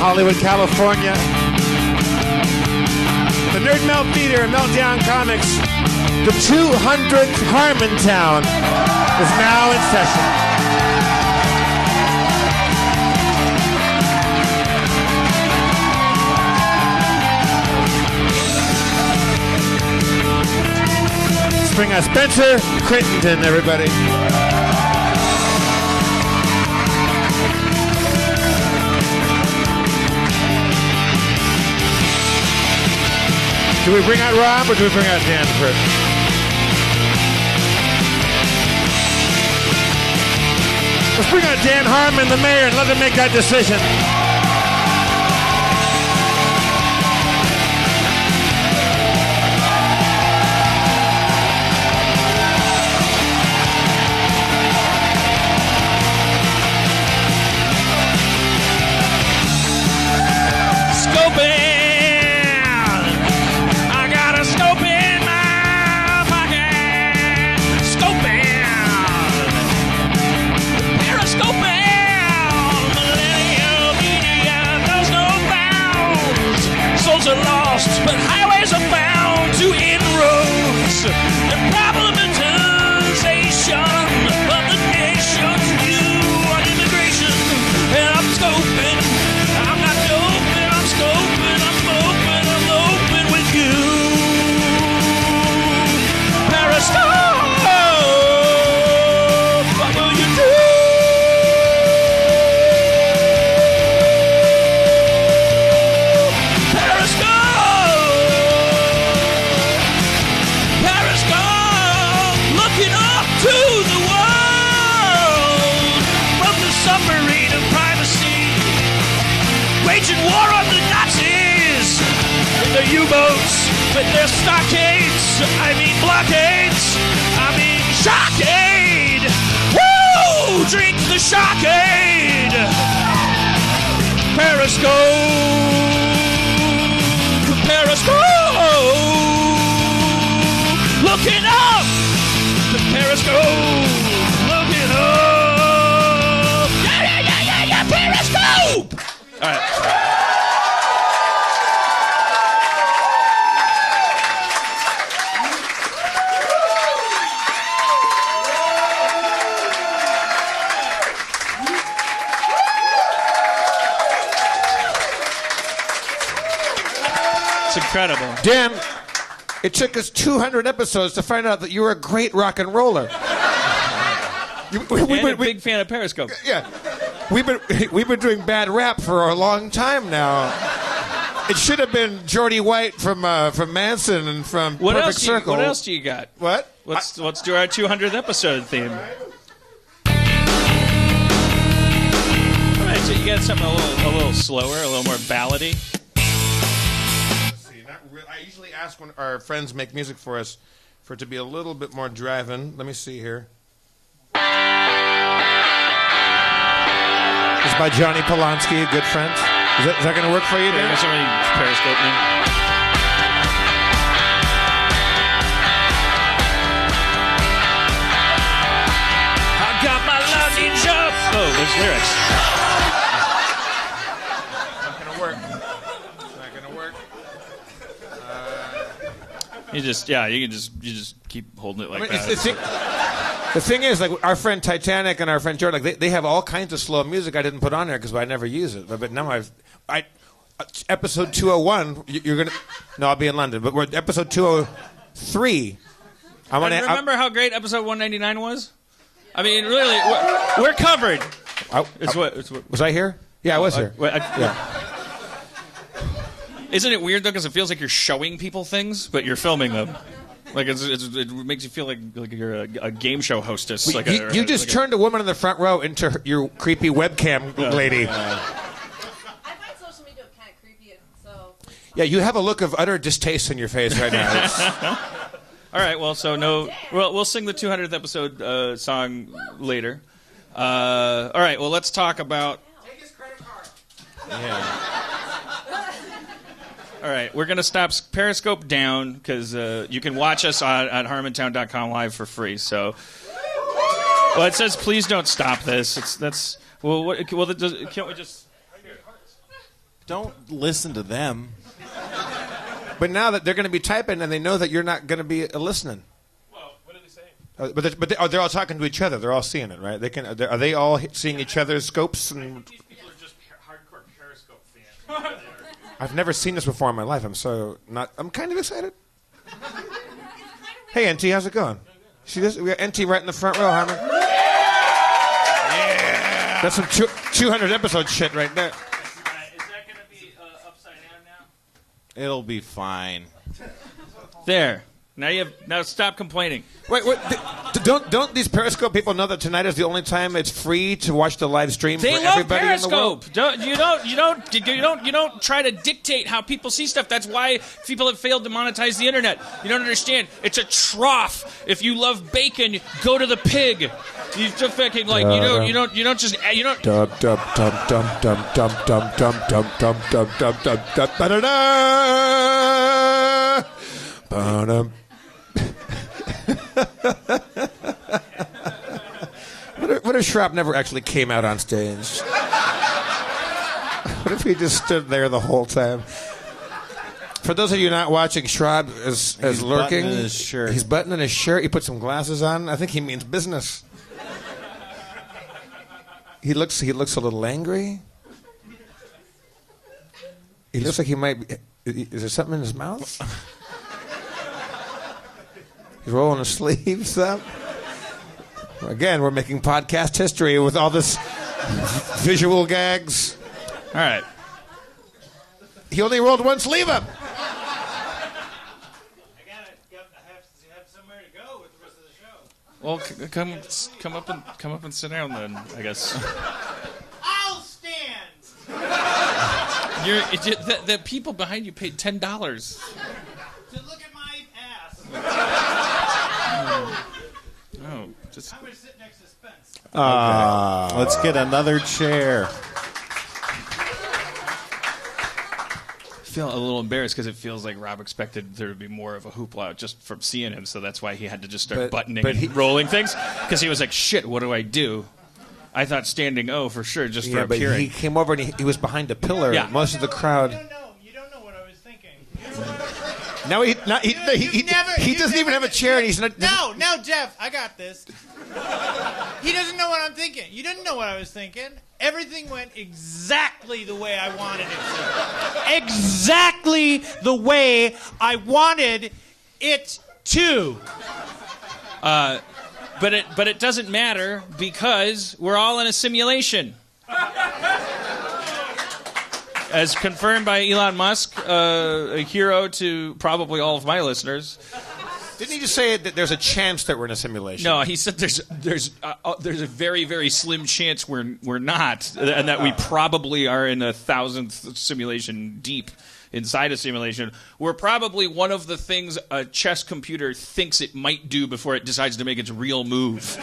Hollywood, California. The Nerd Melt Theater and Meltdown Comics. The 200th Harmontown is now in session. Bring us Spencer Crittenden, everybody. Do we bring out Rob or do we bring out Dan first? Let's bring out Dan Harmon, the mayor, and let him make that decision. But highways are bound to inroads and problematization of the nation's view on immigration. And I'm scoping, I'm not doping, I'm scoping, I'm open with you. Periscope, what will you do? Waging war on the Nazis in their U-boats with their stockades. I mean blockades. I mean shockade. Woo! Drink the shockade. Periscope. Periscope. Looking up. The Periscope. Looking up. Yeah, Periscope. All right. It's incredible. Dan, it took us 200 episodes to find out that you were a great rock and roller. And a big fan of Periscope. Yeah. We've been doing bad rap for a long time now. It should have been Geordie White from Manson and from Perfect Circle. What else do you got? What? Let's do our 200th episode theme. All right, so you got something a little slower, a little more ballady. Let's see. I usually ask when our friends make music for us for it to be a little bit more driving. Let me see here. It's by Johnny Polanski, a good friend. Is that going to work for you, Dan? Yeah, somebody Periscope me. I got my luggage up. Oh, there's lyrics. It's not going to work. It's not going to work. You just keep holding it like that. The thing is, like our friend Titanic and our friend Jordan, like they have all kinds of slow music I didn't put on there because I never use it. But now episode 201, you're gonna. No, I'll be in London. But we're episode 203. Remember how great episode 199 was? I mean, really, we're covered. Was I here? Yeah, I was here. Yeah. Isn't it weird though? Because it feels like you're showing people things, but you're filming them. Like it makes you feel like you're a game show hostess. You just turned a woman in the front row into your creepy webcam lady. I find social media kind of creepy, so. Yeah, you have a look of utter distaste in your face right now. All right, well, we'll sing the 200th episode song later. All right, well, let's talk about. Take his credit card. Yeah. All right, we're going to stop Periscope down because you can watch us on harmontown.com live for free. So, well, it says please don't stop this. Can't we just? Don't listen to them. But now that they're going to be typing and they know that you're not going to be listening. Well, what are they saying? They're all talking to each other. They're all seeing it, right? Are they all seeing each other's scopes? And These people are just hardcore Periscope fans. I've never seen this before in my life. I'm kind of excited. Hey, NT, how's it going? See this? We got NT right in the front row, Harmon. Yeah. That's some 200 episode shit right there. Is that going to be upside down now? It'll be fine. There. Now stop complaining. Wait. Don't these Periscope people know that tonight is the only time it's free to watch the live stream They for love everybody in the world? Periscope. You don't try to dictate how people see stuff. That's why people have failed to monetize the internet. You don't understand. It's a trough. If you love bacon, go to the pig. You just fucking like you don't just you don't. Dum dum dum dum dum dum dum dum dum dum dum dum dum dum ba-da-da. Ba-dum. What if Schrab never actually came out on stage? What if he just stood there the whole time? For those of you not watching, Schrab is lurking. Buttoning his shirt. He's buttoning his shirt. He put some glasses on. I think he means business. He looks a little angry. He looks like he might be... Is there something in his mouth? He's rolling his sleeves up. Again, we're making podcast history with all this visual gags. All right. He only rolled one sleeve up. I have somewhere to go with the rest of the show. Well, come up and sit down then. I guess. I'll stand. The people behind you paid $10. To look at my ass. Oh, just. I'm going to sit next to Spence. Let's get another chair. I feel a little embarrassed because it feels like Rob expected there to be more of a hoopla just from seeing him, so that's why he had to just start buttoning and rolling things. Because he was like, "Shit, what do I do?" I thought standing O for sure, just for but appearing. he came over and he was behind a pillar. Yeah. Most of the crowd. You don't know what I was thinking. Now he doesn't even have a chair, and he's not. No, Jeff, I got this. He doesn't know what I'm thinking. You didn't know what I was thinking. Everything went exactly the way I wanted it to. Exactly the way I wanted it to. But it doesn't matter because we're all in a simulation. As confirmed by Elon Musk, a hero to probably all of my listeners. Didn't he just say that there's a chance that we're in a simulation? No, he said there's a very, very slim chance we're not, and that we probably are in a 1,000th simulation deep inside a simulation. We're probably one of the things a chess computer thinks it might do before it decides to make its real move.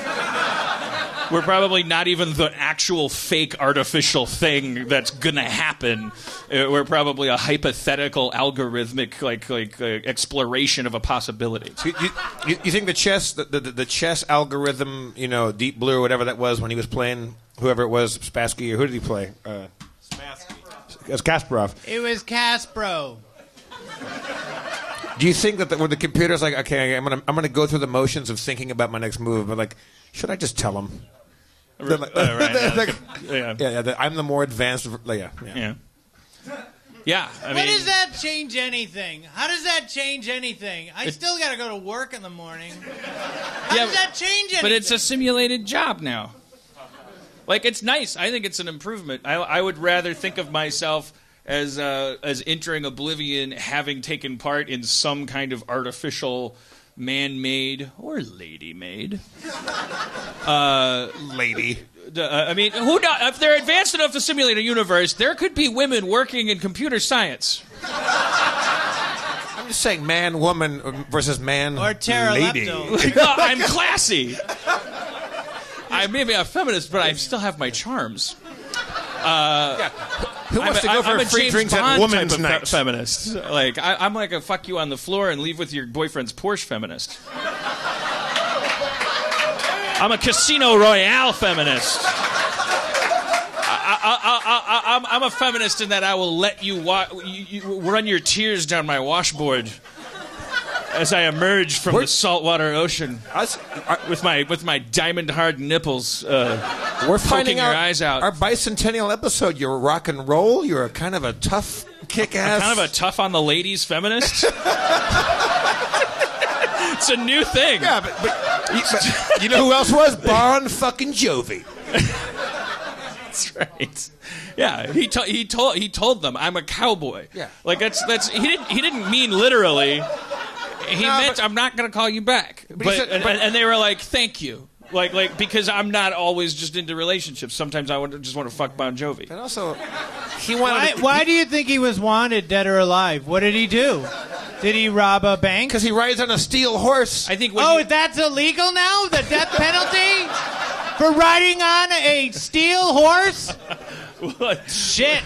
We're probably not even the actual fake artificial thing that's gonna happen. We're probably a hypothetical algorithmic like exploration of a possibility. So you think the chess algorithm, Deep Blue or whatever that was when he was playing whoever it was, Spassky, or who did he play? Spassky. It was Kasparov. It was Caspro. Do you think that when the computer's like, okay, I'm gonna go through the motions of thinking about my next move, but like, should I just tell him? Right. Yeah. I'm the more advanced. Yeah. Yeah. I mean, What does that change anything? How does that change anything? I still got to go to work in the morning. How does that change anything? But it's a simulated job now. Like, it's nice. I think it's an improvement. I would rather think of myself as entering oblivion, having taken part in some kind of artificial, man-made or lady-made. Lady. I mean, who knows? If they're advanced enough to simulate a universe, there could be women working in computer science. I'm just saying, man, woman versus man, or lady. lepto. No, I'm classy. I may be a feminist, but I still have my charms. Who wants to go for I'm free James drinks Bond at Women's type of Night? feminist. Like I'm like a fuck you on the floor and leave with your boyfriend's Porsche feminist. I'm a Casino Royale feminist. I'm a feminist in that I will let you run your tears down my washboard as I emerge from the saltwater ocean with my diamond hard nipples. We're finding your eyes out. Our bicentennial episode. You're rock and roll. You're a kind of a tough, kick-ass. Kind of a tough on the ladies feminist. It's a new thing. Yeah, but you know who else was? Bon fucking Jovi. That's right. Yeah, he told them I'm a cowboy. Yeah, like that's he didn't mean literally. He meant I'm not going to call you back. And they were like, thank you. Like because I'm not always just into relationships. Sometimes I just want to fuck Bon Jovi. And also, he wanted. Why do you think he was wanted, dead or alive? What did he do? Did he rob a bank? Because he rides on a steel horse. I think. That's illegal now? The death penalty for riding on a steel horse? What? Shit.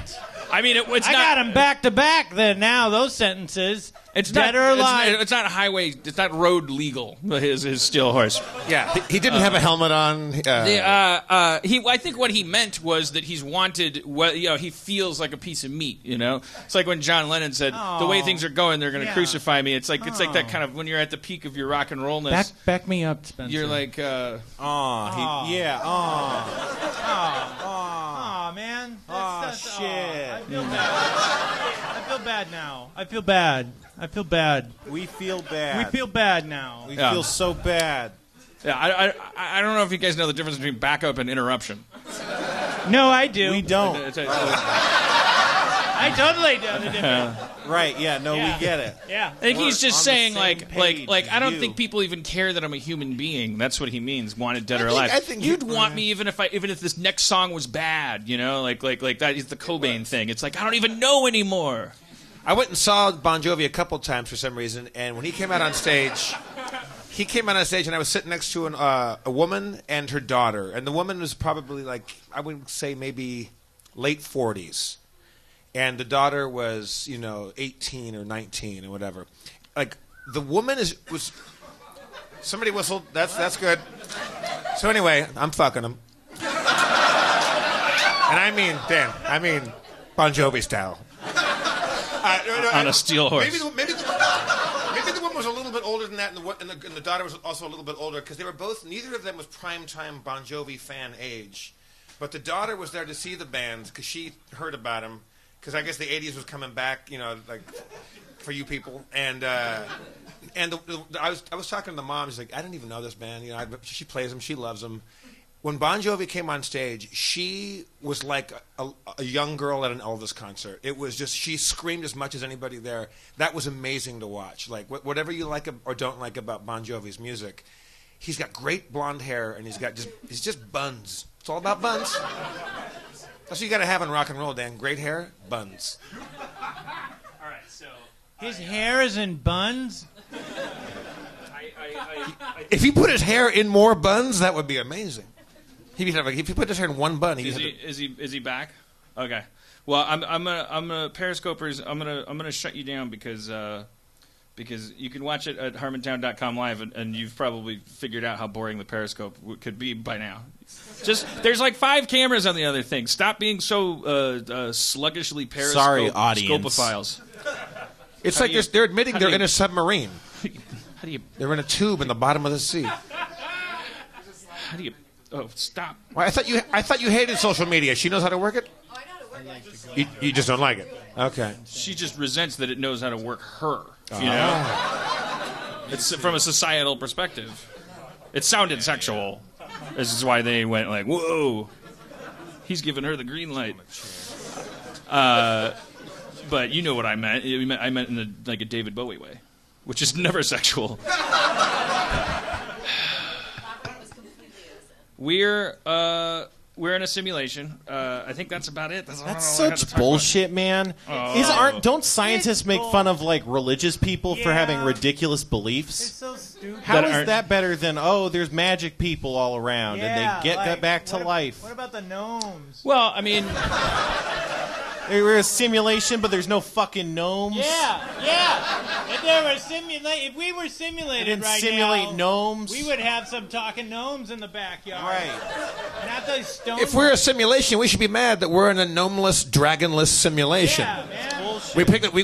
I mean, I got him back to back. Then now those sentences. It's dead or alive. It's not highway. It's not road legal. His steel horse. Yeah, he didn't have a helmet on. I think what he meant was that he's wanted. He feels like a piece of meat. It's like when John Lennon said, "The way things are going, they're going to crucify me." It's like that kind of when you're at the peak of your rock and rollness. Back me up, Spencer. You're like, man. Shit. I feel bad. I feel bad now. I feel bad. We feel bad. We feel bad now. We feel so bad. Yeah, I don't know if you guys know the difference between backup and interruption. No, I do. We don't. I totally know the difference. Right, yeah, no, we get it. Yeah. I think he's just saying, like I don't you. think people even care that I'm a human being. That's what he means, wanted dead or alive. I think you'd want me even if this next song was bad, like that is the Cobain thing. It's like I don't even know anymore. I went and saw Bon Jovi a couple times for some reason, and when he came out on stage, and I was sitting next to a woman and her daughter, and the woman was probably like, I would say maybe late 40s, and the daughter was 18 or 19 or whatever. Like the woman was somebody whistled. That's good. So anyway, I'm fucking him, and I mean Bon Jovi style. On a steel horse. Maybe the woman was a little bit older than that, and the daughter was also a little bit older because they were both. Neither of them was primetime Bon Jovi fan age, but the daughter was there to see the band because she heard about him because I guess the '80s was coming back, like for you people. And I was talking to the mom. She's like, I didn't even know this band. She plays them. She loves them. When Bon Jovi came on stage, she was like a young girl at an Elvis concert. It was just, she screamed as much as anybody there. That was amazing to watch. Like, whatever you like or don't like about Bon Jovi's music, he's got great blonde hair, and he's just buns. It's all about buns. That's what you got to have in rock and roll, Dan. Great hair, buns. All right, so... His hair is in buns? If he put his hair in more buns, that would be amazing. If he put his hair in one bun, is he back? Okay. Well, I'm gonna Periscopers. I'm gonna shut you down because you can watch it at Harmontown.com live, and you've probably figured out how boring the Periscope could be by now. Just there's like 5 cameras on the other thing. Stop being so sluggishly Periscope. Sorry, audience. Scopophiles. It's like they're admitting they're in a submarine. How do you? They're in a tube in the bottom of the sea. How do you? Oh, stop! Well, I thought you hated social media. She knows how to work it. Oh, I know how to work it. You just don't like it. Okay. She just resents that it knows how to work her. You know, it's from a societal perspective. It sounded sexual. This is why they went like, "Whoa, he's giving her the green light." But you know what I meant. I meant in a David Bowie way, which is never sexual. We're in a simulation. I think that's about it. That's such bullshit, man. Don't scientists make fun of religious people for having ridiculous beliefs? It's so stupid. How is that better than there's magic people all around and they get that back to life? What about the gnomes? Well, I mean, We're a simulation, but there's no fucking gnomes. Yeah. If we were simulated right simulate now, gnomes. we would have some talking gnomes in the backyard. Right. Not those stone. If we're a simulation, we should be mad that we're in a gnomeless, dragonless simulation. Yeah, man.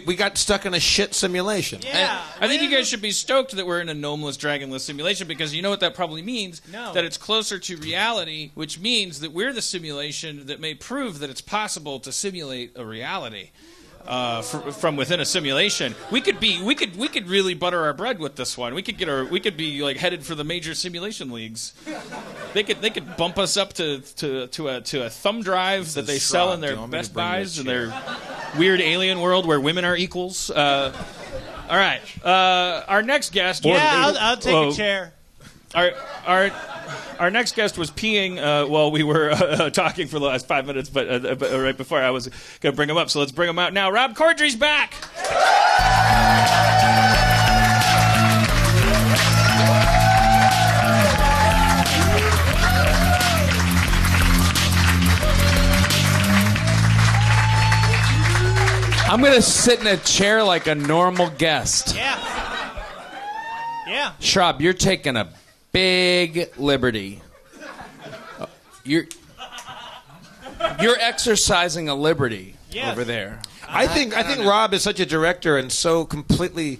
We got stuck in a shit simulation. Yeah. I think you guys should be stoked that we're in a gnomeless, dragonless simulation, because you know what that probably means? No. That it's closer to reality, which means that we're the simulation that may prove that it's possible to simulate a reality from within a simulation. We could really butter our bread with this one. We could be like headed for the major simulation leagues. They could bump us up to a thumb drive that they sell in their Best Buys in their weird alien world where women are equals. All right, our next guest. Yeah, I'll take a chair. Our next guest was peeing while we were talking for the last 5 minutes, but right before I was going to bring him up, so let's bring him out now. Rob Corddry's back. I'm going to sit in a chair like a normal guest. Yeah. Schrab, you're taking a big liberty. You're exercising a liberty over there. I think Rob is such a director and so completely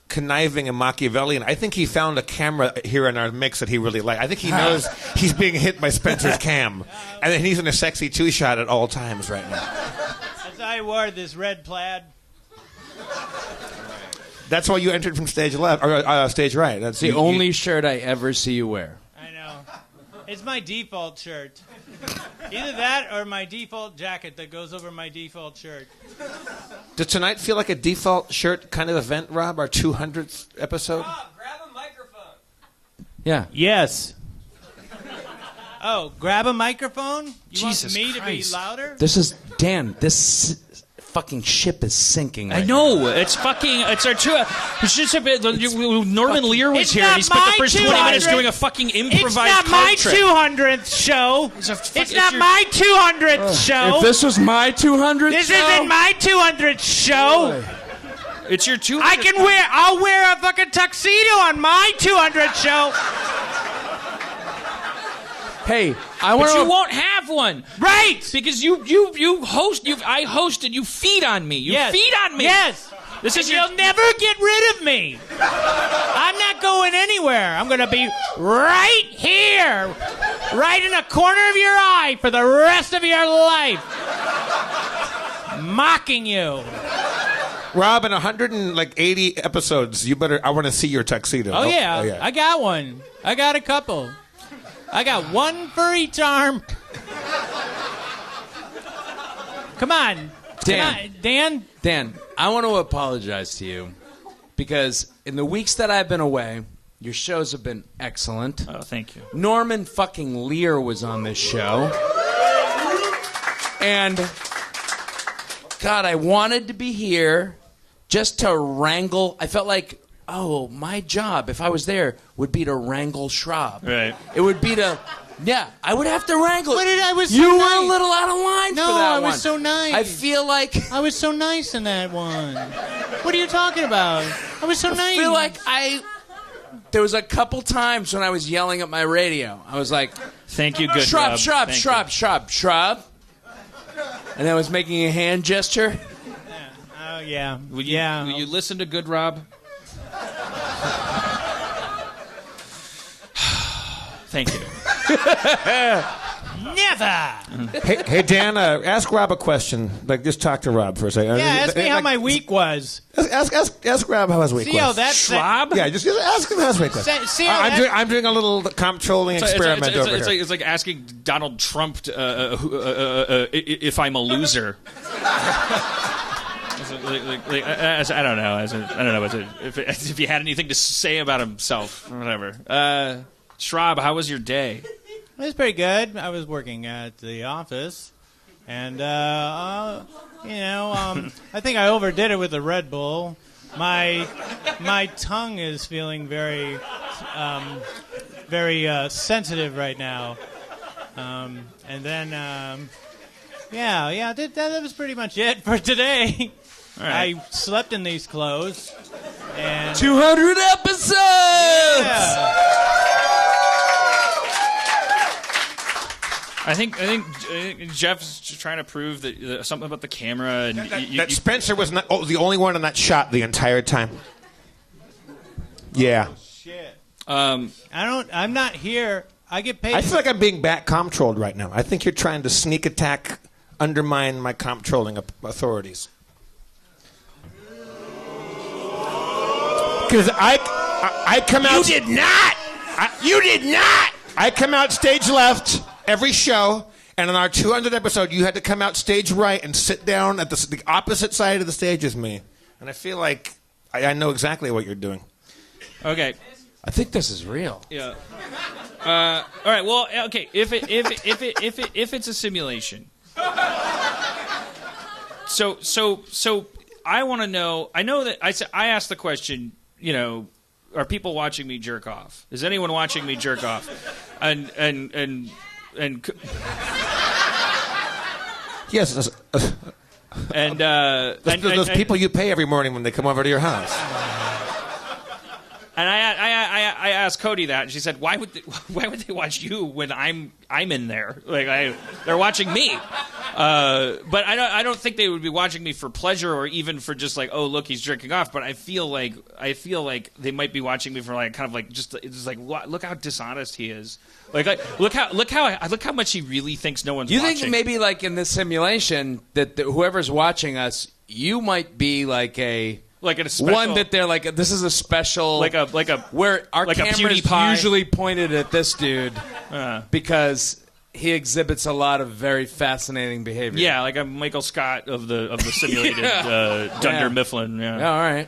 conniving and Machiavellian. I think he found a camera here in our mix that he really liked. I think he knows he's being hit by Spencer's cam, and then he's in a sexy two-shot at all times right now. As I wore this red plaid. That's why you entered from stage left or stage right. That's the only shirt I ever see you wear. I know. It's my default shirt. Either that or my default jacket that goes over my default shirt. Does tonight feel like a default shirt kind of event, Rob? Our 200th episode? Rob, grab a microphone. Yeah. Yes. Oh, grab a microphone? You Jesus want me Christ. to be louder? This is Dan. This fucking ship is sinking. I know. It's fucking. It's our two. It's just a bit. Norman Lear was It's here, not and he spent the my first 20 minutes 200th. doing a fucking improvised It's not card my trick. 200th show. It's not my 200th show. If this was my 200th This show, isn't my 200th show. It's your 200th. I'll wear a fucking tuxedo on my 200th show. hey, I want But you to. won't have one, Right. because you host. I host and you feed on me. You Yes. feed on me. Yes. This is You'll never get rid of me. I'm not going anywhere. I'm going to be right here, right in the corner of your eye for the rest of your life, mocking you. Rob, in 180 episodes, you better. I want to see your tuxedo. Oh, yeah. I got one. I got a couple. I got one for each arm. Come on. Dan. Dan, I want to apologize to you because in the weeks that I've been away, your shows have been excellent. Oh, thank you. Norman fucking Lear was on this show. And, God, I wanted to be here just to wrangle. I felt like, oh, my job, if I was there, would be to wrangle Schrab. Right. It would be to... Yeah, I would have to wrangle. But I was so you were nice. a little out of line No, for that I was one. so nice. I feel like... I was so nice in that one. What are you talking about? I was so nice. I feel like there was a couple times when I was yelling at my radio. I was like, Thank you, good Schrab, Rob. Schrab, Thank Schrab, Schrab, Schrab. And I was making a hand gesture. Oh, yeah. you. Will you listen to good Rob? Thank you. Never. Hey, Dan, ask Rob a question. Like, just talk to Rob for a second. Yeah, ask me how my week was. Ask Rob how his week See was. how that's... Schwab? Yeah, just ask him how his week was. See how I'm doing a little comptrolling experiment over here. It's like asking Donald Trump if I'm a loser. I don't know. If he had anything to say about himself or whatever. Schrab, how was your day? It was pretty good. I was working at the office, and I think I overdid it with the Red Bull. My tongue is feeling very sensitive right now, and then Yeah, that was pretty much it for today. All right. I slept in these clothes. And 200 episodes! I think Jeff's trying to prove that something about the camera and That Spencer was not the only one in that shot the entire time. Yeah. I'm not here. I get paid. I feel like I'm being back comptrolled right now. I think you're trying to sneak attack, undermine my comptrolling authorities. Because I come out. You did not! You did not! I come out stage left every show, and on our 200th episode, you had to come out stage right and sit down at the opposite side of the stage as me. And I feel like I know exactly what you're doing. Okay. I think this is real. Yeah. All right. Well, okay. If it's a simulation, so I want to know. I know that I asked the question. You know, are people watching me jerk off? Is anyone watching me jerk off? And Yes. and Those people you pay every morning when they come over to your house. And I asked Cody that, and she said, "Why would they watch you when I'm in there? Like they're watching me." But I don't think they would be watching me for pleasure or even for just like, oh, look, he's jerking off. But I feel like they might be watching me for like kind of like just look how dishonest he is. Like look how much he really thinks no one's watching. You think maybe like in this simulation that whoever's watching us, you might be like a. Like a special, one that they're like, this is a special, like a where our like camera's usually pointed at this dude because he exhibits a lot of very fascinating behavior. Yeah, like a Michael Scott of the simulated Dunder Mifflin. Yeah, all right.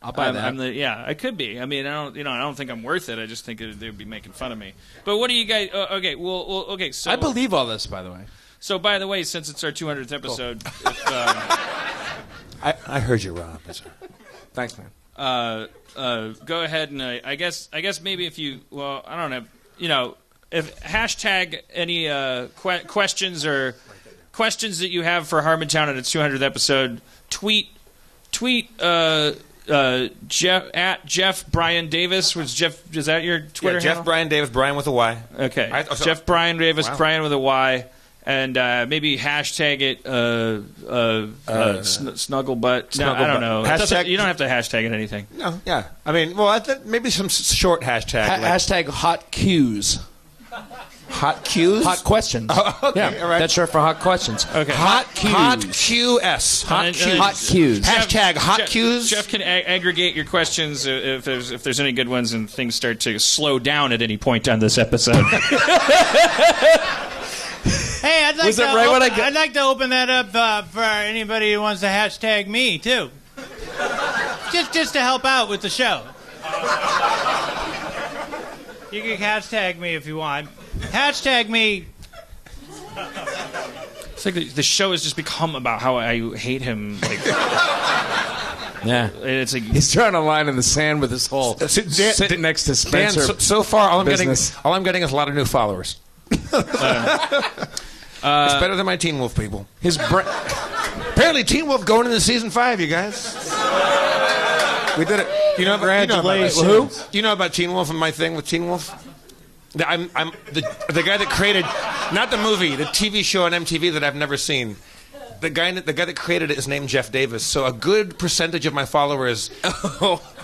I'll buy that. I could be. I mean, I don't think I'm worth it. I just think they'd be making fun of me. But what do you guys? Okay, okay. So I believe all this, by the way. So, by the way, since it's our 200th episode. I heard you, Rob. Thanks, man. Go ahead and I guess maybe if you I don't know, if hashtag any questions or questions that you have for Harmontown at its 200th episode, tweet Jeff at Jeff Brian Davis. Is that your Twitter handle? Jeff Brian Davis, Brian with a Y. Okay, Jeff Brian Davis, wow. Brian with a Y. And maybe hashtag it Snugglebutt. No, I don't know. You don't have to hashtag it anything. No, yeah. I mean, well, I think maybe some short hashtag. Hashtag hot Qs. Hot Qs? Hot questions. Oh, okay, yeah, all right. That's short for hot questions. Okay. Hot Qs. Hot QS. Hot Qs. Hot Qs. Hashtag hot Qs. Jeff can aggregate your questions if there's any good ones and things start to slow down at any point on this episode. Hey, I'd like to open that up for anybody who wants to hashtag me too, just to help out with the show. You can hashtag me if you want. Hashtag me. It's like the show has just become about how I hate him. Like, yeah, it's like he's drawing a line in the sand with his whole sitting next to Spencer. Dan, so far, all I'm getting is a lot of new followers. It's better than my Teen Wolf people. Apparently, Teen Wolf going into season 5. You guys, we did it. Congratulations. Who? Do you know about Teen Wolf and my thing with Teen Wolf? I'm the guy that created not the movie, the TV show on MTV that I've never seen. The guy that created it is named Jeff Davis. So a good percentage of my followers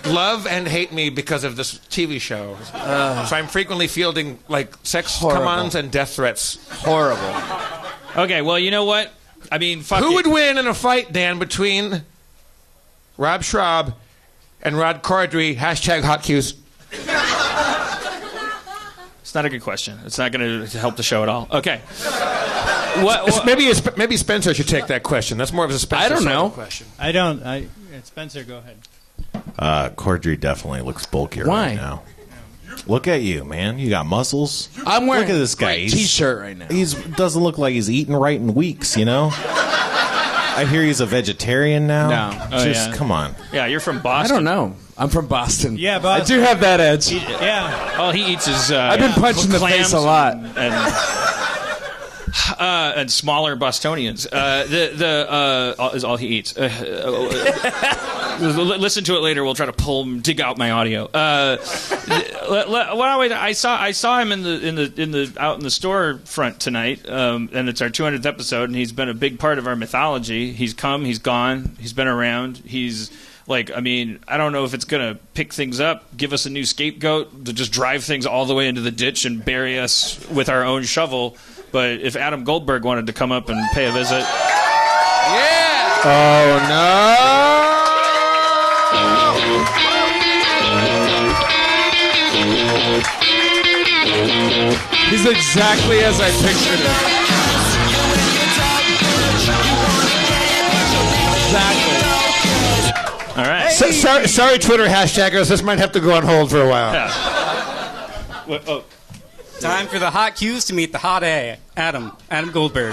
love and hate me because of this TV show. So I'm frequently fielding like sex come-ons and death threats. Horrible. Okay, well, you know what? I mean, who would win in a fight, Dan, between Rob Schrab and Rod Corddry? Hashtag hot Qs. It's not a good question. It's not going to help the show at all. Okay. Maybe Spencer should take that question. That's more of a Spencer. I don't know. Question. I don't. Spencer, go ahead. Corddry definitely looks bulkier Why? right now. Look at you, man. You got muscles. I'm wearing look at this guy. a T-shirt right now. He doesn't look like he's eaten right in weeks, you know? I hear he's a vegetarian now. No. Come on. Yeah, you're from Boston. I don't know. I'm from Boston. Yeah, Boston. I do have that edge. Yeah. All he eats is I've been punched in the face a lot. And smaller Bostonians. Is all he eats. Listen to it later. We'll try to dig out my audio. I saw him out in the storefront tonight, and it's our 200th episode, and he's been a big part of our mythology. He's come, he's gone, he's been around. He's like, I mean, I don't know if it's gonna pick things up, give us a new scapegoat to just drive things all the way into the ditch and bury us with our own shovel. But if Adam Goldberg wanted to come up and pay a visit, Yeah. Oh no! He's exactly as I pictured him. Exactly. all right. Sorry, Twitter hashtaggers. This might have to go on hold for a while. Time for the hot Q's to meet the hot A. Adam Goldberg.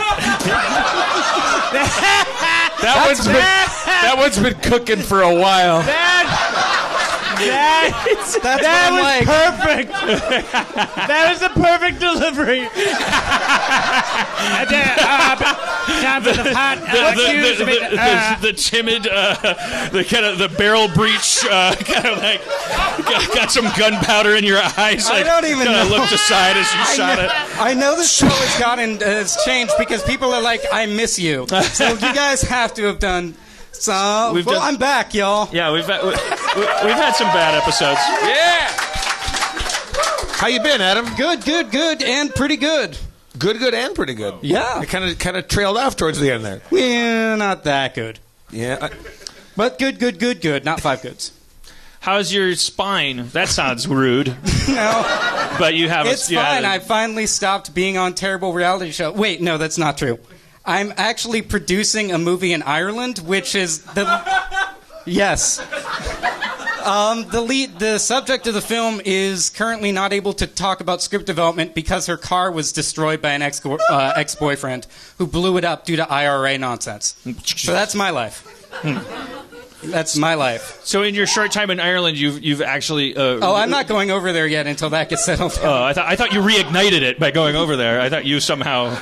That one's been cooking for a while. That was like. perfect. That was the perfect delivery. Time for the hot The timid, the kind of the barrel breach, kind of like got some gunpowder in your eyes. Like, I don't even kinda know. looked aside as you shot it. I know the show has changed because people are like, I miss you. So you guys have to have done some. I'm back, y'all. Yeah, we've had some bad episodes. Yeah. How you been, Adam? Good, and pretty good. Good, and pretty good. Yeah. It kind of trailed off towards the end there. Yeah, not that good. Yeah. But good. Not 5 goods. How's your spine? That sounds rude. No, But you have it's fine. I finally stopped being on terrible reality show. Wait, no, that's not true. I'm actually producing a movie in Ireland, which is the... Yes. The subject of the film is currently not able to talk about script development because her car was destroyed by an ex-boyfriend who blew it up due to IRA nonsense. So that's my life. That's my life. So in your short time in Ireland, you've actually. I'm not going over there yet until that gets settled down. Oh, I thought you reignited it by going over there. I thought you somehow.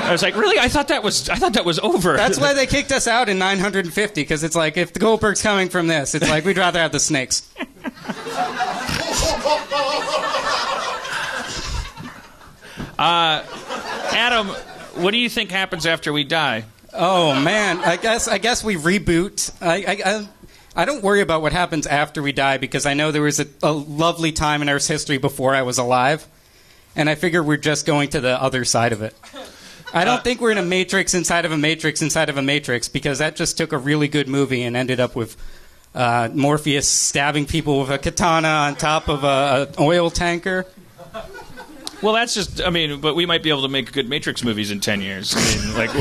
I was like, really? I thought that was over. That's why they kicked us out in 950, because it's like, if the Goldberg's coming from this, it's like, we'd rather have the snakes. Adam, what do you think happens after we die? Oh man, I guess we reboot. I don't worry about what happens after we die because I know there was a lovely time in Earth's history before I was alive, and I figure we're just going to the other side of it. I don't think we're in a matrix inside of a matrix inside of a matrix, because that just took a really good movie and ended up with Morpheus stabbing people with a katana on top of an oil tanker. Well, that's just. I mean, but we might be able to make good Matrix movies in 10 years. I mean, like,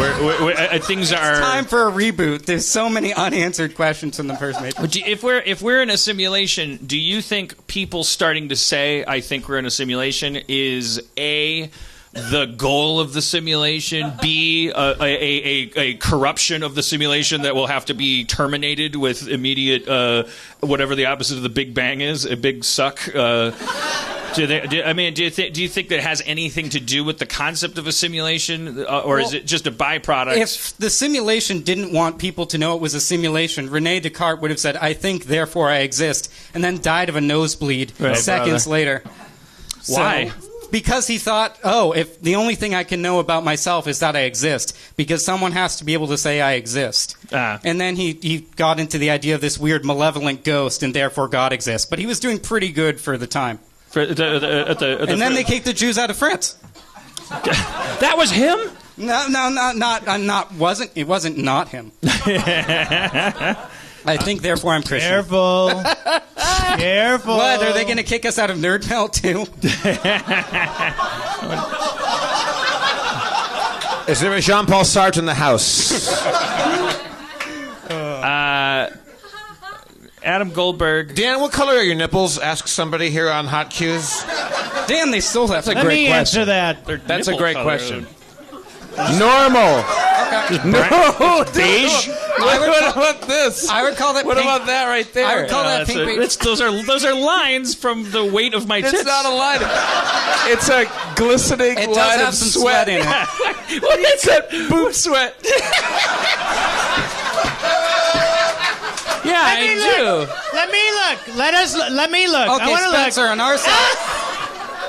things are. It's time for a reboot. There's so many unanswered questions in the first Matrix. If we're in a simulation, do you think people starting to say, "I think we're in a simulation," is A, the goal of the simulation, B, a corruption of the simulation that will have to be terminated with immediate whatever the opposite of the Big Bang is, a big suck? Do you think that has anything to do with the concept of a simulation, or is it just a byproduct? If the simulation didn't want people to know it was a simulation, Rene Descartes would have said, "I think, therefore I exist," and then died of a nosebleed seconds later. Why? So, because he thought, if the only thing I can know about myself is that I exist, because someone has to be able to say I exist. And then he got into the idea of this weird malevolent ghost, and therefore God exists. But he was doing pretty good for the time. And then they kicked the Jews out of France. That was him? No, it wasn't not him. I think, therefore, I'm Christian. Careful. Careful. What, are they going to kick us out of Nerd Melt, too? Is there a Jean-Paul Sartre in the house? Adam Goldberg. Dan, what color are your nipples? Ask somebody here on Hot Cues. Dan, they stole that. That's a Let great me question. answer that. That's a great color. question. Normal. No, beige. What about this? I would call that. What pink, about that right there? I would call that pink. Those are lines from the weight of my tits. It's not a line. It's a glistening It does line have of some sweat. sweat in it. What is that? Boob sweat. Yeah, I do. Let me look. Let me look. I Okay, want to look. Spencer, on our side.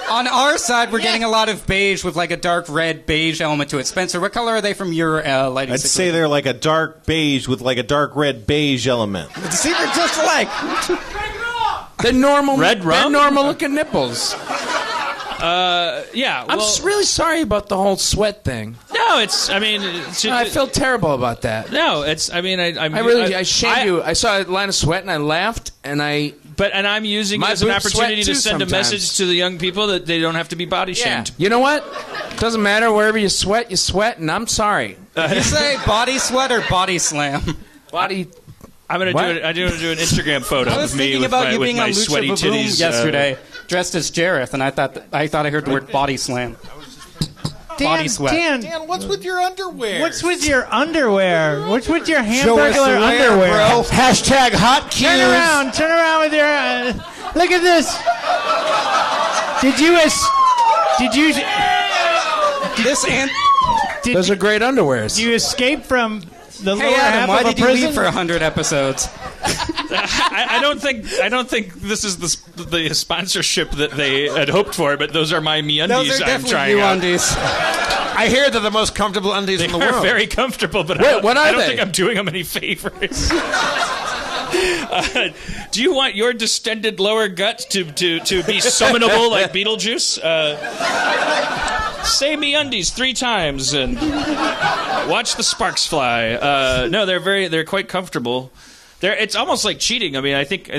On our side, we're getting a lot of beige with like a dark red beige element to it. Spencer, what color are they from your lighting? I'd say they're like a dark beige with like a dark red beige element. See, they're just alike. They're normal. Red rum? They're normal looking nipples. Yeah. I'm Well, really sorry about the whole sweat thing. no, it's. I mean, I feel terrible about that. no, it's. I mean, I shamed you. I saw a line of sweat and I laughed and I. And I'm using My it as an boobs opportunity sweat to too send a sometimes. message to the young people that they don't have to be body shamed. You know what? Doesn't matter. Wherever you sweat, and I'm sorry. You say body sweat or body slam? Body. I'm gonna do an Instagram photo I was of me thinking with about my, you with being my on Lucha sweaty Vaboom titties yesterday, dressed as Jareth, and I thought I heard the word body slam. Body sweat. Dan, what's with your underwear? what's with your underwear? What's with your Show us the hamburger wear, underwear? bro. Hashtag hot cues. Turn around with your. Look at this. Those are great underwears. Did you escape from the lower Hey Adam, half why of a did you prison? leave for 100 episodes? I don't think this is the sponsorship that they had hoped for, but those are my MeUndies Those are I'm definitely trying you out. undies. I hear they're the most comfortable undies in the They're world. very comfortable, but what I are don't they? think I'm doing them any favors. Do you want your distended lower gut to be summonable like Beetlejuice? Say MeUndies 3 times and watch the sparks fly. No, they're quite comfortable. It's almost like cheating. I mean, I think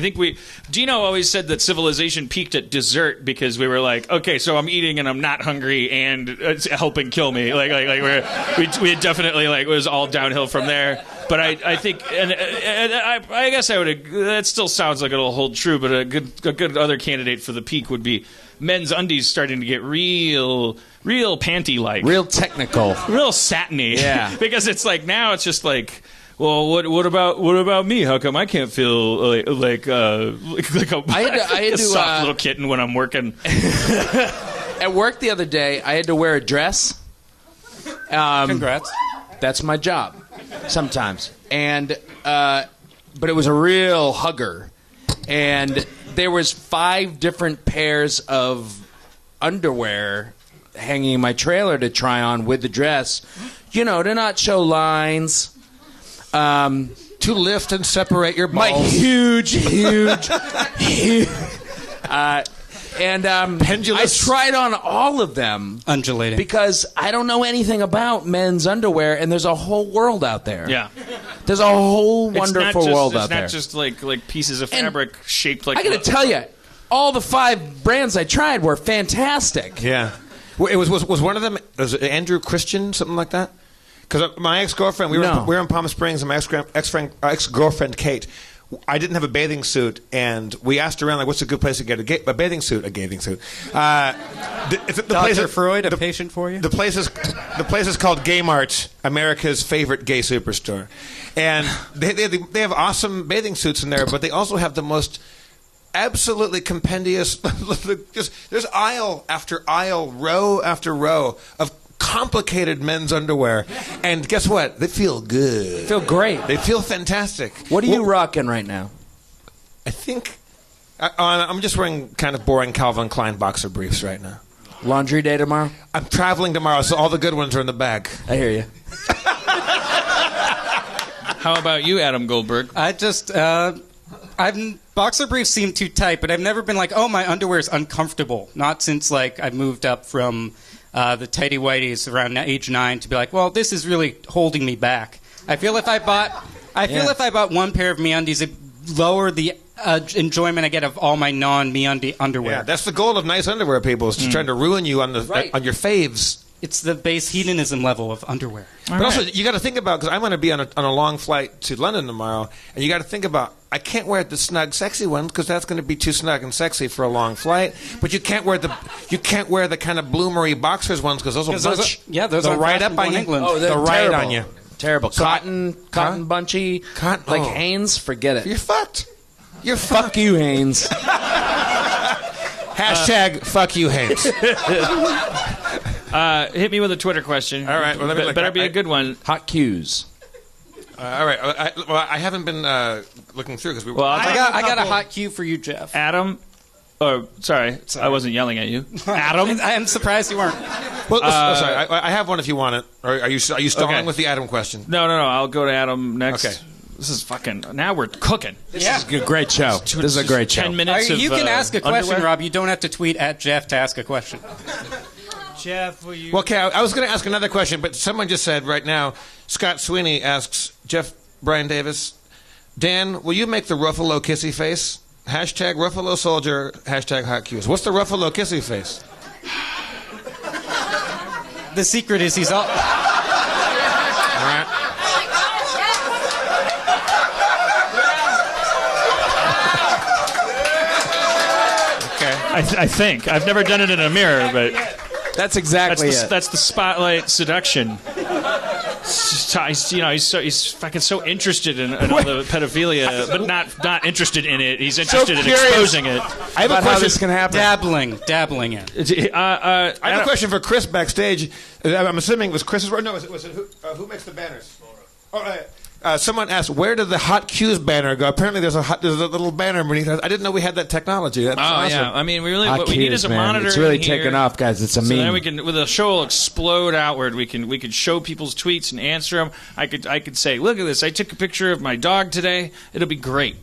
Dino always said that civilization peaked at dessert because we were like, okay, so I'm eating and I'm not hungry and it's helping kill me. Like we had definitely it was all downhill from there. But I think, and I guess I would. That still sounds like it'll hold true. But a good other candidate for the peak would be men's undies starting to get real panty-like, Real technical. real satiny. Yeah. Because it's like now it's just like. Well, what about me? How come I can't feel like a I had to, soft little kitten when I'm working? At work the other day, I had to wear a dress. Congrats. That's my job sometimes. And but it was a real hugger. And there was 5 different pairs of underwear hanging in my trailer to try on with the dress. You know, to not show lines. To lift and separate your balls. My huge. Pendulous. I tried on all of them. Undulating. Because I don't know anything about men's underwear, and there's a whole world out there. Yeah, There's a whole wonderful world out there. It's not just like pieces of And fabric shaped like. I got to tell you, all the 5 brands I tried were fantastic. Yeah. Well, it was one of them. Was it Andrew Christian, something like that? Because my ex-girlfriend, we were in Palm Springs, and my ex-girlfriend Kate. I didn't have a bathing suit, and we asked around like, "What's a good place to get a bathing suit?" A bathing suit. Dr. Freud, a patient for you? The place is called Gay Mart, America's favorite gay superstore, and they have awesome bathing suits in there, but they also have the most absolutely compendious. There's aisle after aisle, row after row of complicated men's underwear, and guess what? They feel good. Feel great. They feel fantastic. What are you rocking right now? I think I'm just wearing kind of boring Calvin Klein boxer briefs right now. Laundry day tomorrow? I'm traveling tomorrow, so all the good ones are in the bag. I hear you. How about you, Adam Goldberg? I just, boxer briefs seem too tight, but I've never been like, oh, my underwear is uncomfortable. Not since, like, I've moved up from the tighty whities around age 9 to be like, well, this is really holding me back. I feel if I bought one pair of MeUndies, it'd lower the enjoyment I get of all my non-MeUndie underwear. Yeah, that's the goal of nice underwear, people, is to trying to ruin you on your faves. It's the base hedonism level of underwear. But also, you got to think about, because I'm going to be on a long flight to London tomorrow, and you got to think about, I can't wear the snug, sexy ones because that's going to be too snug and sexy for a long flight. But you can't wear the kind of bloomery boxers ones because those will bunch. Those they'll are ride up on you. England. Oh, they're they'll ride terrible. on you. terrible. Cotton bunchy. Like Hanes, forget it. You're fucked. You're Fuck you, Hanes. Hashtag fuck you, Haynes. Hit me with a Twitter question. All right. Well, let me look. Better be a good one. Hot cues. All right. I haven't been looking through because we. Well, I got a hot cue for you, Jeff. Adam. Oh, sorry. I wasn't yelling at you. Adam. I'm surprised you weren't. Well, sorry. I have one if you want it. Or are you stalling with the Adam question? No. I'll go to Adam next. Okay. This is fucking. Now we're cooking. This is a great show. This is a great show. 10 minutes of You can ask a question, underwear? Rob. You don't have to tweet at Jeff to ask a question. Jeff, will you? Well, okay. I was going to ask another question, but someone just said right now. Scott Sweeney asks Jeff Brian Davis, Dan, will you make the Ruffalo kissy face? Hashtag Ruffalo Soldier. Hashtag Hot Cues. What's the Ruffalo kissy face? The secret is he's all. All right. I think I've never done it in a mirror, but That's exactly it. that's the spotlight seduction. It's just, he's fucking so interested in all the pedophilia, but not interested in it. He's interested in curious. exposing it. I have a About how question. this can happen. Dabbling in. I have a question for Chris backstage. I'm assuming it was Chris's. No, was it who makes the banners? Someone asked, where did the Hot Cues banner go? Apparently, there's a little banner beneath us. I didn't know we had that technology. That's awesome. Yeah. I mean, Hot what we need is a cues, man. monitor. It's really in here. taken off, guys. It's a So meme. then we can, with the show will explode outward. We could show people's tweets and answer them. I could say, look at this. I took a picture of my dog today. It'll be great.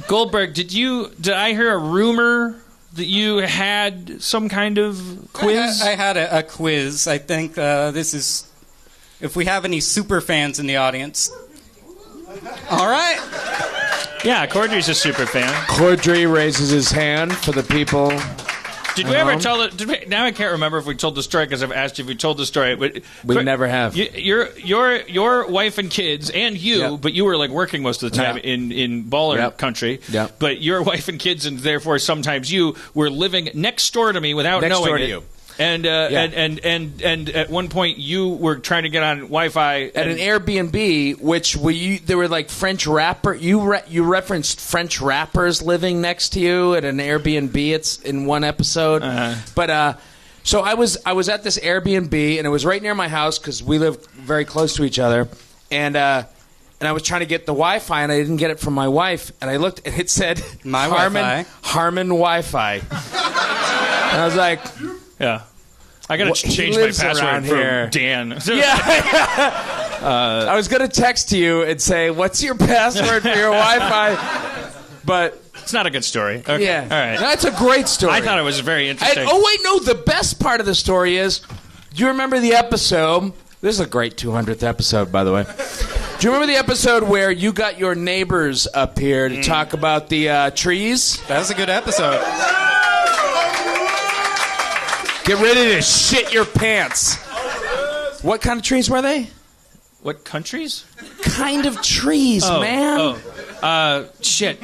Goldberg, did I hear a rumor that you had some kind of quiz? I had a quiz. I think this is. If we have any super fans in the audience. All right. Yeah, Corddry's a super fan. Corddry raises his hand for the people. Did we ever tell it? Now I can't remember if we told the story because I've asked you if we told the story. But We never have. Your wife and kids and you, Yep. but you were like working most of the time Yep. in baller Yep. country. Yep. But your wife and kids, and therefore sometimes you, were living next door to me without Next knowing door to it. you. And and at one point you were trying to get on Wi-Fi At an Airbnb, which there were like French rapper. You referenced French rappers living next to you at an Airbnb. It's in one episode. But so I was at this Airbnb, and it was right near my house because we live very close to each other. And I was trying to get the Wi-Fi, and I didn't get it from my wife. And I looked, and it said My Harmon Wi-Fi. And I was like. Yeah. I gotta Well, he change my lives password around from here. Dan. Yeah. I was going to text you and say, what's your password for your Wi-Fi? But, It's not a good story. Okay. yeah. All right. That's a great story. I thought it was very interesting. And, wait, no. The best part of the story is, do you remember the episode? This is a great 200th episode, by the way. Do you remember the episode where you got your neighbors up here to talk about the trees? That was a good episode. Get ready to shit your pants. What kind of trees were they? What countries? Kind of trees, man. Shit.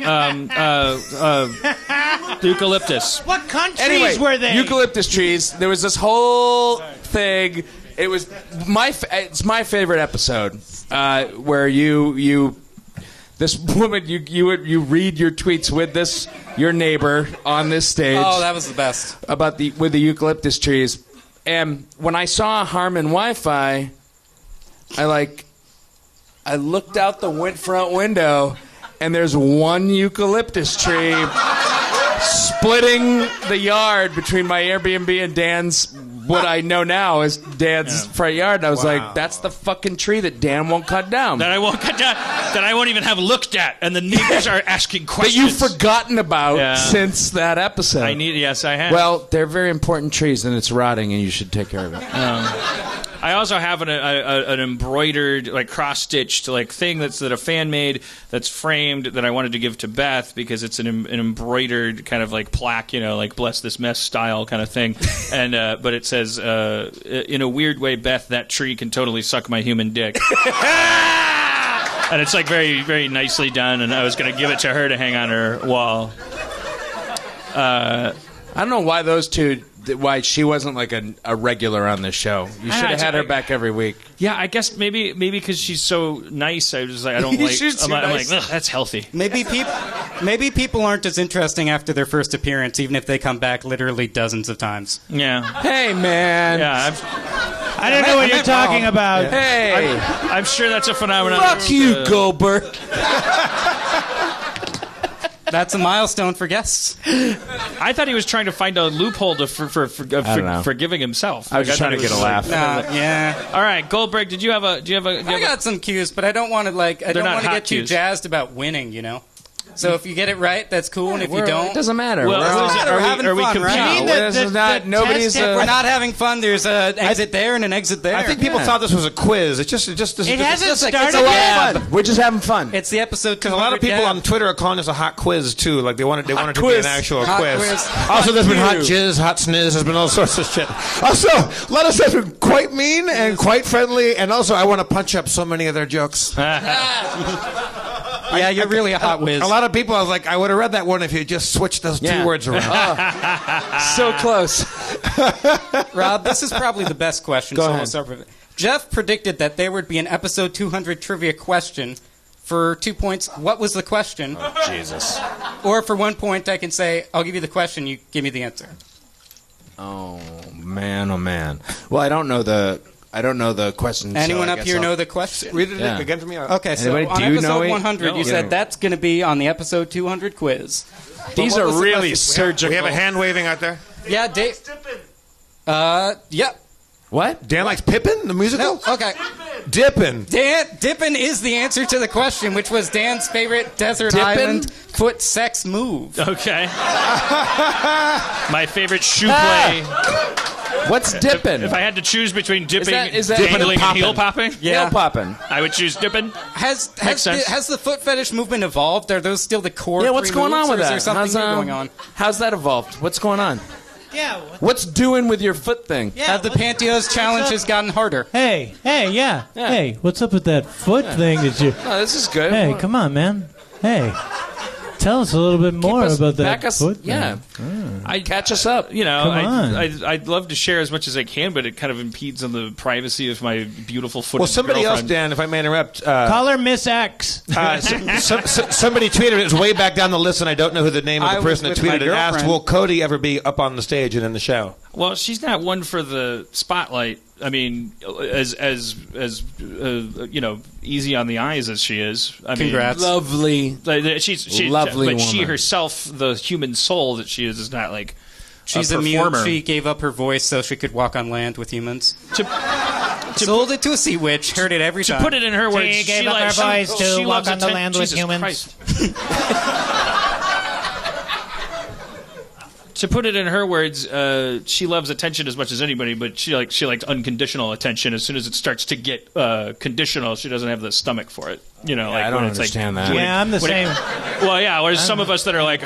Eucalyptus. What countries Anyway, were they? eucalyptus trees. There was this whole thing. It was it's my favorite episode where you this woman you read your tweets with your neighbor on this stage. Oh, that was the best. With the eucalyptus trees. And when I saw Harmon Wi-Fi, I looked out the front window, and there's one eucalyptus tree splitting the yard between my Airbnb and Dan's. What I know now is Dan's front yard. And I was like, that's the fucking tree that Dan won't cut down. That I won't cut down. That I won't even have looked at. And the neighbors are asking That questions. you've forgotten about since that episode. Yes, I have. Well, they're very important trees, and it's rotting, and you should take care of it. I also have an embroidered, like cross-stitched, like thing that a fan made that's framed that I wanted to give to Beth because it's an embroidered kind of like plaque, like bless this mess style kind of thing. And but it says, in a weird way, Beth, that tree can totally suck my human dick. And it's like very, very nicely done. And I was going to give it to her to hang on her wall. I don't know why those two why she wasn't like a regular on the show. You should have had her back every week. Yeah, I guess maybe because she's so nice. I was like, I don't like. I'm like, ugh, that's healthy. Maybe people aren't as interesting after their first appearance, even if they come back literally dozens of times. Yeah. Hey, man. Yeah. I don't know what you're talking about. Hey. I'm sure that's a phenomenon. Fuck you, Goldberg. That's a milestone for guests. I thought he was trying to find a loophole to forgiving himself. I was just trying to get a laugh. Yeah. All right, Goldberg. Do you have a? I got some cues, but I don't want to I don't want to get too cues. jazzed about winning. You know. So if you get it right, that's cool, and if you don't, it doesn't matter. Well, are we competing? We're not having fun. There's an exit there and an exit there. I think people thought this was a quiz. It hasn't started yet. We're just having fun. It's the episode because a lot of people on Twitter are calling this a hot quiz too. Like they wanted to be an actual quiz. Also, there's been hot jizz, hot sniz. There's been all sorts of shit. Also, a lot of stuff has been quite mean and quite friendly. And also, I want to punch up so many of their jokes. Yeah, you're really a hot whiz. A lot of people, I was like, I would have read that one if you just switched those two words around. So close. Rob, this is probably the best question. Go ahead. Jeff predicted that there would be an episode 200 trivia question. For 2 points, what was the question? Oh, Jesus. Or for 1 point, I can say, I'll give you the question, you give me the answer. Oh, man. Well, I don't know the question. Anyone up here know the question? Read it again for me. Okay, so on episode 100, you said that's going to be on the episode 200 quiz. These are really surgical. We have a hand waving out there. Yeah, Dave. Yep. What? Dan likes Pippin, the musical? No, okay. Dippin'. Dippin' is the answer to the question, which was Dan's favorite desert island foot sex move. Okay. My favorite shoe play. What's dipping? If I had to choose between dipping, is that dangling, and heel popping, heel popping, I would choose dipping. Has the foot fetish movement evolved? Are those still the core? Yeah, what's going on with that? Is there something new going on? How's that evolved? What's going on? Yeah. What's doing with your foot thing? Yeah, Have the Pantyhose challenge has gotten harder? Hey, yeah. Hey, what's up with that foot thing that you... Oh, this is good. Hey, come on, man. Hey, tell us a little bit more about that foot thing. Yeah. Catch us up. You know, Come on. I'd love to share as much as I can, but it kind of impedes on the privacy of my beautiful foot. Well, somebody else, Dan, if I may interrupt. Call her Miss X. Somebody tweeted it was way back down the list, and I don't know who the name of the person that tweeted it. Asked, will Cody ever be up on the stage and in the show? Well, she's not one for the spotlight. I mean, as you know, easy on the eyes as she is. Congrats. Lovely. She's lovely but woman. she herself, the human soul that she is not like. She's a performer. immune. She gave up her voice so she could walk on land with humans. Sold it to a sea witch. Heard it every time. To put it in her words, She gave up her voice to walk on the land with humans. To put it in her words, she loves attention as much as anybody, but she likes unconditional attention. As soon as it starts to get conditional, she doesn't have the stomach for it. You know, I don't understand that. Yeah, I'm the same. Well, yeah. There's some of us that are like,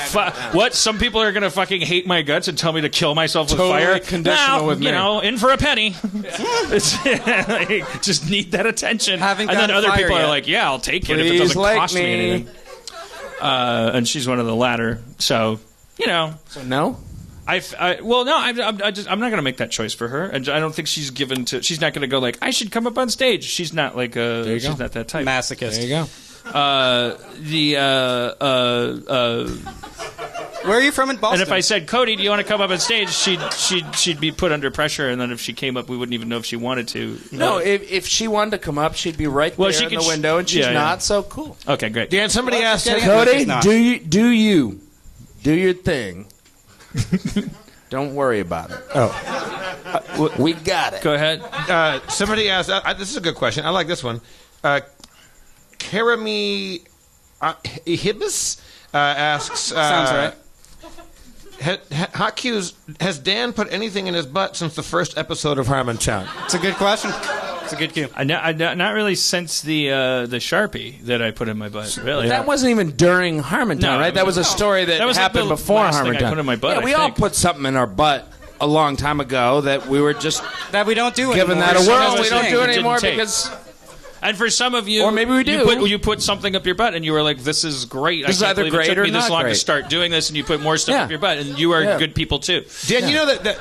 what? Some people are gonna fucking hate my guts and tell me to kill myself with Totally fire. conditional with me. You know, in for a penny. Like, just need that attention. Haven't and then gotten other fire people yet. are like, yeah, I'll take it if it Please doesn't like cost me anything. And she's one of the latter. So, you know. So no? I'm not going to make that choice for her. And I don't think she's she's not going to go like, I should come up on stage. She's not like she's not that type. Masochist. There you go. Where are you from in Boston? And if I said, Cody, do you want to come up on stage? She'd be put under pressure, and then if she came up, we wouldn't even know if she wanted to. No, if she wanted to come up, she'd be right there in the window, and she's not. So cool. Okay, great. Dan, somebody asked Cody, do your thing. Don't worry about it. Oh, we got it. Go ahead. somebody asked. This is a good question. I like this one. Karami Ihibis asks. Sounds right. Hot Q's, has Dan put anything in his butt since the first episode of Harmontown? It's a good question. It's a good cue. Not really since the Sharpie that I put in my butt. Really, That wasn't even during Harmontown, No, right? That was a story that was happened like the before last thing Harmontown. I put in my butt, Yeah, we I all think. put something in our butt a long time ago that we were just That we don't do giving anymore. that a So whirl. that's the We don't thing. do It it didn't anymore take. because And for some of you, Or maybe we do. You put something up your butt, and you were like, "This is great." This is I can't either believe great it took or me this not long to great. start doing this, and you put more stuff up your butt, and you are good people too. Dan, you know that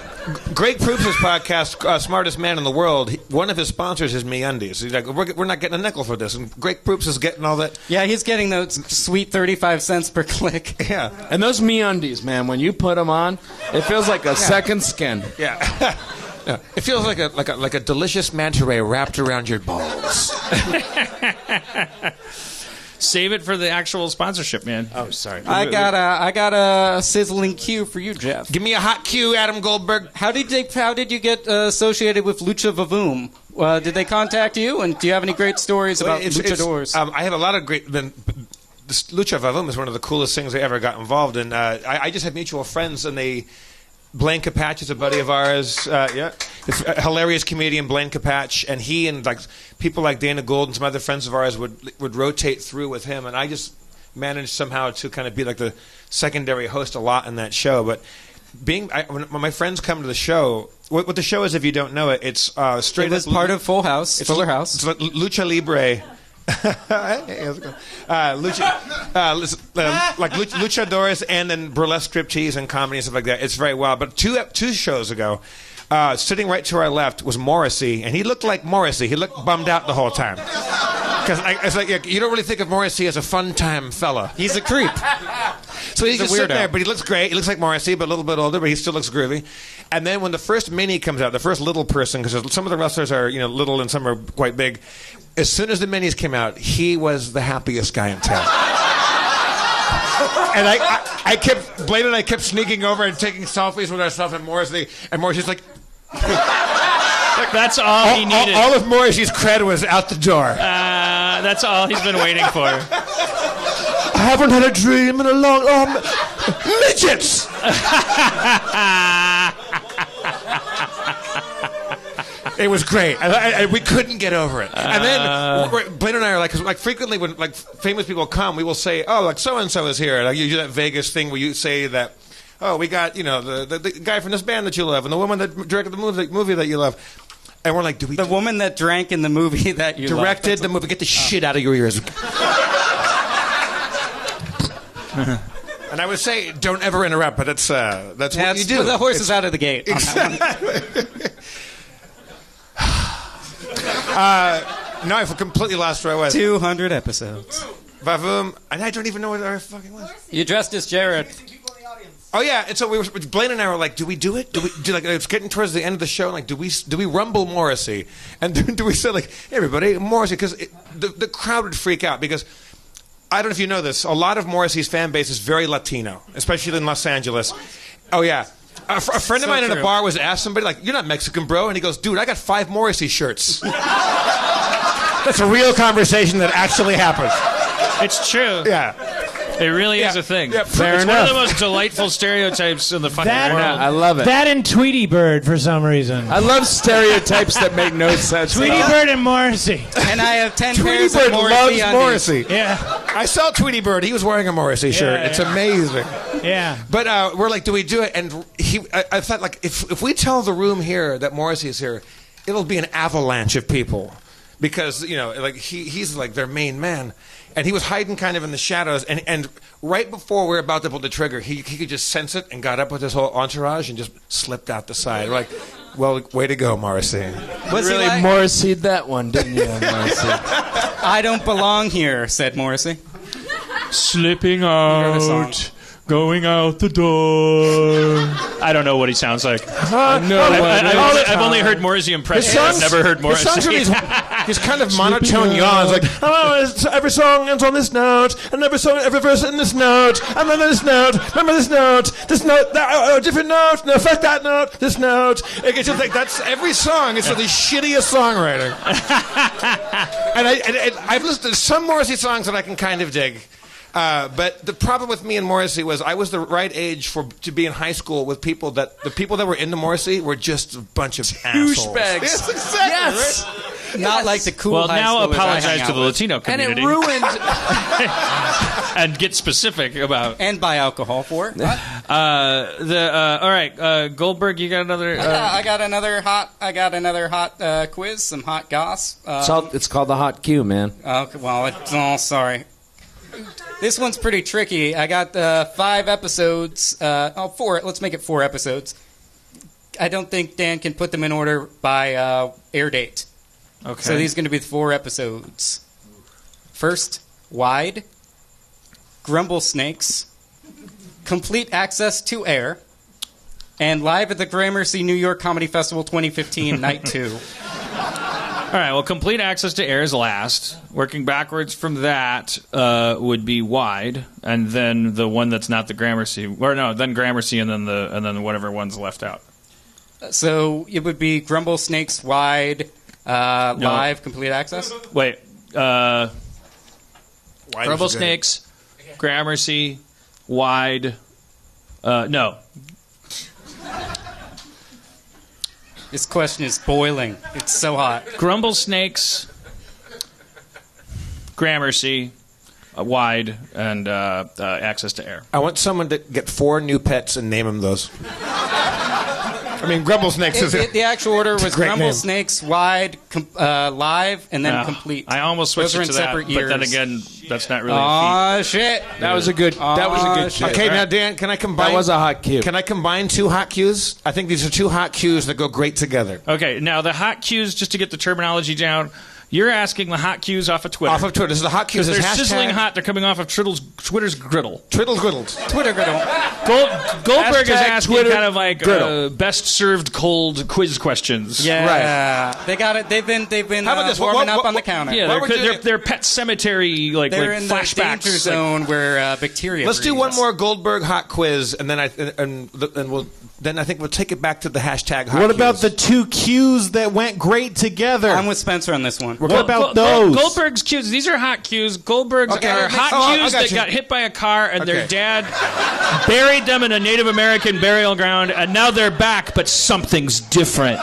Greg Proops' podcast, Smartest Man in the World, one of his sponsors is MeUndies. He's like, we're not getting a nickel for this, and Greg Proops is getting all that. Yeah, he's getting those sweet 35 cents per click. Yeah, And those MeUndies, man, when you put them on, it feels like a second skin. yeah. Yeah. It feels like a delicious manta ray wrapped around your balls. Save it for the actual sponsorship, man. Oh, sorry. I got a sizzling cue for you, Jeff. Give me a hot cue, Adam Goldberg. How did you get associated with Lucha Vavoom? Did they contact you? And do you have any great stories about luchadors? I have a lot of great. This Lucha Vavoom is one of the coolest things I ever got involved in. I just have mutual friends, and Blaine Capatch is a buddy of ours. It's a hilarious comedian, Blaine Capatch, and he and like people like Dana Gould and some other friends of ours would rotate through with him, and I just managed somehow to kind of be like the secondary host a lot in that show. But when my friends come to the show, what the show is, if you don't know it, it's straight. It was part of Fuller House. It's like Lucha Libre. Like luchadores and then burlesque striptease and comedy and stuff like that. It's very wild. But two shows ago, sitting right to our left was Morrissey, and he looked like Morrissey. He looked bummed out the whole time. Because it's like you don't really think of Morrissey as a fun-time fella. He's a creep. So he's just sitting there, but he looks great. He looks like Morrissey, but a little bit older, but he still looks groovy. And then when the first mini comes out, the first little person, because some of the wrestlers are little and some are quite big. As soon as the minis came out, he was the happiest guy in town. And Blaine and I kept sneaking over and taking selfies with ourselves and Morrissey's like... That's all he needed. All of Morrissey's cred was out the door. That's all he's been waiting for. I haven't had a dream in a long... midgets! It was great. We couldn't get over it. And then Blaine and I are like frequently when like famous people come, we will say, "Oh, like so and so is here." Like you do that Vegas thing where you say that, "Oh, we got the guy from this band that you love, and the woman that directed the movie that you love." And we're like, "Do we?" The woman that drank in the movie that you directed the movie. Get the shit out of your ears. And I would say, don't ever interrupt, but that's what you do. The horse is out of the gate. Exactly. No, I've completely lost where I was. 200 episodes. Vavoom, and I don't even know what our fucking was. You dressed as Jared. Oh yeah, and so Blaine and I were like, do we do it? It's getting towards the end of the show. Like, do we rumble Morrissey? And do we say like, hey, everybody, Morrissey? Because the crowd would freak out because I don't know if you know this. A lot of Morrissey's fan base is very Latino, especially in Los Angeles. Oh yeah. A friend of mine in a bar was asked somebody, like, you're not Mexican, bro. And he goes, dude, I got 5 Morrissey shirts. That's a real conversation that actually happens. It's true. Yeah. It really is a thing. Yeah, it's one of the most delightful stereotypes in the fucking world. I love it. That and Tweety Bird for some reason. I love stereotypes that make no sense. Tweety Bird and Morrissey. And I have 10 Tweety pairs Bird of Morrissey loves undies. Morrissey. Yeah. I saw Tweety Bird. He was wearing a Morrissey shirt. Yeah, It's amazing. Yeah. But we're like, do we do it? And I thought, like, if we tell the room here that Morrissey is here, it'll be an avalanche of people. Because, like, he's like their main man. And he was hiding kind of in the shadows. And right before we were about to pull the trigger, he could just sense it and got up with his whole entourage and just slipped out the side. We're like, well, way to go, Morrissey. Was really he like, Morrissey'd that one, didn't you, Morrissey? I don't belong here, said Morrissey. Slipping out, going out the door. I don't know what he sounds like. I've only heard Morrissey impressions. I've never heard Morrissey. He's kind of monotone yawns, like, every song ends on this note, and every verse in this note, and then this note, remember this note, that, different note, no, fuck that note, this note. It's just like, that's every song. It's the shittiest songwriter. And I've listened to some Morrissey songs that I can kind of dig. But the problem with me and Morrissey was I was the right age to be in high school with the people that were into Morrissey were just a bunch of assholes. Douchebags. Yes, exactly. Yes. Right? Not like the cool Well, high now schoolers I apologize hang to out the with. Latino And community. it ruined. and get specific about. And buy alcohol for it. All right, Goldberg, you got another. I got another hot quiz, some hot goss. It's called the hot Q, man. Okay, well, sorry. This one's pretty tricky. I got 5 episodes. 4. Let's make it 4 episodes. I don't think Dan can put them in order by air date. Okay. So these are going to be the 4 episodes. First, Wide, Grumble Snakes, Complete Access to Air, and Live at the Gramercy New York Comedy Festival 2015, Night 2. All right, well, Complete Access to Air is last. Working backwards from that would be Wide, and then the one that's not the Gramercy. Or no, then Gramercy, and then whatever one's left out. So it would be Grumble Snakes, Wide, Live, Complete Access? Wait. Wide Grumble is good. Snakes, Gramercy, Wide. No. This question is boiling. It's so hot. Grumble Snakes, Gramercy, Wide, and Access to Air. I want someone to get 4 new pets and name them those. I mean, Grumble Snakes is The actual order was great Grumble name. Snakes, Wide, Live, and then Yeah. Complete. I almost switched Those are it in to that, separate but then years. again, that's not really a Aw, shit. That was a good. That was a good. shit. Shit. Okay, now Dan, can I combine? That was a hot cue. Can I combine 2 hot cues? I think these are 2 hot cues that go great together. feat. Okay, now the hot cues, just to get the terminology down, you're asking the hot cues off of Twitter. Off of Twitter, this is the hot cues. They're This hashtag sizzling hot. They're coming off of Twitter's griddle. Triddle griddles. Twitter griddle. Goldberg is Hashtag asking Twitter kind of like griddle. best served cold quiz questions. Yeah. They got it. They've been How about this? warming What- up on the counter. Yeah, While we're doing they're Pet Cemetery They're like in the flashbacks. danger zone where bacteria Let's do breeds. one more Goldberg hot quiz, and then I think we'll take it back to the hashtag hot What about cues. the 2 cues that went great together? I'm with Spencer on this one. What about those? Goldberg's cues. These are hot cues. Goldberg's Okay, are hot I cues got that you. got hit by a car and their Okay. dad buried them in a Native American burial ground, and now they're back, but something's different.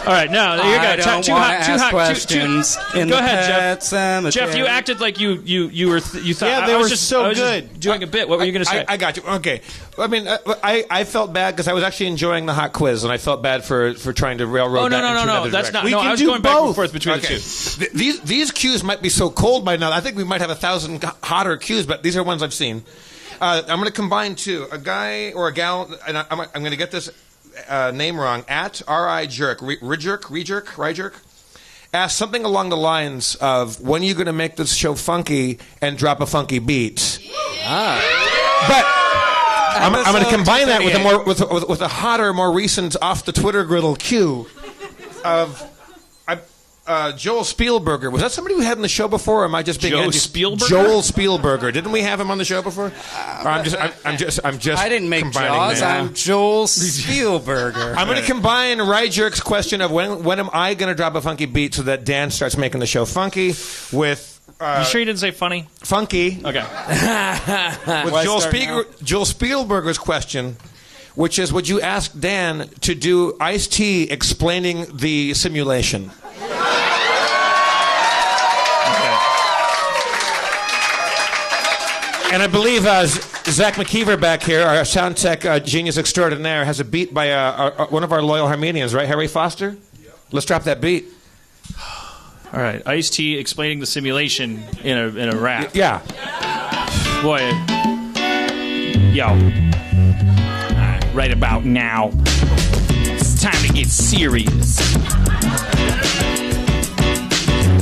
All right, now you I got don't two wanna hot ask questions in Go the ahead, Jeff. pet cemetery. Jeff, you acted like you thought. Yeah, they I was were just, so I was good. Just doing a bit. What were you going to say? I got you. Okay. I mean, I felt bad because I was actually enjoying the hot quiz, and I felt bad for trying to railroad Oh that no! into another That's direction. not. We No, can I was do going back and both. forth between Okay. the two. These cues might be so cold by now. I think we might have 1,000 hotter cues, but these are ones I've seen. I'm going to combine 2. A guy or a gal, and I'm going to get this name wrong. At R.I. Jerk, Ryjerk, asked something along the lines of, when are you going to make this show funky and drop a funky beat? But I'm going to combine that with a more with a hotter, more recent off the Twitter griddle cue of Joel Spielberger. Was that somebody we had on the show before? Or am I just being Joe Spielberger? Joel Spielberger. Didn't we have him on the show before? Or I'm just. I didn't make combining Jaws. them. I'm Joel Spielberger. I'm going to combine Ryjerk's question of when am I going to drop a funky beat so that Dan starts making the show funky with. You sure you didn't say funny? Funky. Okay. With Joel Spielberger's question, which is, would you ask Dan to do Ice-T explaining the simulation? And I believe Zach McKeever back here, our sound tech genius extraordinaire, has a beat by one of our loyal Harmonians, right, Harry Foster? Yep. Let's drop that beat. All right. Ice-T explaining the simulation in a rap. Yeah. Boy. Yo. Right about now, it's time to get serious.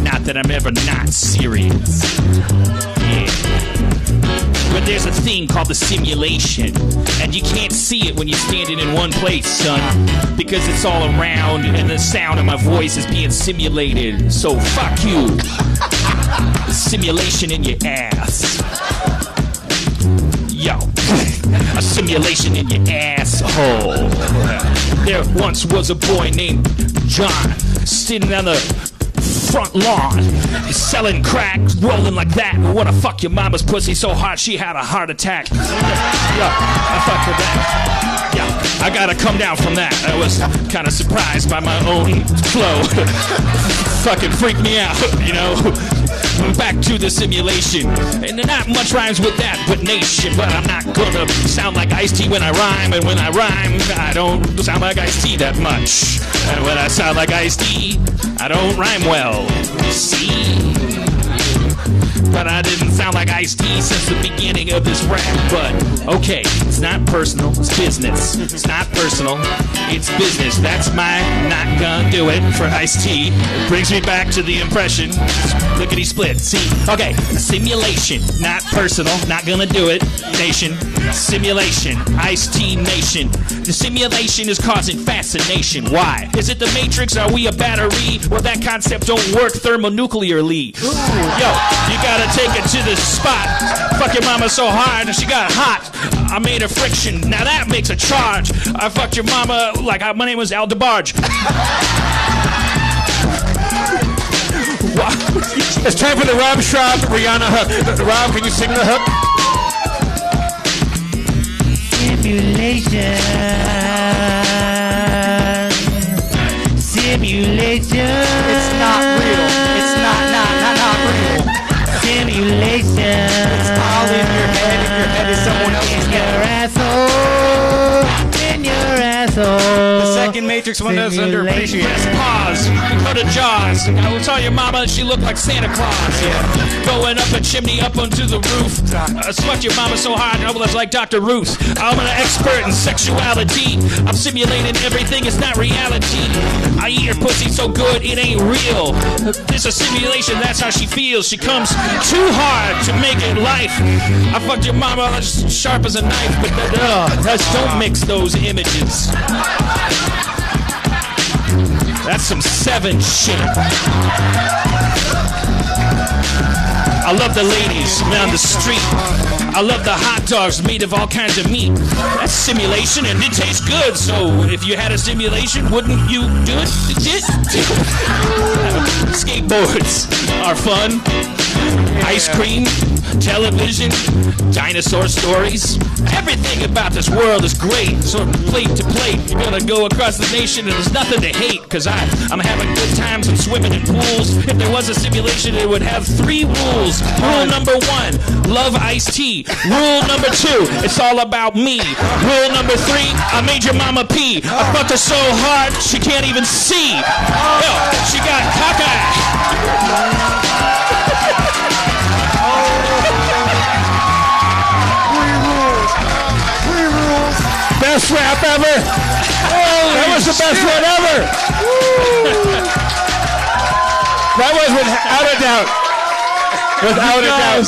Not that I'm ever not serious. Yeah. But there's a thing called the simulation, and you can't see it when you're standing in one place, son, because it's all around and the sound of my voice is being simulated. So fuck you. The simulation in your ass. Yo. A simulation in your asshole. There once was a boy named John sitting on the front lawn, selling crack, rolling like that. Wanna fuck your mama's pussy so hard she had a heart attack. Yeah, I fucked with that. Yeah, I gotta come down from that. I was kind of surprised by my own flow. Fucking freaked me out, you know. back to the simulation. And not much rhymes with that, but nation. But I'm not gonna sound like Ice-T when I rhyme. And when I rhyme, I don't sound like Ice-T that much. And when I sound like Ice-T, I don't rhyme well. See? But I didn't sound like Ice-T since the beginning of this rap. But, okay, it's not personal, it's business. It's not personal, it's business. That's my not gonna do it for Ice-T. Brings me back to the impression. Lickety split, see? Okay, simulation, not personal, not gonna do it. Nation, simulation, Ice-T nation. The simulation is causing fascination. Why? Is it the Matrix? Are we a battery? Well, that concept don't work thermonuclearly. Yo, you gotta take it to the spot. Fuck your mama so hard and she got hot. I made a friction. Now that makes a charge. I fucked your mama like my name was Al DeBarge. It's time for the Rob Schrab Rihanna hook. Rob, can you sing the hook? Simulation. It's not real. It's not real. Simulation. It's all in your head, and your head is someone else's head. In your asshole. The second Matrix one that's underappreciated. Pause. Go to Jaws. I will tell your mama she looked like Santa Claus. Yeah. Going up a chimney up onto the roof. I fucked your mama so hard, I was like Dr. Ruth. I'm an expert in sexuality. I'm simulating everything, it's not reality. I eat her pussy so good, it ain't real. This a simulation, that's how she feels. She comes too hard to make it life. I fucked your mama as sharp as a knife, but don't mix those images. That's some 7 shit. I love the ladies on the street. I love the hot dogs made of all kinds of meat. That's simulation and it tastes good. So if you had a simulation, wouldn't you do it? Skateboards are fun. Ice cream, television, dinosaur stories. Everything about this world is great. So plate to plate, you're gonna go across the nation and there's nothing to hate. Cause I'm having good times and swimming in pools. If there was a simulation, it would have 3 rules. Rule number 1, love Ice-T. Rule number 2, it's all about me. Rule number 3, I made your mama pee. I fucked her so hard, she can't even see. Yo, she got cockeyed. Best rap ever! That was the best one ever! That was without a doubt. Without a doubt.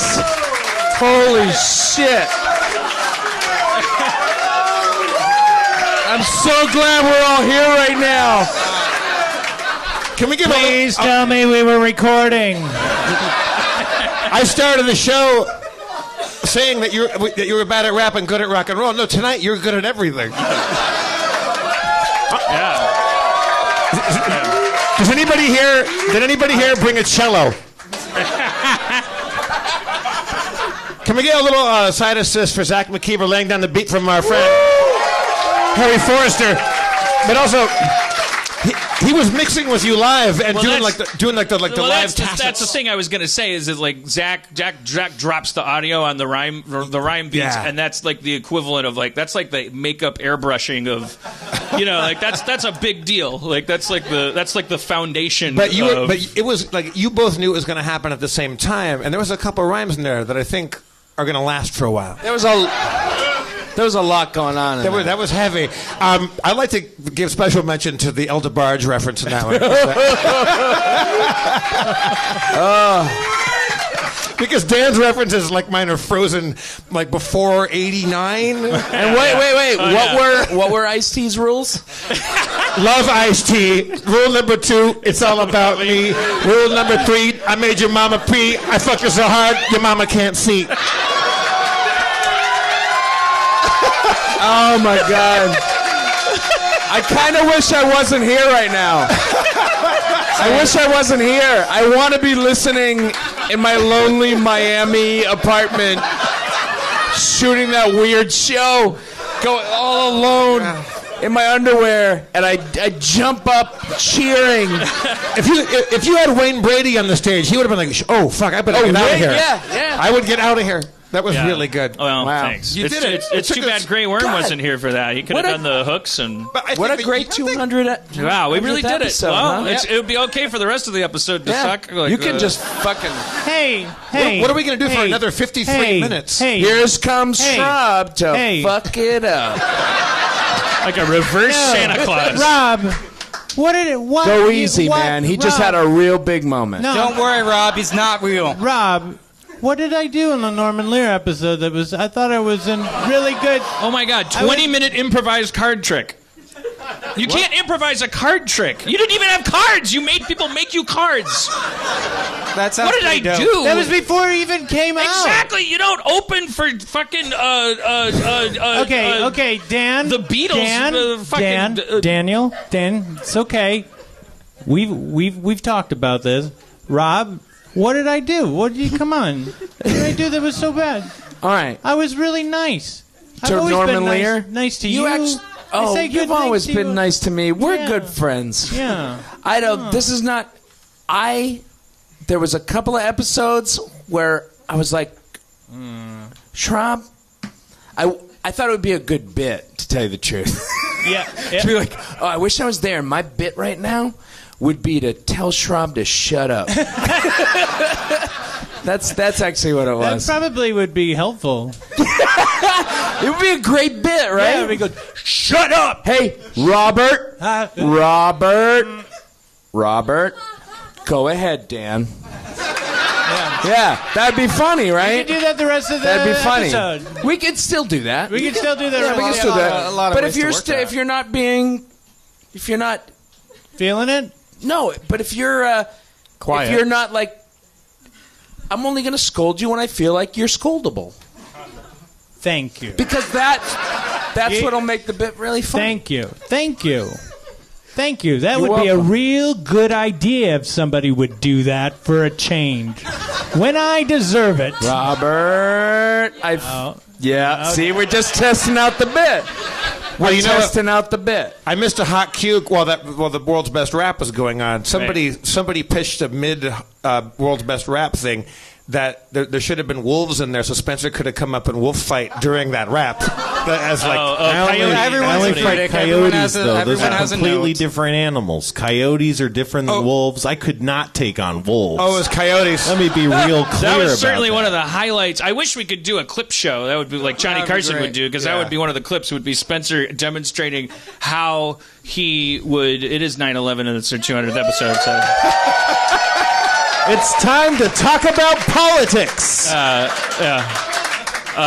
Holy shit. I'm so glad we're all here right now. Can we give Please tell me we were recording. I started the show saying that you were bad at rap and good at rock and roll. No, tonight you're good at everything. Does anybody here? Did anybody here bring a cello? Can we get a little side assist for Zach McKeever laying down the beat from our friend Harry Forrester? But also, he was mixing with you live and doing the live tassets. That's the thing I was gonna say is like Jack drops the audio on the rhyme beats, and that's like the equivalent of like that's like the makeup airbrushing of, like that's a big deal. Like that's like the foundation. But it was like you both knew it was gonna happen at the same time, and there was a couple rhymes in there that I think are gonna last for a while. There was a lot going on. That was heavy. I'd like to give special mention to the El DeBarge reference in that one. Because Dan's references, like mine, are frozen like before '89. And wait. What were Ice-T's rules? Love Ice-T. Rule number 2, it's all about me. Rule number 3, I made your mama pee. I fucked her so hard, your mama can't see. Oh my God. I kind of wish I wasn't here right now. I wish I wasn't here. I want to be listening in my lonely Miami apartment, shooting that weird show, go all alone in my underwear, and I jump up cheering. If you had Wayne Brady on the stage, he would have been like, "Oh fuck, I better get out of here." Yeah. I would get out of here. That was really good. Well, Wow. thanks. You did it. It's It too took bad us- Grey Worm God. wasn't here for that. He could have done the hooks and. But I What think a great 200. Wow, we really did it. episode, Well, huh? it would be okay for the rest of the episode to suck. Like, you can just fucking. Hey. What are we going to do for another 53 minutes? Hey. Here's comes Hey. Schrab to Hey. fuck it up. like a reverse Santa Claus. Rob, what did it? What? Go easy, what, man. He just Rob, had a real big moment. No, Don't worry, Rob. He's not real. Rob. What did I do in the Norman Lear episode that was? I thought I was in really good. Oh my God! 20-minute improvised card trick. You can't improvise a card trick. You didn't even have cards. You made people make you cards. That sounds What did I pretty dope. do? That was before it even came out. Exactly. You don't open for fucking Okay, Dan. the Beatles. Dan, Fucking, Daniel, Dan. It's okay. We've talked about this. Rob, what did I do? What did you? Come on. What did I do that was so bad? All right. I was really nice. I've To always Norman been nice, Lear? nice to you. actually. I Oh, say good you've always things to been you. nice to me. We're Yeah. good friends. Yeah. I don't. This is not. There was a couple of episodes where I was like, Schrab. I thought it would be a good bit, to tell you the truth. Yeah. To be like, oh, I wish I was there. My bit right now would be to tell Schrab to shut up. That's actually what it That was. probably would be helpful. It would be a great bit, right? Yeah, we go. Shut up! Hey, Robert. Robert. Go ahead, Dan. Yeah, that'd be funny, We right? could do that the rest of the That'd be funny. episode. We could still do that. We could still do that. Yeah, we can rest still of do the- that. a lot of But ways if to work that. if you're not being, if you're not, Feeling it? no. But if you're Quiet. if you're not like, I'm only gonna scold you when I feel like you're scoldable, Thank you. because that's what'll make the bit really fun. Thank you. Thank you. Thank you. That You're would be a welcome. real good idea if somebody would do that for a change. When I deserve it. Robert, see, we're just testing out the bit. Well, you know what? Testing out the bit. I missed a hot cue while the world's best rap was going on. Somebody pitched a mid world's best rap thing that there should have been wolves in there, so Spencer could have come up and wolf fight during that rap. As like, I Everyone's only a fight critic. Everyone coyotes, has a- though. Those everyone are has a completely note. different animals. Coyotes are different than wolves. I could not take on wolves. oh, it's coyotes. Let me be real clear That was about certainly that. one of the highlights. I wish we could do a clip show. That would be like Johnny That'd be Carson great. would do, because that would be one of the clips. Would be Spencer demonstrating how he would. It is 9/11 and it's their 200th episode. So It's time to talk about politics.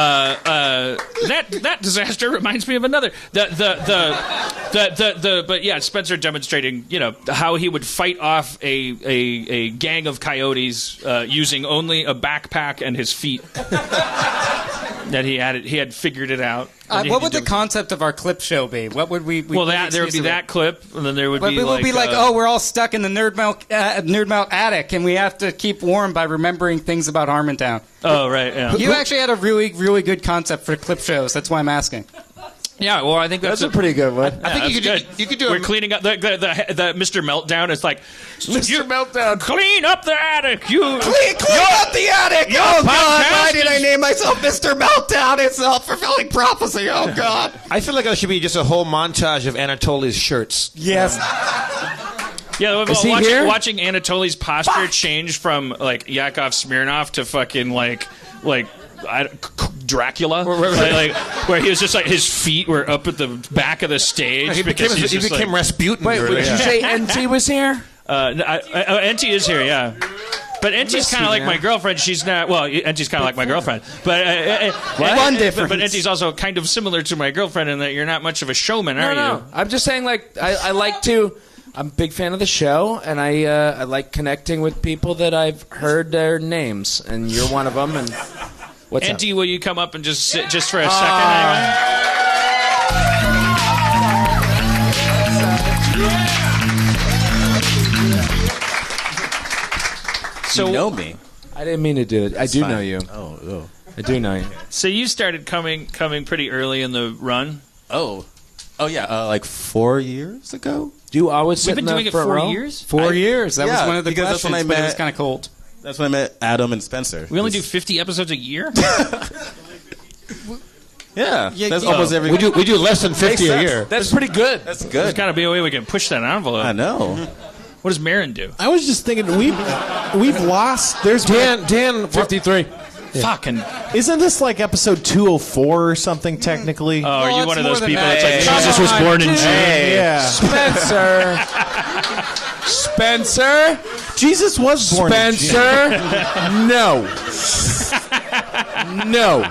that disaster reminds me of another. But yeah, Spencer demonstrating, how he would fight off a gang of coyotes using only a backpack and his feet. That he had figured it out. What would the concept of our clip show be? What would we Well, there would be that clip, and then there would But be we would like, be like, oh, we're all stuck in the Nerd Melt attic, and we have to keep warm by remembering things about Harmontown. oh right, yeah, You actually had a really, really good concept for clip shows. That's why I'm asking. yeah. Well, I think that's That's a pretty good one. I think good. you could do We're a, cleaning up the Mr. Meltdown. It's like Mr. Meltdown. clean up the attic. You Clean out the attic! Oh, God, why did I name myself Mr. Meltdown? It's a self-fulfilling prophecy. Oh, God. I feel like there should be just a whole montage of Anatoly's shirts. Yes. Yeah, Is he here? watching Anatoly's posture change from like Yakov Smirnoff to fucking like Dracula, like, where he was just like his feet were up at the back of the stage He because became, he's he just became like, Rasputin. Wait, earlier. did you say NT was here? NT is here, yeah. But NT's kind of like my girlfriend. She's not. Well, NT's kind of like my girlfriend. But One difference. But NT's also kind of similar to my girlfriend in that you're not much of a showman, are No. you? I'm just saying, like, I like to. I'm a big fan of the show, and I like connecting with people that I've heard their names, and you're one of them. And what's NT, up? will you come up and just sit just for a second, anyway? So, you know me. I didn't mean to do it. I do fine. know you. Oh. I do know you. So you started coming pretty early in the run. Oh. Oh yeah, like 4 years ago. Do you always sit We've been in doing the it front 4 row? years? 4 years. That was Yeah, one of the because that's questions, when I but it was met- kind of cold. That's when I met Adam and Spencer. We only do 50 episodes a year? Yeah, that's yeah. almost every. We do less than 50 a year. That's pretty good. That's There's good. got to be a way we can push that envelope. I know. What does Marin do? I was just thinking we've lost. There's Dan 53. Fucking. Isn't this like episode 204 or something technically? Oh, are you it's one of more those than people that. that's like, Hey, Jesus come was on, born in dude. June? Yeah. Spencer. Jesus was born in June. Spencer. No. No.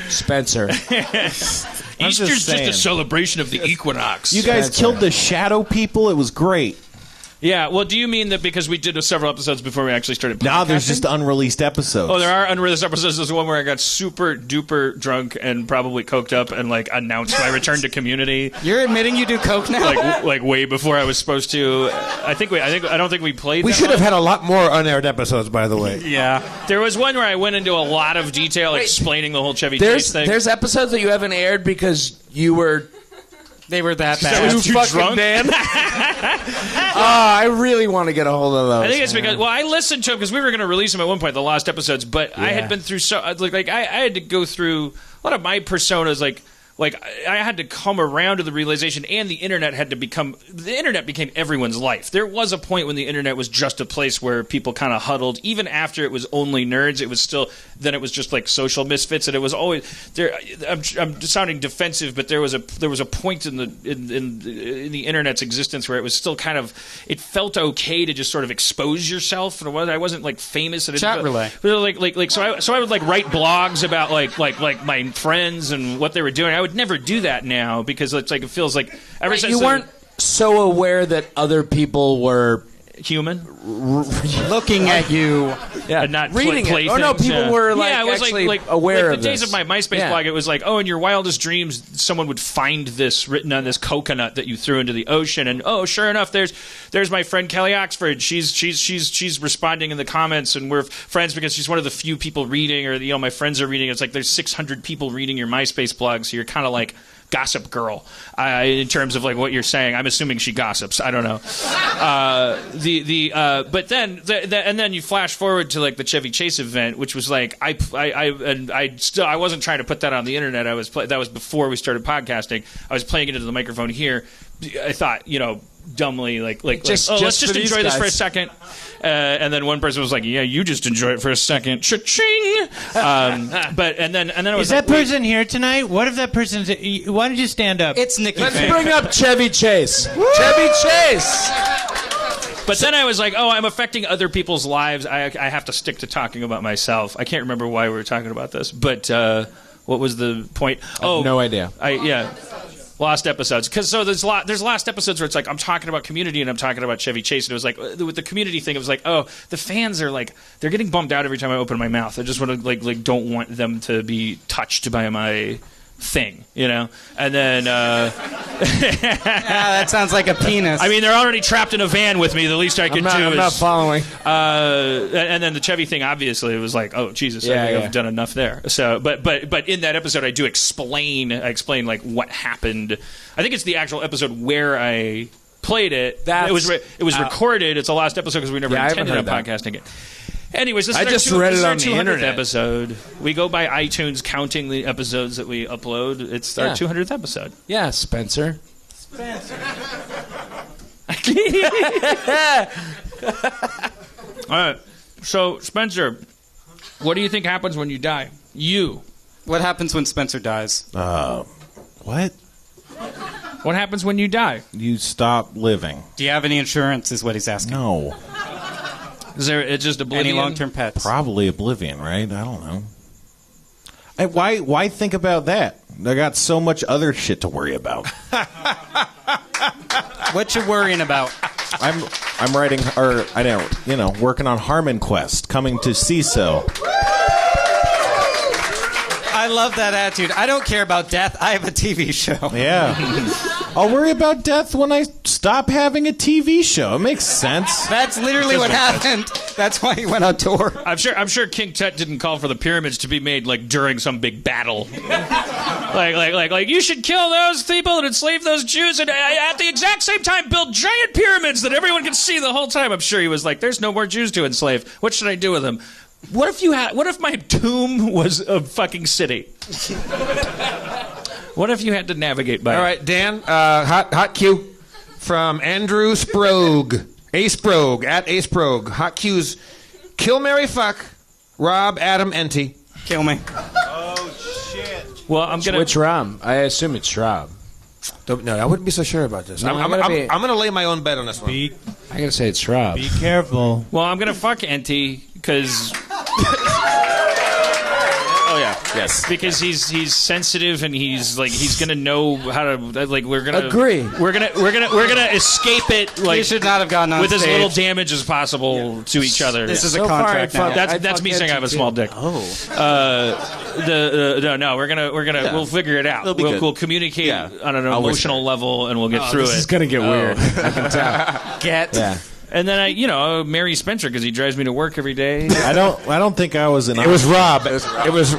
Spencer. Easter's just saying. a celebration of the equinox. You guys killed the shadow people. It was great. Yeah, well, do you mean that because we did several episodes before we actually started podcasting? Now there's just unreleased episodes. Oh, there are unreleased episodes. There's one where I got super duper drunk and probably coked up and like announced my return to Community. You're admitting you do coke now? Like way before I was supposed to. I don't think we played. We that should have one. had a lot more unaired episodes, by the way. Yeah. There was one where I went into a lot of detail explaining the whole Chevy Chase thing. There's episodes that you haven't aired because you were They were that Too bad. fucking drunk? Dan. I really want to get a hold of those. I think it's because I listened to him because we were going to release them at one point, the lost episodes. But I had been through I had to go through a lot of my personas. Like I had to come around to the realization, and the internet became everyone's life. There was a point when the internet was just a place where people kind of huddled. Even after it was only nerds, it was just like social misfits, and it was always there. I'm sounding defensive, but there was a point in the internet's existence where it was still kind of, it felt okay to just sort of expose yourself. And I wasn't like famous. Chat relay. So I would like write blogs about like my friends and what they were doing. I would never do that now because it's like it feels like ever since you weren't so aware that other people were human Looking at you. and not reading play it. Oh no, things, people were like it was actually like aware like of the days this. of my MySpace Yeah. blog. It was like, oh, in your wildest dreams, someone would find this written on this coconut that you threw into the ocean, and oh, sure enough, there's my friend Kelly Oxford. She's responding in the comments, and we're friends because she's one of the few people reading, or my friends are reading. It's like there's 600 people reading your MySpace blog, so you're kind of like Gossip Girl in terms of like what you're saying. I'm assuming she gossips. I don't know. But then you flash forward to like the Chevy Chase event, which was like I wasn't trying to put that on the internet. That was before we started podcasting. I was playing it into the microphone here. I thought, dumbly let's just enjoy this for a second. And then one person was like, yeah, you just enjoy it for a second. Cha-ching! And then I was Is that person here tonight? What if that person's... Why don't you stand up? It's Nikki Let's Fink. bring up Chevy Chase. Chevy Chase. But then I was like, oh, I'm affecting other people's lives. I have to stick to talking about myself. I can't remember why we were talking about this, but what was the point? No idea. Lost episodes. Because there's lost episodes where it's like I'm talking about Community and I'm talking about Chevy Chase, and it was like with the Community thing, it was like, oh, the fans are like, they're getting bummed out every time I open my mouth. I just want to like don't want them to be touched by my thing, and then That sounds like a penis. I mean, they're already trapped in a van with me. The least I could do is I'm not following. and then the Chevy thing, obviously, it was like, oh Jesus, I think I've done enough there. So, but in that episode, I explain like what happened. I think it's the actual episode where I played it. It was recorded. It's a lost episode because we never intended on podcasting it. Anyways, this is our 200th episode. We go by iTunes counting the episodes that we upload. It's our 200th episode. Yeah, Spencer. All right. So, Spencer, what do you think happens when you die? What happens when Spencer dies? What? What happens when you die? You stop living. Do you have any insurance is what he's asking. No. Is there it's just oblivion? Any long-term pets? Probably oblivion, right? I don't know. Why think about that? I got so much other shit to worry about. What you worrying about? I'm writing, or I don't, working on Harmon Quest, coming to CISO. I love that attitude. I don't care about death. I have a TV show. Yeah. I'll worry about death when I stop having a TV show. It makes sense. That's literally what happened. That's why he went on tour. I'm sure King Tut didn't call for the pyramids to be made like during some big battle. like you should kill those people and enslave those Jews and at the exact same time build giant pyramids that everyone can see the whole time. I'm sure he was like, there's no more Jews to enslave. What should I do with them? What if my tomb was a fucking city? What if you had to navigate by it? All right, Dan, hot cue from Andrew Sprogg. A Sprogg, at A Sprogg. Hot cues. Kill, marry, fuck. Rob, Adam, Enty. Kill me. Well, I'm gonna. Which Rom? I assume it's Schrab. No, I wouldn't be so sure about this. No, I'm going to lay my own bet on this one. I gotta say it's Schrab. Be careful. Well, I'm gonna fuck Enty because. Oh yeah, yes. Because he's sensitive and he's gonna know how to we're gonna agree. We're gonna escape it You should not have gotten on with as stage. little damage as possible to each other. This is a So far, contract I now. fuck- That's me saying I have a small dick. Oh. No, we'll figure it out. It'll be good. We'll communicate Yeah. on an I'll work emotional level and we'll get through This it. is gonna get weird. I can tell. Get. And then I marry Spencer because he drives me to work every day. I don't think I was in. It was Rob. It was.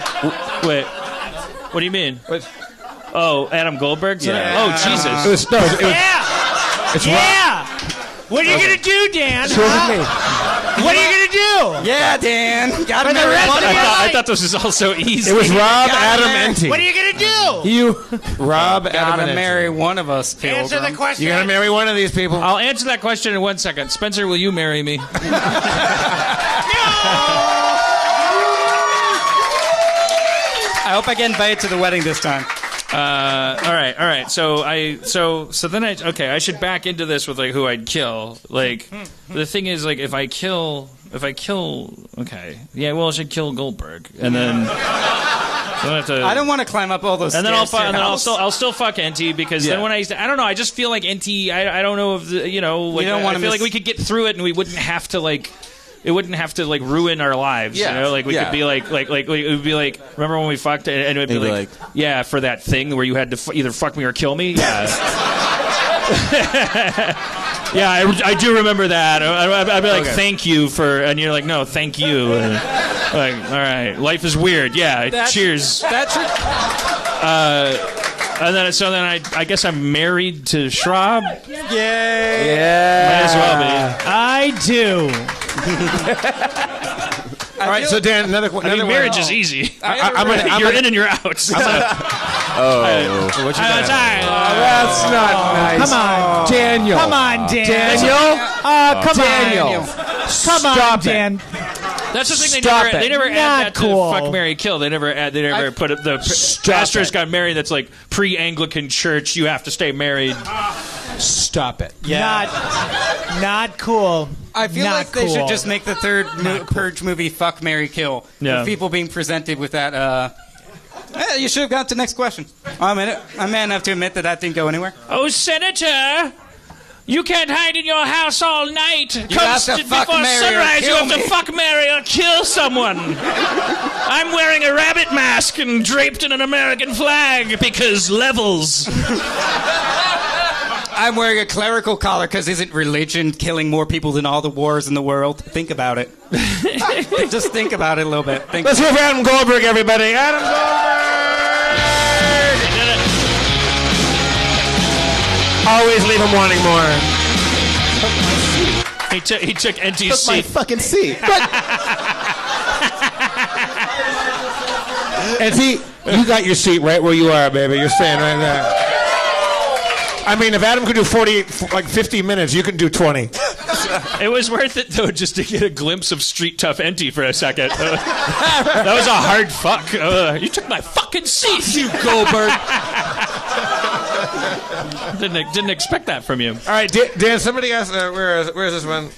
Wait, what do you mean? What? Oh, Adam Goldberg's in it? Oh, Jesus. It was. No, it was. Yeah! It's Yeah! What are you going to do, Dan? What are you going to do? Yeah, Dan. Got him. I thought this was also easy. It was Rob, Got Adam, there. Enty. What are you going to do? You, Rob, Adam, Gotta and marry Enty. one of us, Answer the Pilgrim. question. You got to marry one of these people. I'll answer that question in 1 second. Spencer, will you marry me? I hope I get invited to the wedding this time. All right. So then I should back into this with who I'd kill. The thing is if I kill, okay, yeah, well I should kill Goldberg, and then. I don't want to climb up all those And then stairs. I'll still fuck Enty because then when I don't know, I just feel like Enty. I don't know if I feel like we could get through it and we wouldn't have to it wouldn't have to ruin our lives. Yeah. We could be it would be remember when we fucked and it would be like yeah, for that thing where you had to either fuck me or kill me. Yeah. Yeah, I do remember that. I'd be like, thank you for, and you're like, no, thank you. And all right, life is weird. Yeah, cheers. That's And then I guess I'm married to Schrab. Yay! Might as well be. I do. All right, so Dan, another Marriage is easy. You're in and you're out. What you got? That's not nice. Come on, Daniel. Come on, Dan. Daniel? Come Daniel. on. Come on, Dan. That's the thing. Stop They never add Not that cool. to fuck, marry, kill. They never put it. The pastors got married. That's pre-Anglican church. You have to stay married. Stop it. Not cool. I feel Not like they cool. should just make the third Purge movie Fuck, Marry, Kill. Yeah. With people being presented with that, you should have got to the next question. I'm man enough to admit that didn't go anywhere. Oh, Senator, you can't hide in your house all night. You have to fuck, before marry, or sunrise, you kill have to me. fuck, marry, or kill someone. I'm wearing a rabbit mask and draped in an American flag because levels. I'm wearing a clerical collar because isn't religion killing more people than all the wars in the world? Think about it. Just think about it a little bit. Let's hear for Adam Goldberg, everybody. Adam Goldberg! Always leave him wanting more. He took Enty's seat. fucking seat. And see, you got your seat right where you are, baby. You're staying right there. I mean, if Adam could do 50 minutes, you can do 20. It was worth it, though, just to get a glimpse of street tough Enty for a second. That was a hard fuck. You took my fucking seat, you Goldberg. Didn't expect that from you. All right, Dan, somebody asked, where is this one?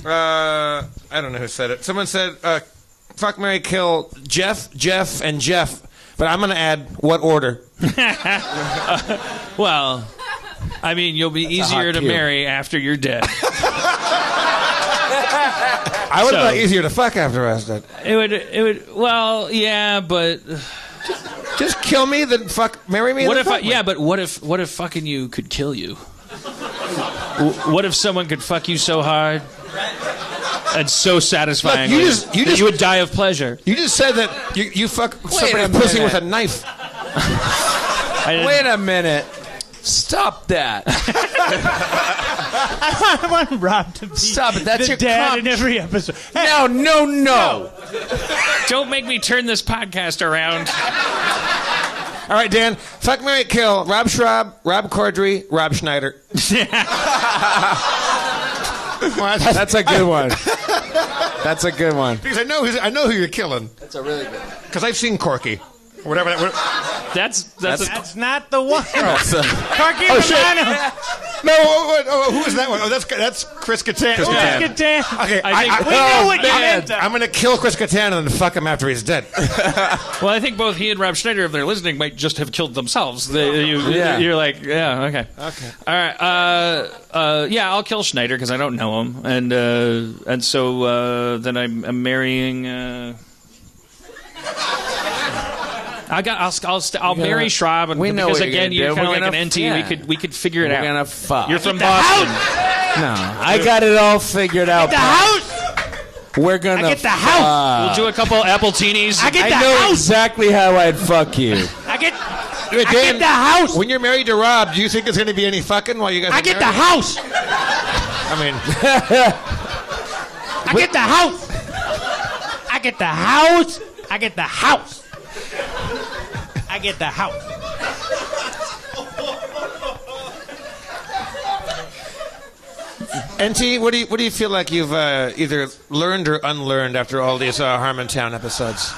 I don't know who said it. Someone said, fuck, marry, kill Jeff, and Jeff. But I'm going to add what order. Well, I mean, you'll be easier to marry after you're dead. I would have thought easier to fuck after I was dead. It would. Well, yeah, but Just kill me, then marry me. What then if? fuck me. Yeah, but what if fucking you could kill you? What if someone could fuck you so hard and so satisfying that you would die of pleasure? You just said that you fuck somebody's pussy with a knife. Wait a minute. Stop that. I want Rob to be Stop it. That's the your dad cop. in every episode. Hey, No. Don't make me turn this podcast around. All right, Dan. Fuck, marry, kill. Rob Schrab, Rob Corddry, Rob Schneider. That's a good one. That's a good one. Because I know who you're killing. That's a really good one. Because I've seen Corky. Or whatever. that's not the one. Corky Oh, shit. Romano. No, who is that one? Oh, that's Chris Kattan. Chris Kattan. Okay, I think- We know what you meant. I'm going to kill Chris Kattan and then fuck him after he's dead. Well, I think both he and Rob Schneider, if they're listening, might just have killed themselves. Yeah. You're like, yeah, okay. All right. Yeah, I'll kill Schneider because I don't know him, and so then I'm marrying. I'll marry Schrab, and we know because what you're again, gonna you're do. kind of We're like gonna- an NT. yeah. We could figure it out. We're gonna fuck. You're from Boston. No, I got it all figured out. The house. We're gonna. I get the house. We'll do a couple Appletinis. I get the I know house. exactly how I'd fuck you. I get Dan, the house. When you're married to Rob, do you think there's going to be any fucking while you guys? I get the house. I mean, I get the house. I get the house. I get the house. I get the house. NT, what do you feel like you've either learned or unlearned after all these Harmontown episodes?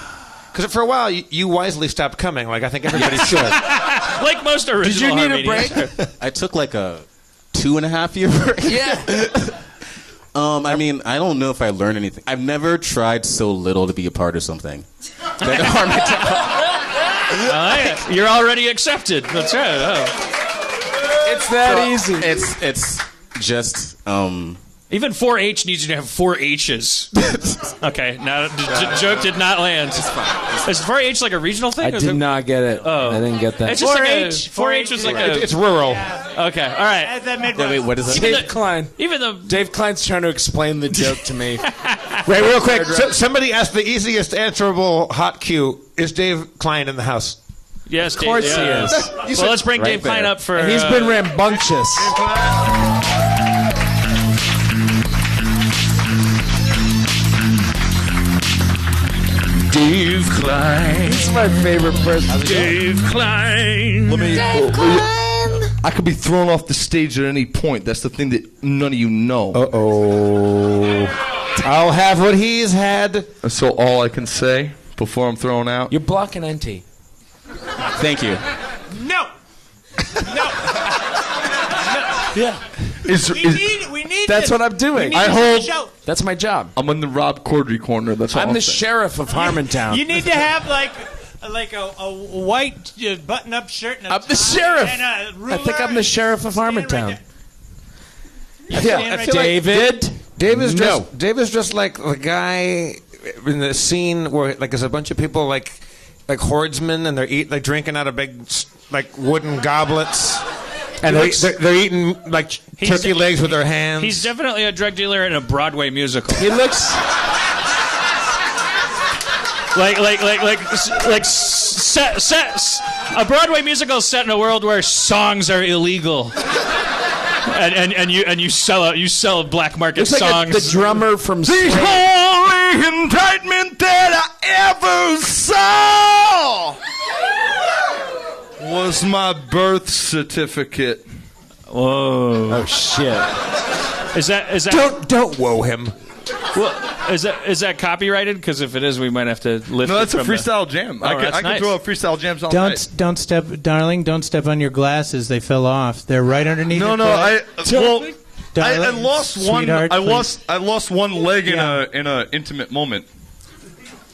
Because for a while you wisely stopped coming. Like I think everybody should. Like most original. Did you need a break? I took like a 2.5 year break. Yeah. I mean, I don't know if I learned anything. I've never tried so little to be a part of something. Like Harmontown. You're already accepted. That's right. Oh. It's that easy. It's just Even 4-H needs you to have 4 H's. Okay, now joke did not land. It's fine. Is 4-H like a regional thing? I did not get it. Oh. I didn't get that. It's just 4-H. 4-H was like a. It's rural. Okay, all right. That's that Midwest. wait, what is that? Dave Klein. Even the Dave Klein's trying to explain the joke to me. Wait, real quick. Somebody asked the easiest answerable hot cue. Is Dave Klein in the house? yes, Of course he is. Well, let's bring right Dave Klein there. up for. And he's been rambunctious. Dave Klein. He's my favorite person. Dave Klein. Let me. I could be thrown off the stage at any point. That's the thing that none of you know. I'll have what he's had. That's so all I can say before I'm thrown out. You're blocking NT. Thank you. No. No. Yeah. We need That's this. what I'm doing. We need I this hold- show. That's my job. I'm in the Rob Corddry corner. That's all I'm the saying. sheriff of Harmontown. You need to have like a white button-up shirt and a I'm the tie sheriff. and a ruler. I think I'm the sheriff of Stand right Harmontown. there. Yeah, Stand I right feel like David. Dave is No. just like the guy in the scene where like there's a bunch of people like hordsmen and they're drinking out of big like wooden goblets. And they're eating like turkey legs with their hands. He's definitely a drug dealer in a Broadway musical. He looks. A Broadway musical set in a world where songs are illegal. And you sell black market Looks like songs. the drummer from. The only indictment that I ever saw was my birth certificate. Whoa! Oh shit! Is that don't whoa him. well, is that copyrighted? Because if it is, we might have to lift. No, that's it a from freestyle jam. I that's can nice. throw up freestyle jams all night. Don't step, darling. Don't step on your glasses. They fell off. They're right underneath. No, your no. foot. I Darling, lost one. sweetheart, I lost one leg Yeah. in a intimate moment.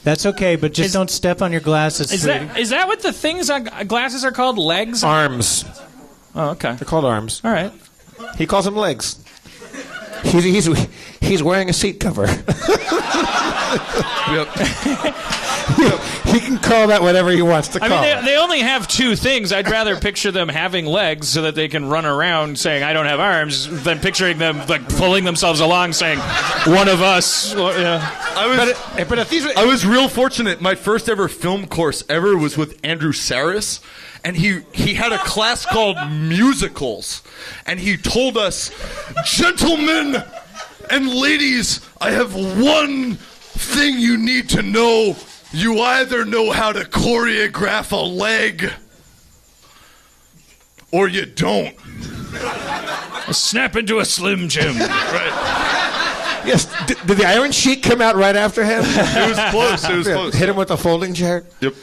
That's okay, but just don't step on your glasses. Is that what the things on glasses are called? Legs? Arms. Oh, okay. They're called arms. All right. He calls them legs. He's wearing a seat cover. Yep. He can call that whatever he wants to I call. mean, they only have two things. I'd rather picture them having legs so that they can run around saying, I don't have arms, than picturing them like pulling themselves along saying, one of us. Well, yeah. I was real fortunate. My first ever film course ever was with Andrew Saris, and he had a class called musicals, and he told us, gentlemen and ladies, I have one thing you need to know. You either know how to choreograph a leg, or you don't. Snap into a Slim Jim. Right. Yes. Did the Iron Sheik come out right after him? It was close. It was close. Hit him with a folding chair. Yep.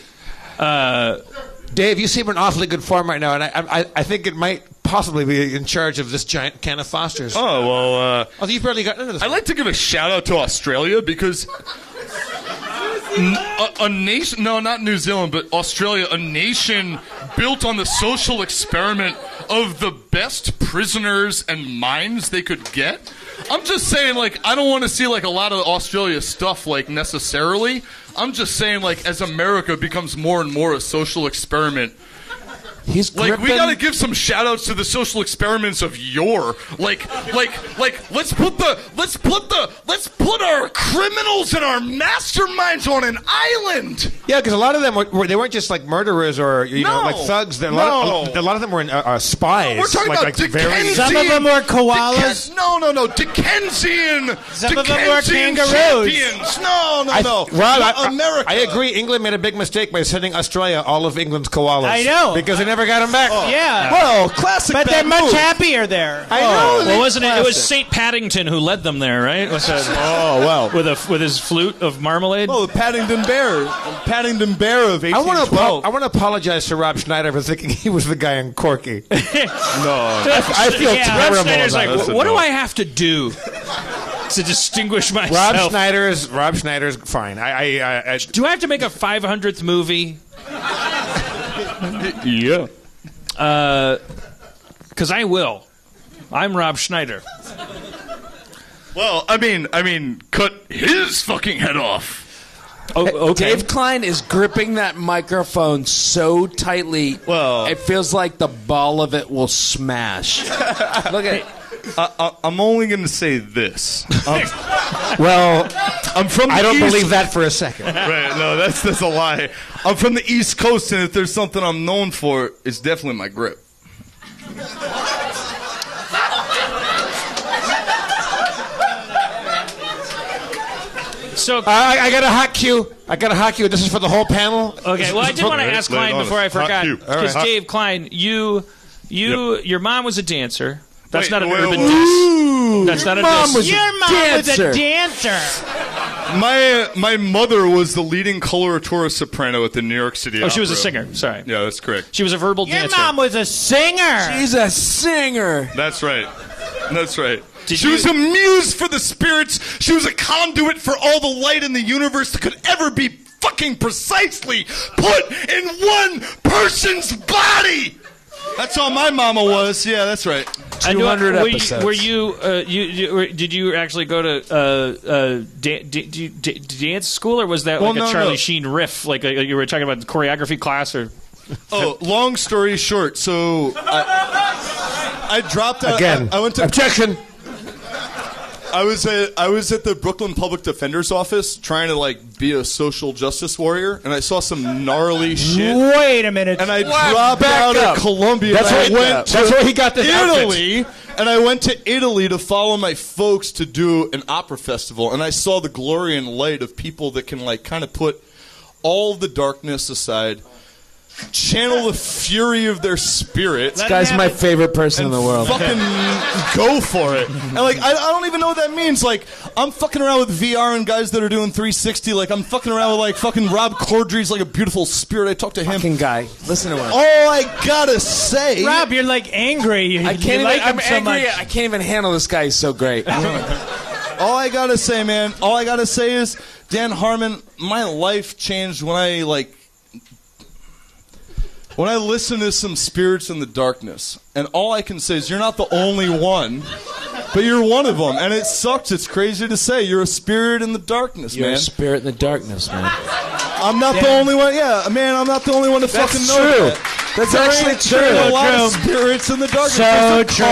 Dave, you seem in awfully good form right now, and I think it might possibly be in charge of this giant can of Foster's. Oh, well, you've barely gotten into this. I'd like to give a shout out to Australia because a nation, no, not New Zealand, but Australia, a nation built on the social experiment of the best prisoners and minds they could get. I'm just saying, like, I don't want to see, like, a lot of Australia stuff, like, necessarily. I'm just saying, like, as America becomes more and more a social experiment, He's like, we gotta give some shout outs to the social experiments of yore. Like, let's put our criminals and our masterminds on an island. Yeah, because a lot of them they weren't just like murderers or like thugs. A lot of them were spies. We're talking about Dickensian. Some of them were koalas. No. Dickensian. Some of them were Dickensian kangaroos. champions. No. America. I agree. England made a big mistake by sending Australia all of England's koalas. I know. Because they never got them back. Yeah. Well, classic. But they're much happier there. I know. Well, wasn't it? It was St. Paddington who led them there, right? With his flute of marmalade. Oh, the Paddington Bear of 1812. I want to apologize to Rob Schneider for thinking he was the guy in Corky. No, I feel Rob terrible. Schneider's about like, it. what do I have to do to distinguish myself? Rob Schneider's fine. Do I have to make a 500th movie? Yeah. Because I will. I'm Rob Schneider. Well, I mean, cut his fucking head off. Oh, okay. Dave Klein is gripping that microphone so tightly, Well- it feels like the ball of it will smash. Look at it. I'm only going to say this. Well, I'm from. I don't believe that for a second. Right? No, that's a lie. I'm from the East Coast, and if there's something I'm known for, it's definitely my grip. So I got a hot cue. This is for the whole panel. okay, well, I did want to ask Klein before I forgot, because Dave Klein, your mom was a dancer. That's not an urban diss. That's not a diss. Your mom was a dancer. My mother was the leading coloratura soprano at the New York City Opera. Oh, she was a singer. Sorry. Yeah, that's correct. She was a verbal Your dancer. mom was a singer. He's a singer. That's right. That's right. Did She you- was a muse for the spirits. She was a conduit for all the light in the universe that could ever be fucking precisely put in one person's body. That's all my mama was. Yeah, that's right. 200 episodes. Were you? Did you actually go to dance school, or was that Well, like a no, Charlie no. Sheen riff? Like you were talking about choreography class, or? Oh, long story short, so I dropped out. Again, I went to objection. I was at the Brooklyn Public Defender's office trying to like be a social justice warrior, and I saw some gnarly shit. Wait a minute. And I dropped out of Columbia. That's and where I went that's where he got this Italy, and I went to Italy to follow my folks to do an opera festival, and I saw the glory and light of people that can like kind of put all the darkness aside, channel the fury of their spirit. This guy's my favorite person in the world. Fucking go for it. And like I don't even know what that means. Like I'm fucking around with VR and guys that are doing 360. Like I'm fucking around with like fucking Rob Corddry's like a beautiful spirit. I talk to him. Fucking guy. Listen to him. All I gotta say, Rob, you're like angry. I can't like even, him I'm so angry. much. I can't even handle this guy. He's so great. all I gotta say, man. All I gotta say is, Dan Harmon, my life changed when I listen to some spirits in the darkness. And all I can say is you're not the only one, but you're one of them. And it sucks. It's crazy to say. You're a spirit in the darkness, You're man. a spirit in the darkness, man. I'm not the only one. Yeah, man, I'm not the only one to fucking know that. That's actually true. There are a lot of spirits in the darkness. So true.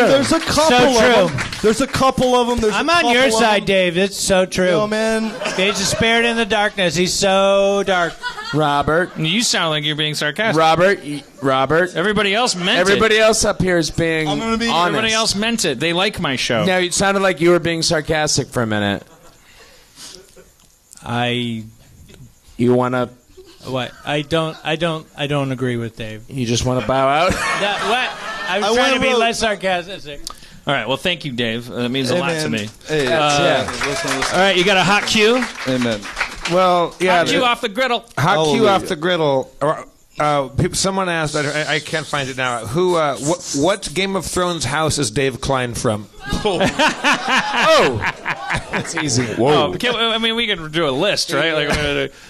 There's a couple of them. There's a couple of them. I'm on your side, Dave. It's so true. Yo, man. He's a spirit in the darkness. He's so dark. Robert. You sound like you're being sarcastic. Robert. Everybody else meant Everybody else up here is being gonna be honest. Everybody else meant it. They like my show. No, it sounded like you were being sarcastic for a minute. You want to... What? I don't agree with Dave. You just want to bow out? What? I was trying to be less sarcastic. All right. Well, thank you, Dave. That means a lot to me. Hey, Listen. All right. You got a hot cue? Amen. Well, yeah. Hot cue off the griddle. Hot cue off the griddle. Someone asked, I can't find it now. What Game of Thrones house is Dave Klein from? That's easy. Whoa. I mean, we could do a list, right? Like,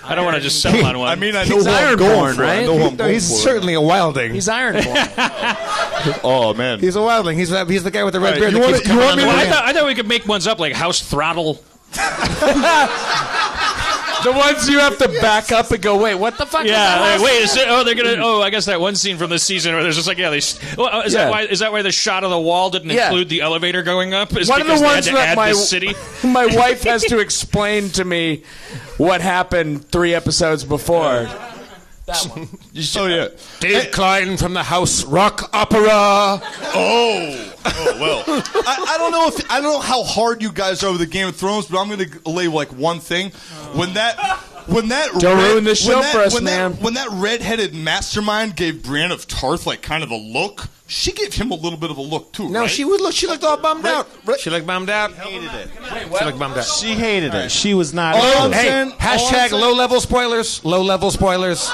I don't want to just settle on one. I mean, I know He's who I'm going Ironborn, for. right? I know who I'm going He's for. certainly a wilding. He's Ironborn. Oh, man. He's a wildling. He's the guy with the red Right, beard. you that wanna- keeps you coming want on me the to- land. I thought we could make ones up like House Throttle. The ones you have to back up and go, wait, what the fuck? Yeah, like, wait, is it, they're gonna. Oh, I guess that one scene from this season where there's just like, is that why the shot of the wall didn't include the elevator going up? Is One of because the they ones had to that add my this city. my wife has to explain to me what happened 3 episodes before. That one. Oh, yeah. Dave Klein from the House Rock Opera. Oh, well. I don't know how hard you guys are with the Game of Thrones, but I'm going to lay like one thing. When that Don't ruin the show for us, man. When that redheaded mastermind gave Brienne of Tarth like kind of a look, she gave him a little bit of a look too. No, right? she looked all bummed out. She looked bummed out. Hated it. She looked bummed out. She hated it. She was not. Hey, hashtag low-level spoilers. Low-level spoilers.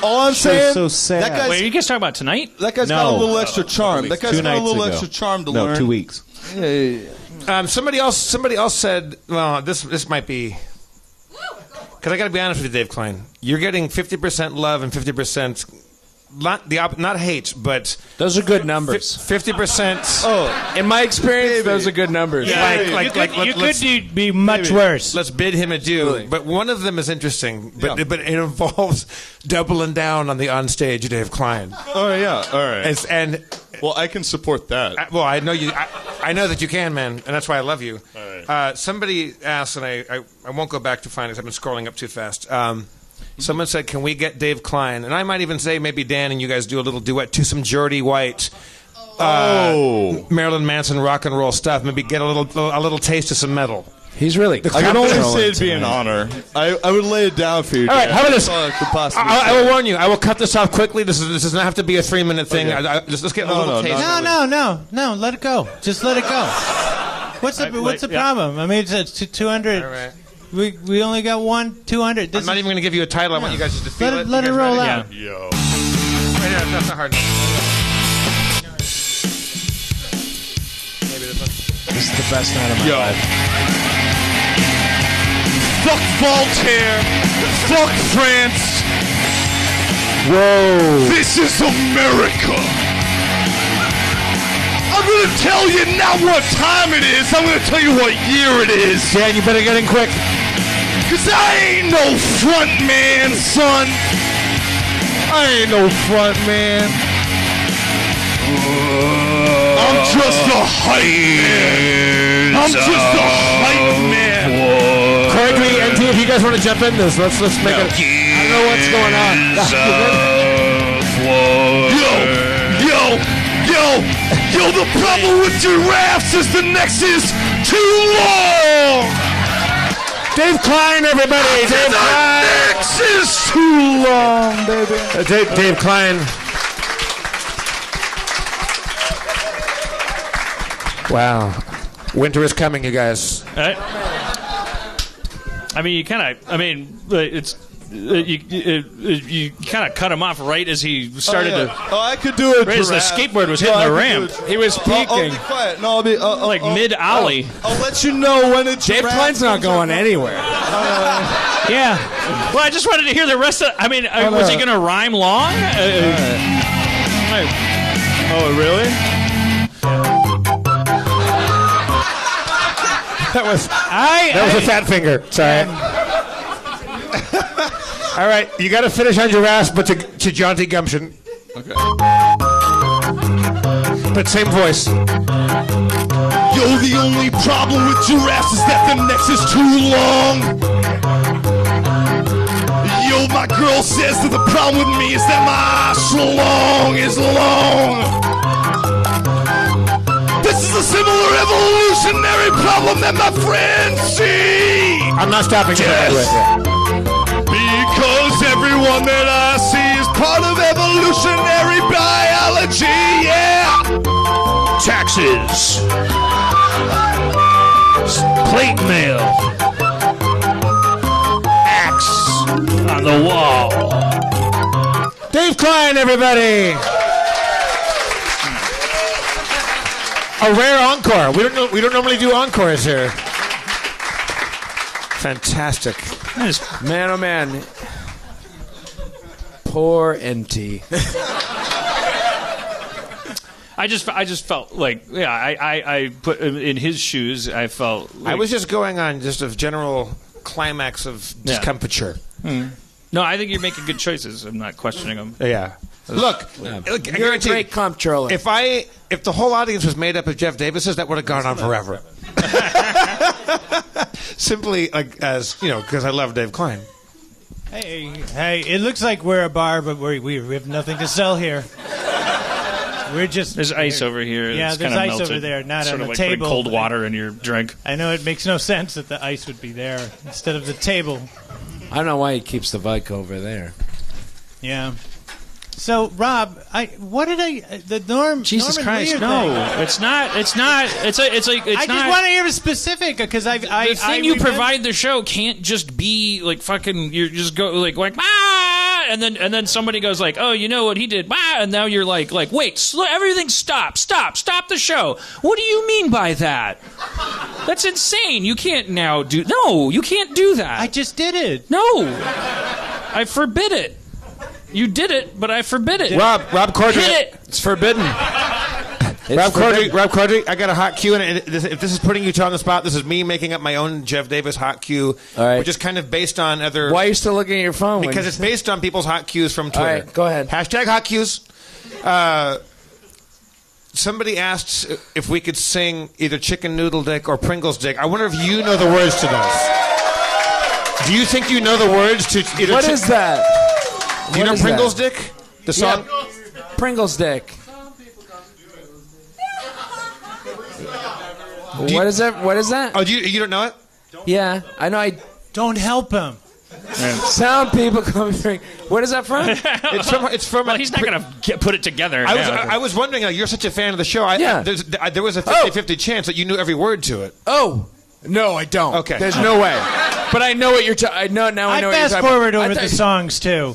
All I'm saying, so sad. that guy's, Wait, are you guys talking about tonight? that guy's got a little extra charm. That guy's 2 got a nights little ago. extra charm to No, learn. 2 weeks. Somebody else said, well, this might be, because I got to be honest with you, Dave Klein. You're getting 50% love and 50% not hate, but Those are good numbers. 50%. Oh, in my experience, those are good numbers. Yeah. You could be much worse. Let's bid him adieu. Really? But one of them is interesting. But Yeah. but it involves doubling down on the onstage Dave Klein. Oh yeah, all right. And Well, I can support that. well, I know you. I know that you can, man, and that's why I love you. All right. Somebody asked, and I won't go back to find it. I've been scrolling up too fast. Someone said, "Can we get Dave Klein?" And I might even say, maybe Dan and you guys do a little duet to some Geordie White, Marilyn Manson rock and roll stuff. Maybe get a little taste of some metal. He's really. I can only say it'd be an honor. I would lay it down for you. All right, how about this? That's all I could possibly I say. will warn you. I will cut this off quickly. This does not have to be a 3-minute thing. Okay. Let's get a No, little no, taste. No. Let it go. Just let it go. What's the problem? I mean, it's 200. All right. We only got 200. I'm not even going to give you a title. I want you guys just to feel it. Let You it guys roll ready? out. Yo. Right here, that's not hard enough. Maybe this one. This is the best night of my life. Fuck Voltaire. Fuck France. Whoa. This is America. I'm going to tell you not what time it is. I'm going to tell you what year it is. Dan, you better get in quick. Because I ain't no front man, son. I ain't no front man. I'm just a hype man. I'm just a hype man. Corddry, NT, if you guys want to jump in this, let's make it. I don't know what's going on. Yo, the problem with giraffes is the necks is too long. Dave Klein, everybody. Dave Klein. The necks is too long, baby. Dave Klein. Wow. Winter is coming, you guys. I mean, you kind of. I mean, it's. You kind of cut him off right as he started to. Oh, I could do it. Right as the skateboard was hitting the ramp. He was peeking. I'll be quiet. No, I'll be Like mid-ollie. I'll let you know when it's. Dave Klein's not going anywhere. Yeah. Well, I just wanted to hear the rest of. I mean, was he going to rhyme long? Oh, really? That was a fat finger. Sorry. All right, you got to finish on Giraffes, but to Jaunty Gumption. Okay. But same voice. Yo, the only problem with giraffes is that their necks is too long. Yo, my girl says that the problem with me is that my schlong is long. This is a similar evolutionary problem that my friends see. I'm not stopping you. Yes. Because everyone that I see is part of evolutionary biology, yeah. Taxes. Plate mail. Axe on the wall. Dave Klein, everybody. A rare encore. We don't normally do encores here. Fantastic. Man, oh man. Poor NT. I just felt like, yeah, I put in his shoes. I felt like, I was just going on just a general climax of discomfiture. No, I think you're making good choices. I'm not questioning them. Yeah. Look, I You're a guarantee great comptroller. if the whole audience was made up of Jeff Davises, that would have gone on forever. Simply as because I love Dave Klein. Hey, it looks like we're a bar, but we have nothing to sell here. We're just... There's ice over here. Yeah, It's there's kinda ice melted. over there, not sort on of the like table. putting cold water in your drink. I know it makes no sense that the ice would be there instead of the table. I don't know why he keeps the Vic over there. Yeah. So, Rob, the Norm... Jesus Norman Christ, Lear no. thing. It's not. It's like I just want to hear specific, because the thing you provide the show can't just be like fucking. You just go like ah, and then somebody goes like, oh, you know what he did, ah, and now you're like wait, everything stop the show. What do you mean by that? That's insane. You can't now do. No, you can't do that. I just did it. No, I forbid it. You did it, but I forbid it. Rob Corddry. Hit it. It's forbidden. Rob Corddry, I got a hot cue, and if this is putting you two on the spot, this is me making up my own Jeff Davis hot cue, All right. which is kind of based on other... Why are you still looking at your phone? Because it's based on people's hot cues from Twitter. All right, go ahead. Hashtag hot cues. Somebody asked if we could sing either Chicken Noodle Dick or Pringles Dick. I wonder if you know the words to those. Do you think you know the words to either... What is that? Do you know Pringles Dick? The song? Yeah. Pringles Dick. What is that? What is that? Oh, you don't know it? Yeah, I know. Don't help him. Some people come and what is that from? It's from. Well, he's not going to put it together. I was wondering. You're such a fan of the show. Yeah. There was a 50-50 chance that you knew every word to it. Oh. No, I don't. Okay. There's no way. But I know what you're talking. I know now. I know what you're fast talking forward about. over the songs too.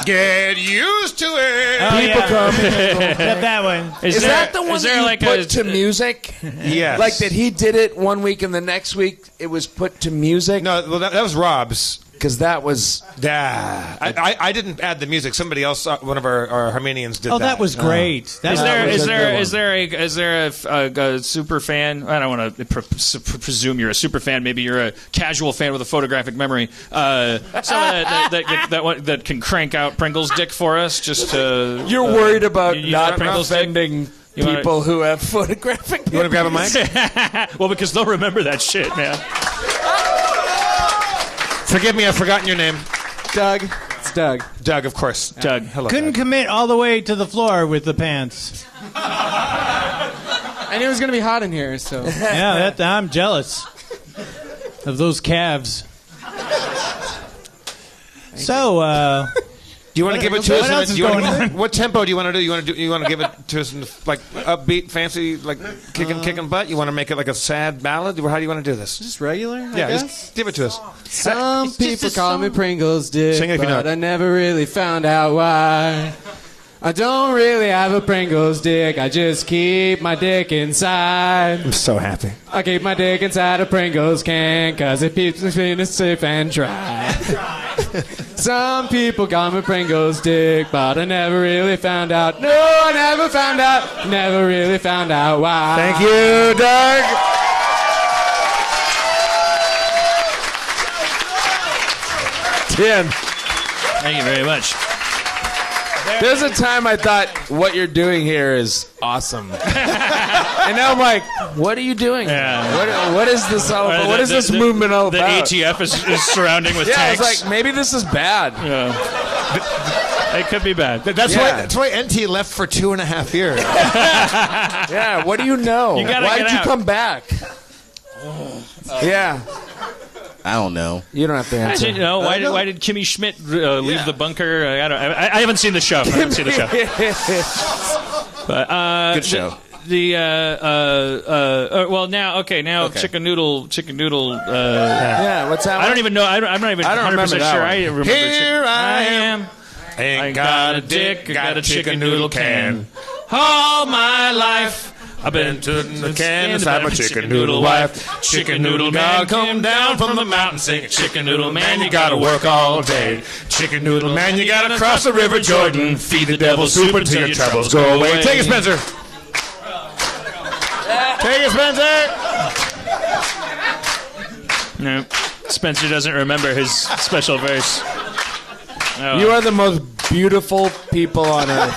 Get used to it. Oh, People come. Except that one. Is that the one that you put to music? Yes. Like that he did it one week and the next week it was put to music? No, well, that was Rob's. Because that was... I didn't add the music. Somebody else, one of our Armenians did that. Oh, that was great. Is there a super fan? I don't want to presume you're a super fan. Maybe you're a casual fan with a photographic memory. That can crank out Pringles Dick for us. Just to, You're worried about not offending people who have photographic memory. You want to grab a mic? Well, because they'll remember that shit, man. Forgive me, I've forgotten your name. Doug. It's Doug. Doug, of course. Doug. Hello. Couldn't commit all the way to the floor with the pants. I knew it was going to be hot in here, so... Yeah, I'm jealous of those calves. So, do you want to give it to us? What else is going on? What tempo do you want to do? You want to give it to us in like upbeat, fancy, like kicking butt? You want to make it like a sad ballad? How do you want to do this? Just regular, I Yeah, guess? just give it to us. Some people call me Pringles Dick, Sing it if you know but it. I never really found out why. I don't really have a Pringles dick, I just keep my dick inside. I'm so happy. I keep my dick inside a Pringles can, cause it keeps me feeling safe and dry. Some people call me Pringles dick, but I never really found out. No, I never found out. Never really found out why. Thank you, Doug. Tim. Thank you very much. There's a time I thought what you're doing here is awesome, and now I'm like, what are you doing? Yeah. What is this all about? What is this movement all the about? The ATF is surrounding with yeah, tanks. I was like, maybe this is bad. Yeah. It could be bad. That's why NT left for 2.5 years. Yeah, what do you know? You gotta Why get did you out. come back? Yeah. I don't know. You don't have to answer. Why did Kimmy Schmidt leave the bunker? I haven't seen the show. But, Good show. Well, now chicken noodle. Yeah, what's that? I don't even know. I'm not even I don't 100% remember that sure. one. I remember. Here I am. Ain't got a dick, got a chicken noodle can. All my life. I've been tooting the can inside my chicken noodle wife. Chicken noodle man, come down from the mountain singing. Chicken noodle man, you gotta work all day. Chicken noodle man, you gotta cross the river Jordan. Feed the devil soup until your troubles go away. Take it, Spencer. Take it, Spencer. No, Spencer doesn't remember his special verse. Oh. You are the most beautiful people on earth.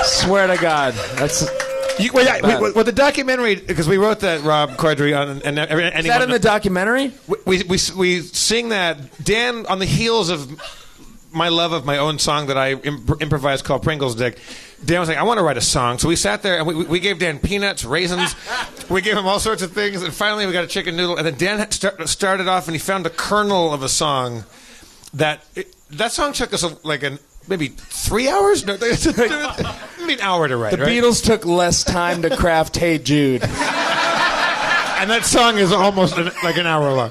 Swear to God, that's. Well, the documentary, because we wrote that, Rob Corddry, and Is that in the documentary? We sing that. Dan, on the heels of my love of my own song that I improvised called Pringles Dick, Dan was like, I want to write a song. So we sat there and we gave Dan peanuts, raisins. We gave him all sorts of things. And finally we got a chicken noodle. And then Dan started off and he found a kernel of a song that song took us maybe 3 hours? No, maybe an hour to write. The Beatles took less time to craft Hey Jude. And that song is almost like an hour long.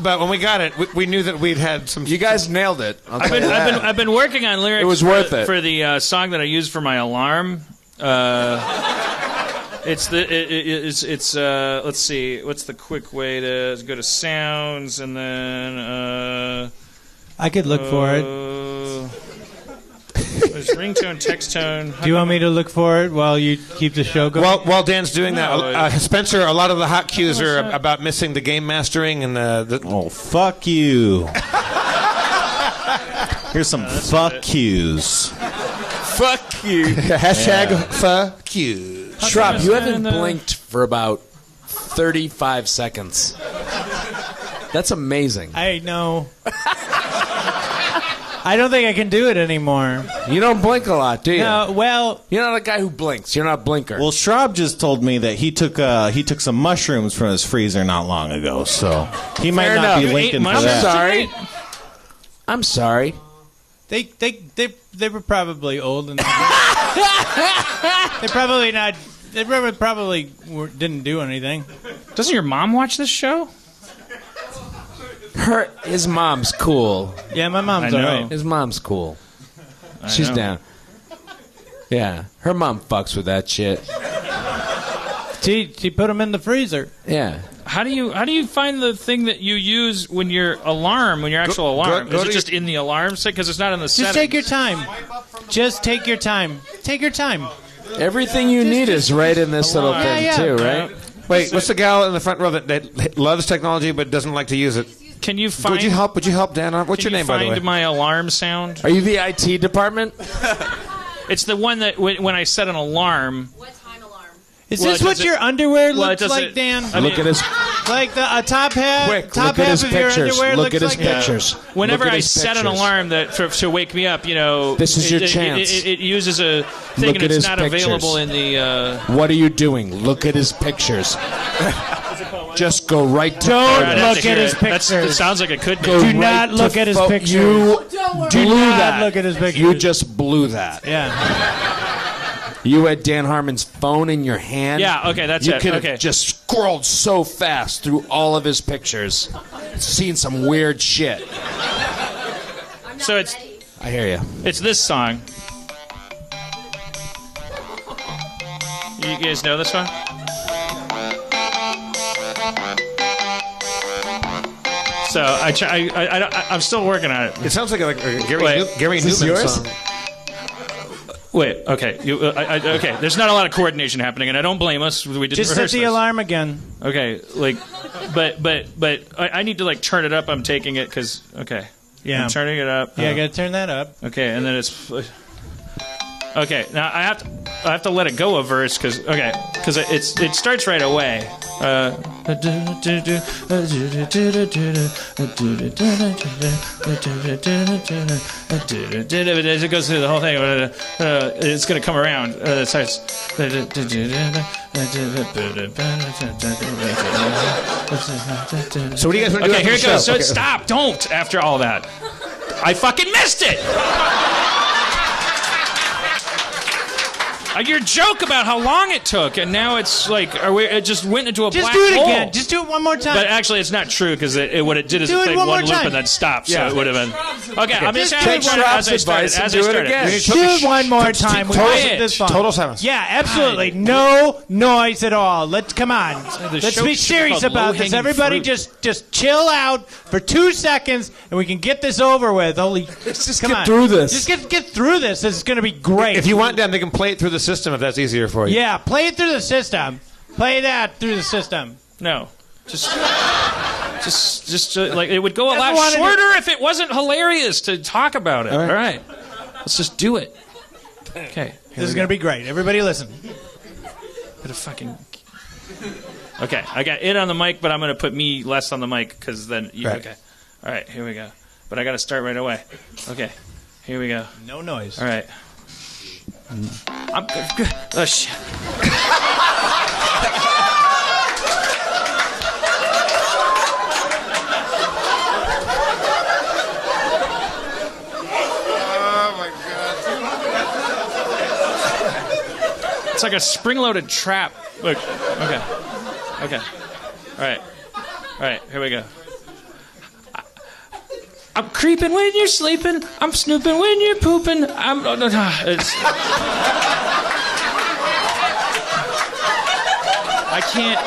But when we got it, we knew that we'd had some. You guys nailed it. I've been working on lyrics. It was worth it for the song that I used for my alarm. Let's see, what's the quick way to go to sounds and then I could look for it. There's ringtone, text tone. Do you want me to look for it while you keep the show going? While Dan's doing that, Spencer, a lot of the hot cues are about missing the game mastering and the. Oh, fuck you. Here's some fuck yous. Fuck you. Hashtag fuck you. Schrab, you haven't blinked for about 35 seconds. That's amazing. I know. I don't think I can do it anymore. You don't blink a lot, do you? No, well, you're not a guy who blinks. You're not a blinker. Well, Schrab just told me that he took some mushrooms from his freezer not long ago, so he might not be linking for that. I'm sorry. They were probably old and they probably didn't do anything. Doesn't your mom watch this show? His mom's cool. Yeah, my mom's alright. His mom's cool. She's down. Yeah, her mom fucks with that shit. She put them in the freezer. Yeah. How do you find the thing that you use when your actual alarm? Is it just in the alarm set? Because it's not in the settings. Just take your time. Just take your time. Take your time. Everything you need is right in this little thing too, right? Wait, what's the gal in the front row that loves technology but doesn't like to use it? Can you find? Would you help Dan? What's your name, by the way? Find my alarm sound. Are you the IT department? It's the one that when I set an alarm. What time alarm? Is this what your underwear looks does like, it- Dan? Look at his Like a top half. quick. Top Look at half his of your pictures. underwear Look looks at his like pictures. Whenever Look at I his set an pictures. alarm to wake me up, This is your chance. It uses a thing Look and at it's his not pictures. available in the. What are you doing? Look at his pictures. Just go right to Don't I'd have look to at hear his it. It pictures. sounds like it could be. Go Do right not look to at his fo- pictures. You Do blew not that. look at his pictures. You just blew that. Yeah. You had Dan Harmon's phone in your hand. Yeah, okay, that's you it. could Okay. have just scrolled so fast through all of his pictures. Seen some weird shit. I'm not So it's- ready. I hear you. It's this song. You guys know this one? So I'm still working on it. It sounds like a Gary Wait, Gary is this Newman yours? song. Wait, okay. Okay, there's not a lot of coordination happening, and I don't blame us. We didn't Just set rehearse the this. alarm again. Okay, but I need to turn it up. I'm taking it because okay. Yeah. I'm turning it up. Yeah, I gotta turn that up. Okay, and then it's. Okay, now I have to let it go a verse because it starts right away. As it goes through the whole thing, it's gonna come around. It starts. So what do you guys want to do? Okay, here it after the goes. show? So stop! Don't after all that. I fucking missed it. Your joke about how long it took, and now it's like, it just went into a black hole. Just do it again. Just do it one more time. But actually, it's not true because what it did is it played one loop and then stopped, so it would have been. Okay, I'm just take Schrab's advice and do it again. Do it one more time. Total silence. Yeah, absolutely. No noise at all. Come on. Let's be serious about this. Everybody just chill out for 2 seconds, and we can get this over with. Let's just get through this. Just get through this. This is going to be great. If you want them, they can play it through the system if that's easier for you. Yeah, play it through the system. Play that through the system. No. Just like it would go a lot shorter if it wasn't hilarious to talk about it. All right. Let's just do it. Okay. This is going to be great. Everybody listen. Bit of fucking. Okay, I got it on the mic, but I'm going to put me less on the mic because then. Okay. All right, here we go. But I got to start right away. Okay, here we go. No noise. All right. I'm good. Oh shit. It's like a spring-loaded trap. Look. Okay. All right. Here we go. I'm creeping when you're sleeping. I'm snooping when you're pooping. I can't.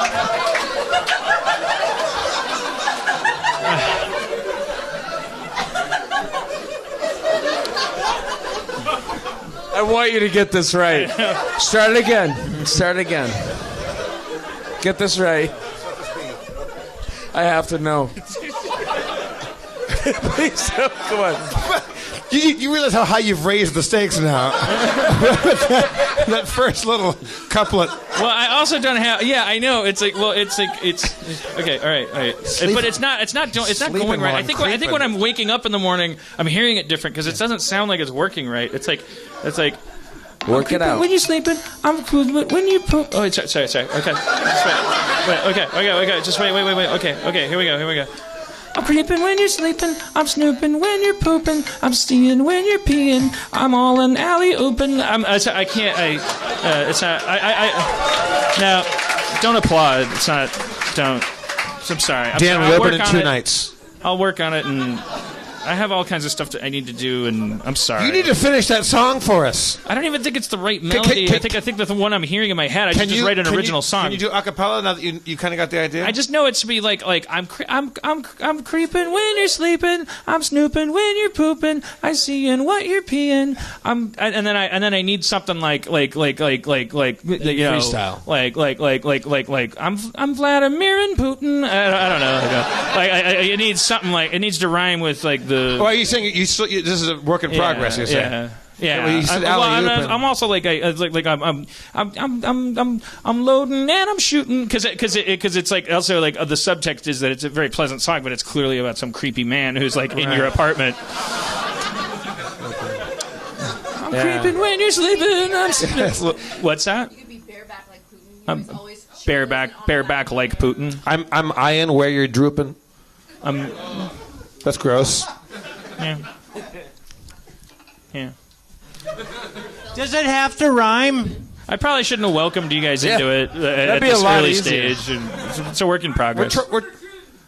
I want you to get this right. Start it again. Get this right. I have to know. Please, come on. You realize how high you've raised the stakes now. that first little couplet. Well, I also don't have. Yeah, I know. It's okay. All right. But it's not going right. I think when I'm waking up in the morning, I'm hearing it different because it doesn't sound like it's working right. It's like. Work it out. When you're sleeping, I'm when you poop. Oh, sorry. Okay. Just wait. Okay. Here we go. I'm creeping when you're sleeping. I'm snooping when you're pooping. I'm stealing when you're peeing. I'm all an alley-ooping. I can't. It's not. No, don't applaud. It's not. Don't. I'm sorry. Dan, we open in 2 nights. I'll work on it, and I have all kinds of stuff that I need to do, and I'm sorry. You need to finish that song for us. I don't even think it's the right melody. I think that the one I'm hearing in my head. I should just write an original song. Can you do a cappella now that you kind of got the idea? I just know it should be like I'm creeping when you're sleeping. I'm snooping when you're pooping. I see in what you're peeing. And then I need something like freestyle. Like I'm Vladimir and Putin. I don't know. It needs something like it needs to rhyme with like. Well, are you saying this is a work in progress? You're saying. Yeah. Well, you said I'm also like I'm loading and I'm shooting because it's like also like the subtext is that it's a very pleasant song, but it's clearly about some creepy man who's like in your apartment. I'm creeping when you're sleeping. What's that? You could be bareback like Putin. I'm bareback like Putin. I'm eyeing where you're drooping. That's gross. Yeah. Does it have to rhyme? I probably shouldn't have welcomed you guys into it at be this a lot early easier. stage. It's a work in progress.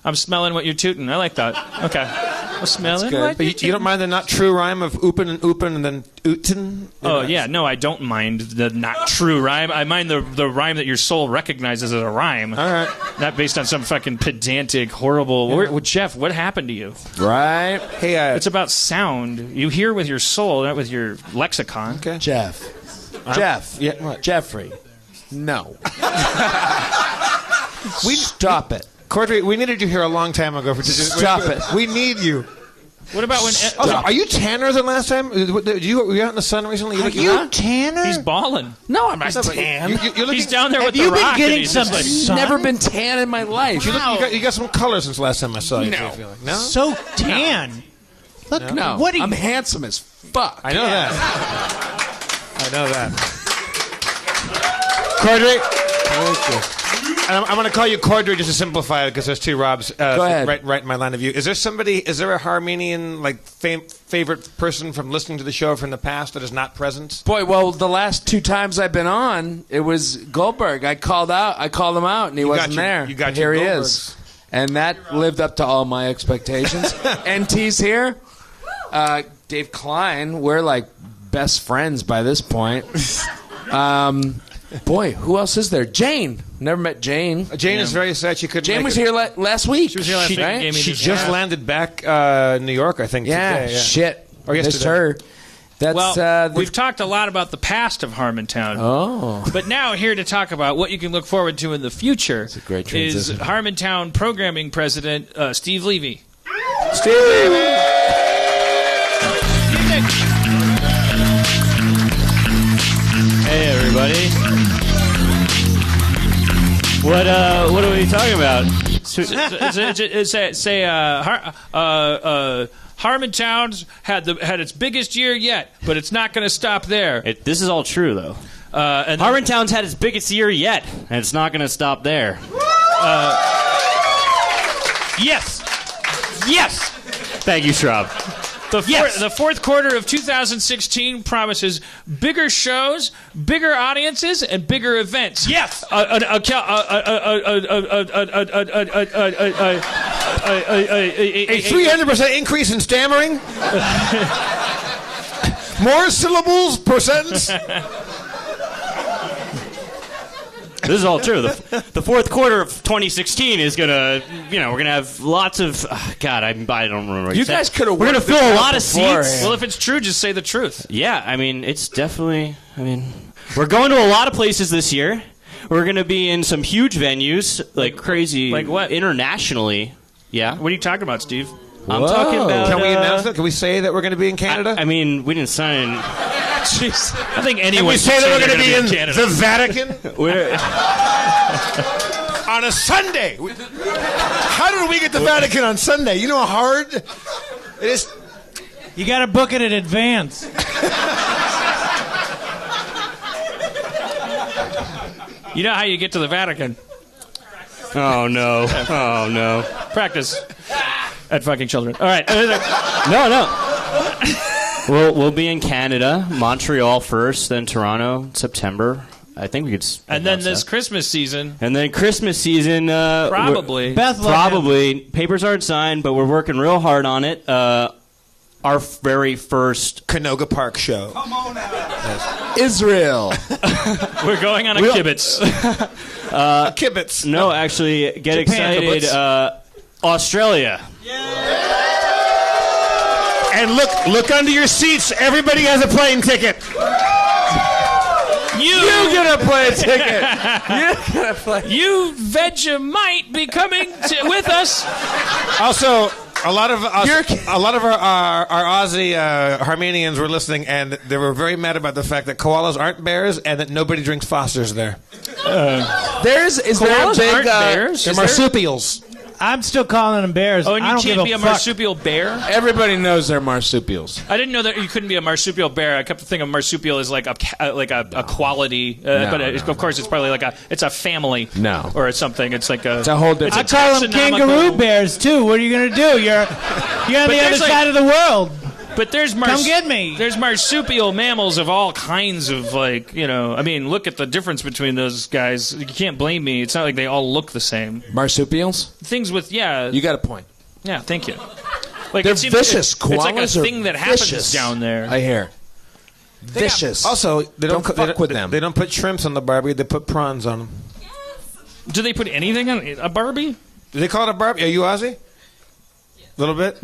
I'm smelling what you're tooting. I like that. Okay. I'm smelling what But you don't mind the not true rhyme of oopin' and oopin' and then ootin'? Oh, yeah. No, I don't mind the not true rhyme. I mind the rhyme that your soul recognizes as a rhyme. All right. Not based on some fucking pedantic, horrible... Yeah. Jeff, what happened to you? Right. Hey, it's about sound. You hear with your soul, not with your lexicon. Okay. Jeff. Yeah, what? Jeffrey. No. Stop it. Corddry, we needed you here a long time ago. Stop it. We need you. What about when? Also, are you tanner than last time? Were you out in the sun recently? Are you tanner? He's balling. No, I'm not tan. You're looking, He's down there with you the been rock. getting and he's some just like, sun? Never been tan in my life. you got some color since last time I saw you. No. I feel like. No? So tan. Look, No, what are you? I'm handsome as fuck. I know that. I know that. Corddry. I'm going to call you Corddry just to simplify it because there's two Robs. Go ahead. Right in my line of view. Is there a Harmonian favorite person from listening to the show from the past that is not present? Boy, well, the last 2 times I've been on, it was Goldberg. I called him out, and he wasn't there. You got here your he Goldbergs. is, and that lived up to all my expectations. NT's here. Dave Klein. We're like best friends by this point. Boy, who else is there? Jane. Never met Jane. Jane is very sad she couldn't. Jane was here last week. She was here last week. Right? Gave me She this just hat. landed back New York, I think. Yeah, today, shit. Or Missed yesterday. her. That's Well, we've talked a lot about the past of Harmontown. Oh. But now here to talk about what you can look forward to in the future a great is transition. Harmontown programming president Steve Levy. Steve. Hey everybody. What are we talking about? Harmontown's had its biggest year yet, but it's not going to stop there. This is all true though. And Harmontown's had its biggest year yet, and it's not going to stop there. Yes. Yes. Thank you, Schrab. The fourth quarter of 2016 promises bigger shows, bigger audiences, and bigger events. Yes. A 300% increase in stammering. More syllables per sentence. This is all true. The fourth quarter of 2016 is gonna, we're gonna have lots of. God, I don't remember. What You guys could have. We're gonna fill a lot of seats. Well, if it's true, just say the truth. Yeah, it's definitely. We're going to a lot of places this year. We're gonna be in some huge venues, like crazy, like what? Internationally. Yeah. What are you talking about, Steve? I'm talking about. Can we announce it? Can we say that we're going to be in Canada? We didn't sign. Jeez. I think Can anyone we say that we're going to be in Canada. the Vatican We're, on a Sunday? How did we get the Vatican on Sunday? You know how hard it is. You got to book it in advance. You know how you get to the Vatican? oh no! Oh no! Practice at fucking children. All right. No. We'll be in Canada, Montreal first, then Toronto, September. I think we could. And then this Christmas season. And then Christmas season. Probably. Bethlehem. Probably. Papers aren't signed, but we're working real hard on it. Our very first Canoga Park show. Israel. We're going on a kibitz. Kibitz. No, actually, get excited. Australia. And look under your seats. Everybody has a plane ticket. You get a plane ticket. You Vegemite be coming with us. Also, a lot of our Aussie Harmonians were listening, and they were very mad about the fact that koalas aren't bears and that nobody drinks Foster's there. Is there a Koalas big aren't bears? They're marsupials. I'm still calling them bears. Oh, and I you don't can't give be a fuck. marsupial bear? Everybody knows they're marsupials. I didn't know that you couldn't be a marsupial bear. I kept thinking marsupial is like a quality, but of course it's probably like a family, or something. It's like It's a whole different. I call them kangaroo bears too. What are you gonna do? You're on the other side of the world. But there's Come get me. There's marsupial mammals of all kinds of look at the difference between those guys. You can't blame me. It's not like they all look the same. Marsupials? Things with You got a point. Yeah, thank you. Like They're it seems vicious. It's like a Koalas are thing that happens vicious. down there. I hear. Vicious. Also, they don't fuck with them. They don't put shrimps on the Barbie. They put prawns on them. Do they put anything on a Barbie? Do they call it a Barbie? Are you Aussie? A little bit.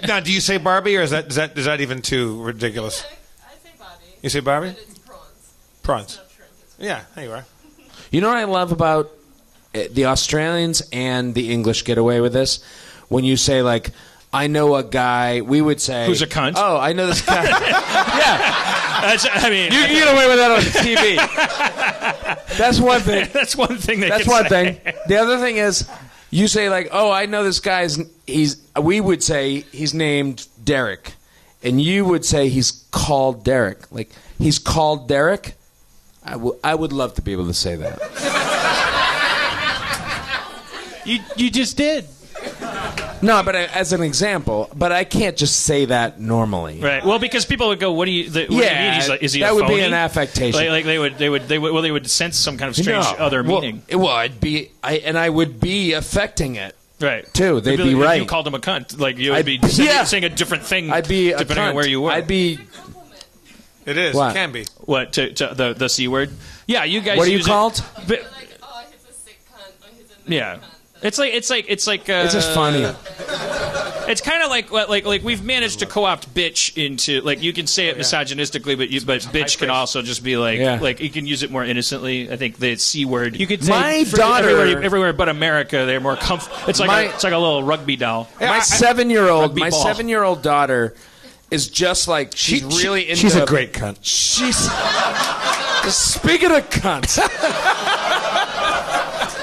Now, do you say Barbie, or is that even too ridiculous? I say Bobby. You say Barbie? But it's prawns. Prawns. Yeah, there you are. You know what I love about the Australians and the English get away with this? When you say, like, I know a guy. We would say Who's a cunt? Oh, I know this guy. Yeah, I mean, you get away with that on TV. That's one thing. That's one thing. That's one thing. The other thing is, you say like, "Oh, I know this guy's." We would say he's named Derek, and you would say he's called Derek. Like he's called Derek. I would love to be able to say that. You just did. No, but as an example, but I can't just say that normally. Right. Well, because people would go, "What do you? What do you mean? He's like, is he that a would phony?" be an affectation. Like they would sense some kind of strange other meaning. Well, I would be affecting it. Right. Too. They'd be if right. You called him a cunt. Like you would be saying a different thing. I'd be a depending cunt. on where you were. I'd be. It is. What? It can be. What to the C word? Yeah, you guys. What are you use called? But, Like, oh, he's a sick cunt, or he's a yeah. cunt. It's just funny. It's kind of like we've managed to co-opt bitch into like you can say it misogynistically, but bitch can also just be like like you can use it more innocently. I think the C word. You could say My daughter everywhere but America, they're more comfortable. It's like it's like a little rugby doll. My 7-year-old Rugby ball. 7-year-old daughter is just like she's really into. She's a great cunt. She's speaking of cunts.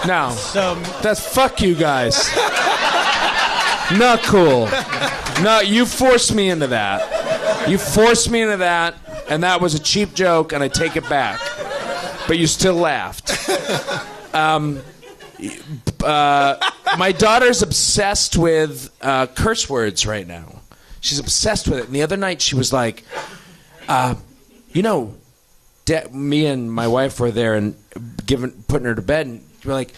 No, that's fuck you guys. Not cool. No, you forced me into that. You forced me into that, and that was a cheap joke, and I take it back. But you still laughed. My daughter's obsessed with curse words right now. She's obsessed with it. And the other night she was like, me and my wife were there and putting her to bed, and we're like,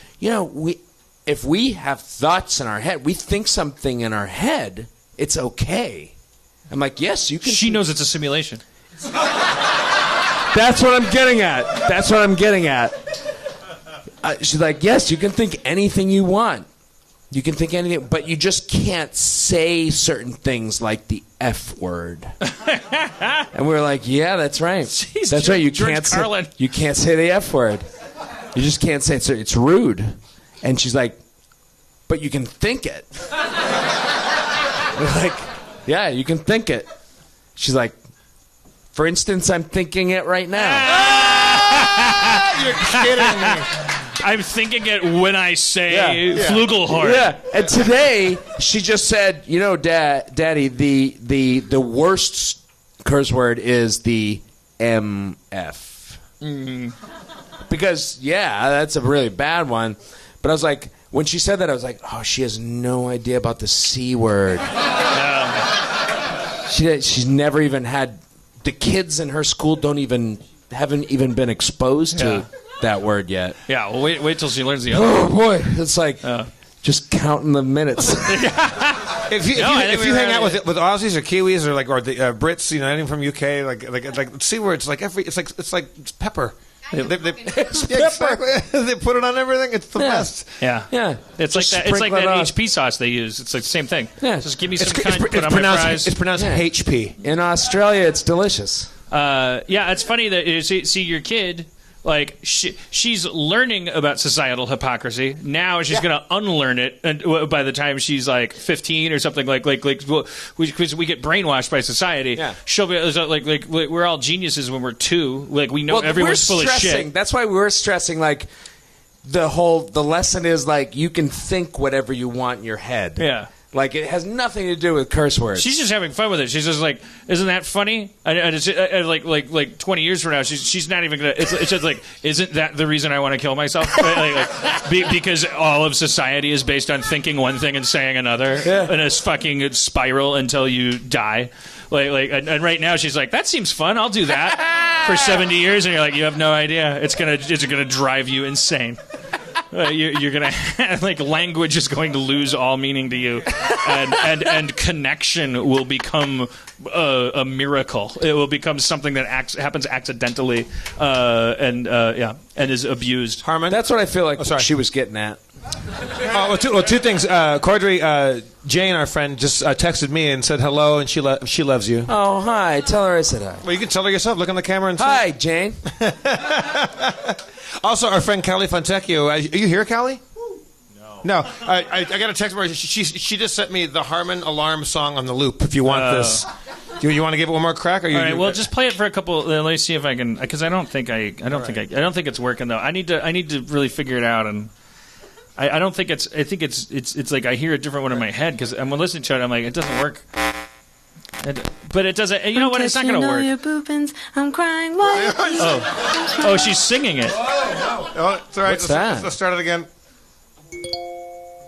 if we have thoughts in our head, we think something in our head, it's okay. I'm like, yes, you can. She knows it's a simulation. That's what I'm getting at. She's like, yes, you can think anything you want. You can think anything, but you just can't say certain things like the F word. And we were like, yeah, that's right. Jeez, that's right. You George Carlin. You can't say the F word. You just can't say it. It's rude. And she's like, but you can think it. We're like, yeah, you can think it. She's like, for instance, I'm thinking it right now. You're kidding me. I'm thinking it when I say flugelhorn. Yeah, and today she just said, Daddy, the worst curse word is the MF. Because, that's a really bad one. But I was like, when she said that, I was like, oh, she has no idea about the C word. She's never even had, the kids in her school haven't even been exposed to that word yet. Yeah, well, wait till she learns the other. Oh boy, it's like just counting the minutes. If you hang out with Aussies or Kiwis or the Brits, anything from UK, like C words, it's like pepper. They put it on everything. It's the best. Yeah. It's like that. It's like that HP sauce they use. It's like the same thing. Yeah. Just give me some cunt, put on my fries. It's pronounced HP. In Australia, it's delicious. It's funny that you see your kid. Like she's learning about societal hypocrisy. Now she's going to unlearn it, and by the time she's like 15 or something, because we get brainwashed by society. Yeah. She'll be like we're all geniuses when we're 2. Like we know everyone's full of shit. That's why we're stressing. Like the lesson is like you can think whatever you want in your head. Yeah. Like, it has nothing to do with curse words. She's just having fun with it. She's just like, isn't that funny? Like 20 years from now, she's not even going to... It's just like, isn't that the reason I want to kill myself? Because all of society is based on thinking one thing and saying another. Yeah. In a fucking spiral until you die. And right now she's like, that seems fun. I'll do that for 70 years. And you're like, you have no idea. It's gonna drive you insane. You're gonna language is going to lose all meaning to you, and connection will become a miracle. It will become something that happens accidentally, and is abused. Harmon, that's what I feel like. She was getting at. Two things. Corddry, Jane, our friend, just texted me and said hello, and she loves you. Oh, hi. Tell her I said hi. Well, you can tell her yourself. Look on the camera and say hi, Jane. Also, our friend Callie Fontecchio. Are you here, Callie? No, I got a text where she just sent me the Harmon alarm song on the loop. If you want this, do you want to give it one more crack? Or all right, well, just play it for a couple. Let me see if I can, because I don't think it's working though. I need to really figure it out, and I don't think it's. I think it's like I hear a different one in my head because I'm listening to it. I'm like, it doesn't work. But it doesn't. You know what? It's not going to work. Your boopins, I'm crying while Oh, she's singing it. Oh, it's all right. What's that? Let's start it again.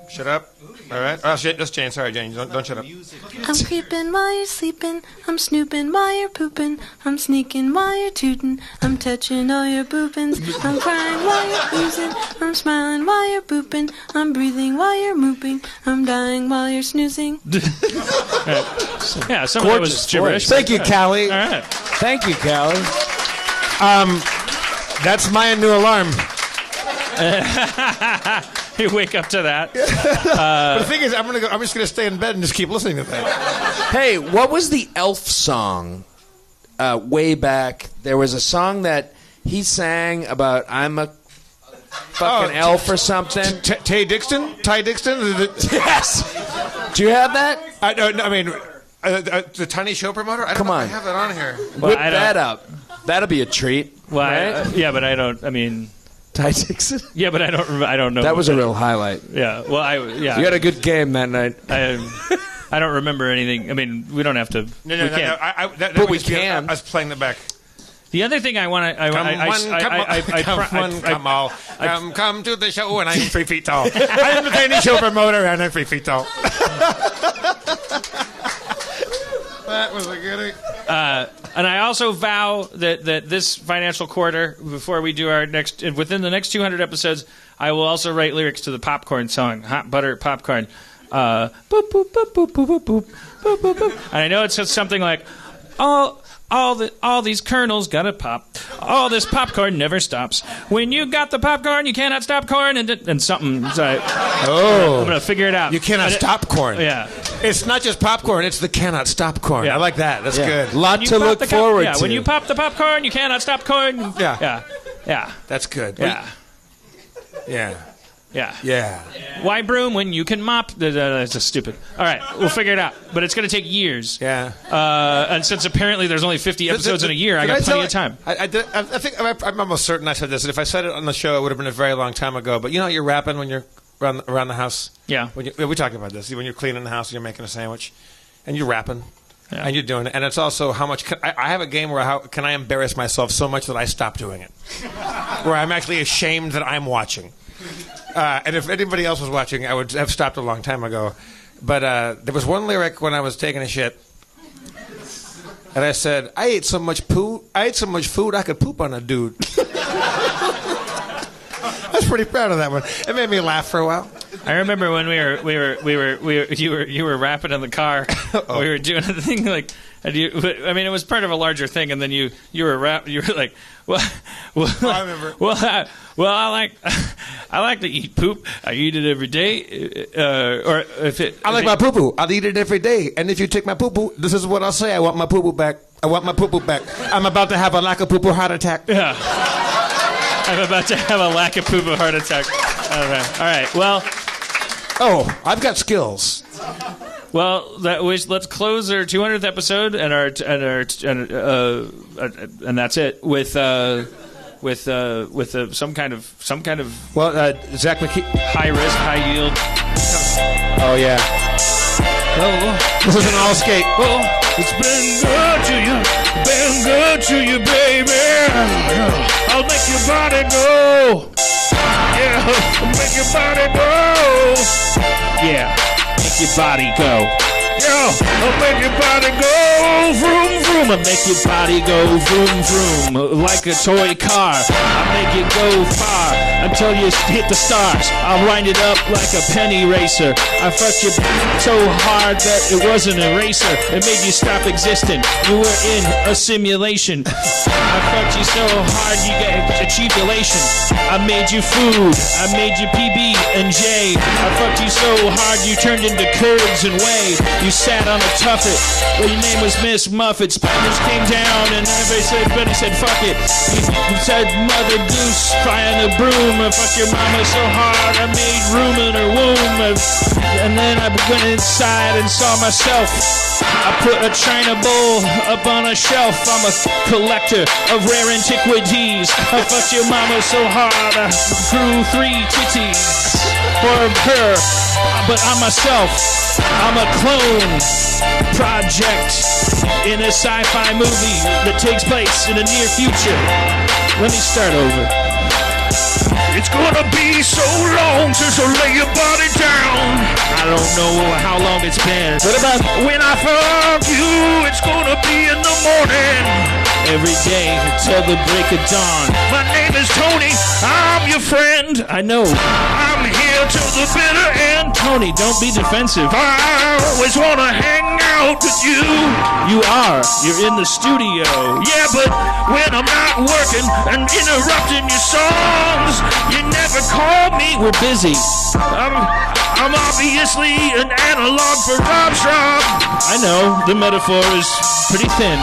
Shut up. All right. Oh, shit. That's Jane. Sorry, Jane. Don't shut up. I'm creeping while you're sleeping. I'm snooping while you're pooping. I'm sneaking while you're tooting. I'm touching all your boopins. I'm crying while you're oozing. I'm smiling while you're booping. I'm breathing while you're mooping. I'm dying while you're snoozing. Yeah, some of it was gibberish. Thank you, Callie. All right. Thank you, Callie. That's my new alarm. You wake up to that. But the thing is, I'm just gonna stay in bed and just keep listening to that. Hey, what was the Elf song way back? There was a song that he sang about I'm a fucking elf or something. Ty Dixon? Yes. Do you have that? I mean, the Tiny Show promoter? Come on. I have that on here. Whip that up. That'll be a treat. Well, right? yeah, but I don't. I mean, Ty Dixon. Yeah, but I don't know. That was a real highlight. Yeah. Well, You had a good game that night. I don't remember anything. I mean, we don't have to. No. But we can. I was playing the back. The other thing I want to. Come to the show, and I'm 3 feet tall. I am the Tiny Show promoter, and I'm 3 feet tall. That was a goodie. And I also vow that this financial quarter, before we do our next, within the next 200 episodes, I will also write lyrics to the popcorn song, Hot Butter Popcorn. Boop, boop, boop, boop, boop, boop, boop, boop, boop, boop. And I know it says something like, all these kernels gotta pop. All this popcorn never stops. When you got the popcorn, you cannot stop corn. And something. So I'm gonna figure it out. You cannot stop corn. Yeah. It's not just popcorn. It's the cannot stop corn. Yeah. I like that. That's good. Lot to look forward to. When you pop the popcorn, you cannot stop corn. Yeah. That's good. Yeah. Why broom when you can mop? That's just stupid. All right, we'll figure it out. But it's going to take years. Yeah. And since apparently there's only 50 episodes in a year, I got plenty of time. I think I'm almost certain I said this. And if I said it on the show, it would have been a very long time ago. But you know, you're rapping when you're around the house. Yeah. We talked about this. When you're cleaning the house and you're making a sandwich, and you're rapping. Yeah. And you're doing it. And it's also how much... I have a game where how can I embarrass myself so much that I stop doing it. Where I'm actually ashamed that I'm watching. And if anybody else was watching, I would have stopped a long time ago. But there was one lyric when I was taking a shit. And I said, I ate so much food I could poop on a dude. I was pretty proud of that one. It made me laugh for a while. I remember when you were rapping in the car. We were doing a thing like, it was part of a larger thing, and then you were like, I remember. I like to eat poop. I eat it every day. I like my poo poo. I'll eat it every day. And if you take my poo poo, this is what I'll say. I want my poo poo back. I want my poo poo back. I'm about to have a lack of poo poo heart attack. Yeah. I'm about to have a lack of poo poo heart attack. All right. Well. Oh, I've got skills. Well, let's close our 200th episode and that's it with some kind of Zach McKee, high risk, high yield. Oh yeah. This is an all skate. It's been good to you, baby. I'll make your body go. Yeah, I'll make your body go. Yeah, make your body go. Yeah, I'll make your body go. Vroom, vroom. I'll make your body go vroom, vroom. Like a toy car, I'll make it go far until you hit the stars. I'll wind it up like a penny racer. I fucked you so hard that it wasn't a racer. It made you stop existing. You were in a simulation. I fucked you so hard you achieved elation. I made you food. I made you PB&J. I fucked you so hard you turned into curds and whey. You sat on a tuffet. Well, your name was Miss Muffet. Spiders came down and everybody said, fuck it. He said, Mother Goose, flying a broom. I fucked your mama so hard, I made room in her womb. And then I went inside and saw myself. I put a china bowl up on a shelf. I'm a collector of rare antiquities. I fucked your mama so hard, I grew 3 titties for her. But I'm myself. I'm a clone project in a sci-fi movie that takes place in the near future. Let me start over. It's gonna be so long since I lay your body down. I don't know how long it's been. What about when I fuck you? It's gonna be in the morning. Every day until the break of dawn. My name is Tony. I'm your friend. I know. I'm here till the bitter end. Tony, don't be defensive. I always wanna hang out with you. You are. You're in the studio. Yeah, but when I'm not working and interrupting your songs, you never call me. We're busy. I'm obviously an analog for Rob Schrab. I know. The metaphor is pretty thin.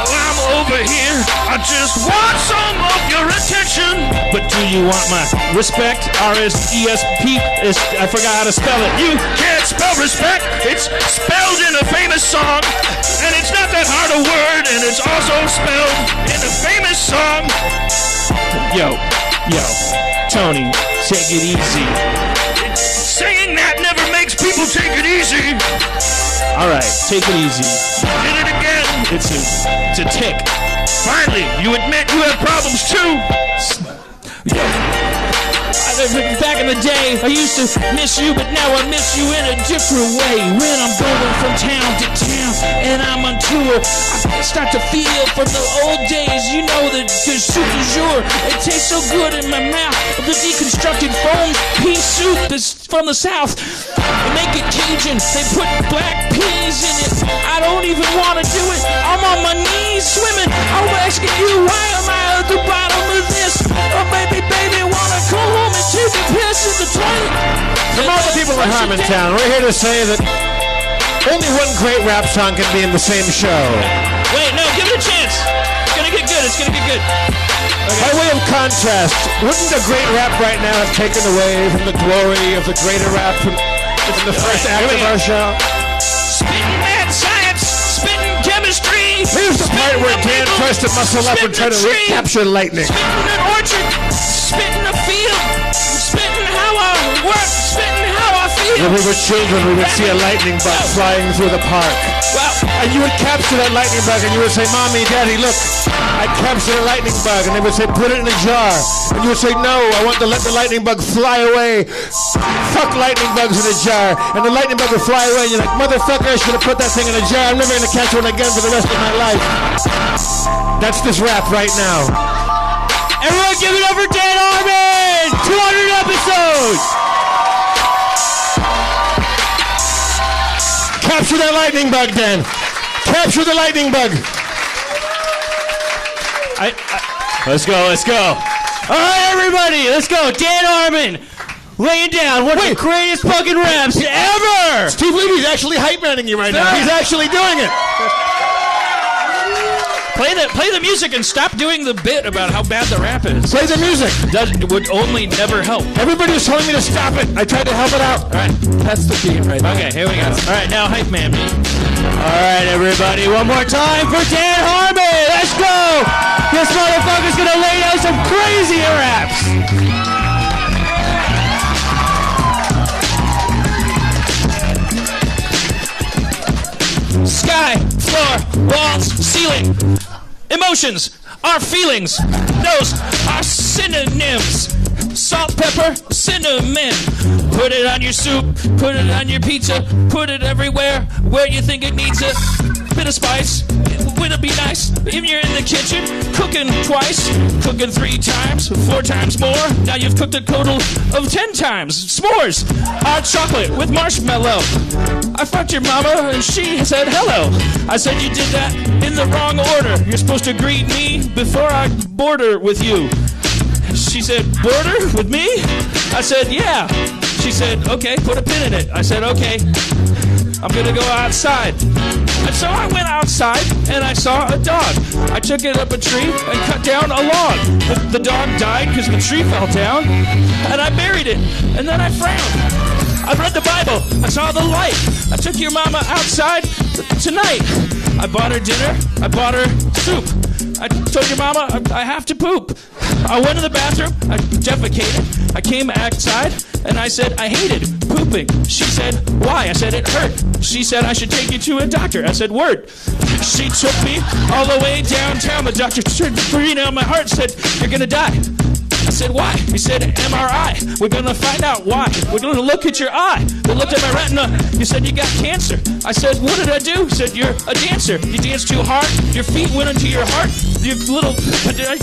I'm over here. I just want some of your attention. But do you want my respect? R-S-E-S-P. I forgot how to spell it. You can't spell respect. It's spelled in a famous song. And it's not that hard a word. And it's also spelled in a famous song. Yo. Tony, take it easy. Saying that never makes people take it easy. All right, take it easy. Did it again. It's a tick. Finally, you admit you have problems too. Yo. Back in the day, I used to miss you, but now I miss you in a different way. When I'm going from town to town and I'm on tour, I start to feel from the old days. You know that the soup du jour, it tastes so good in my mouth. The deconstructed foam pea soup is from the South. They make it Cajun. They put black peas in it. I don't even want to do it. I'm on my knees swimming. I'm asking you, why am I at the bottom of this? Oh, baby, wanna go home and take a piss in the toilet. From all the people in Harmontown, we're here to say that only one great rap song can be in the same show. Wait, no, give it a chance. It's gonna get good. It's gonna get good. Okay. By way of contrast, wouldn't a great rap right now have taken away from the glory of the greater rap from the first act of our show? Spitting mad science, spitting chemistry. Here's the part where Dan tries to muscle up and try to recapture lightning. Spitting an orchard, spitting a field, spitting how I work, spitting how I feel. When we were children, we would see a lightning bug flying through the park. And you would capture that lightning bug and you would say, Mommy, Daddy, look, I captured a lightning bug. And they would say, put it in a jar. And you would say, no, I want to let the lightning bug fly away. Fuck lightning bugs in a jar. And the lightning bug would fly away. And you're like, motherfucker, I should have put that thing in a jar. I'm never going to catch one again for the rest of my life. That's this rap right now. Everyone give it up for Dan Harmon! 200 episodes! Capture that lightning bug, Dan. Capture the lightning bug. Let's go. All right, everybody, let's go. Dan Harmon, lay it down. One of the greatest fucking raps ever. Steve Levy's actually hype manning you right now. He's actually doing it. Play the music and stop doing the bit about how bad the rap is. Play the music. That would only never help. Everybody was telling me to stop it. I tried to help it out. All right, that's the beat right there. Okay, here we go. All right, now hype man me. All right, everybody, one more time for Dan Harmon. Let's go. This motherfucker's gonna lay down some crazy raps. Sky, floor, walls, ceiling. Emotions are feelings. Those are synonyms. Salt, pepper, cinnamon. Put it on your soup, put it on your pizza, put it everywhere where you think it needs a bit of spice. Would it be nice if you're in the kitchen cooking twice, cooking 3 times, 4 times more? Now you've cooked a total of 10 times. S'mores, hot chocolate with marshmallow. I fucked your mama and she said hello. I said you did that in the wrong order. You're supposed to greet me before I border with you. She said, border with me? I said, yeah. She said, okay, put a pin in it. I said, okay. I'm gonna go outside. And so I went outside and I saw a dog. I took it up a tree and cut down a log. The dog died because the tree fell down, and I buried it. And then I frowned. I read the Bible. I saw the light. I took your mama outside tonight. I bought her dinner. I bought her soup. I told your mama I have to poop. I went to the bathroom. I defecated. I came outside and I said I hated pooping. She said, why? I said it hurt. She said I should take you to a doctor. I said, word. She took me all the way downtown. The doctor turned green on my heart and said, you're gonna die. I said, why? He said, MRI. We're going to find out why. We're going to look at your eye. They looked at my retina. He said, you got cancer. I said, what did I do? He said, you're a dancer. You danced too hard. Your feet went into your heart. You little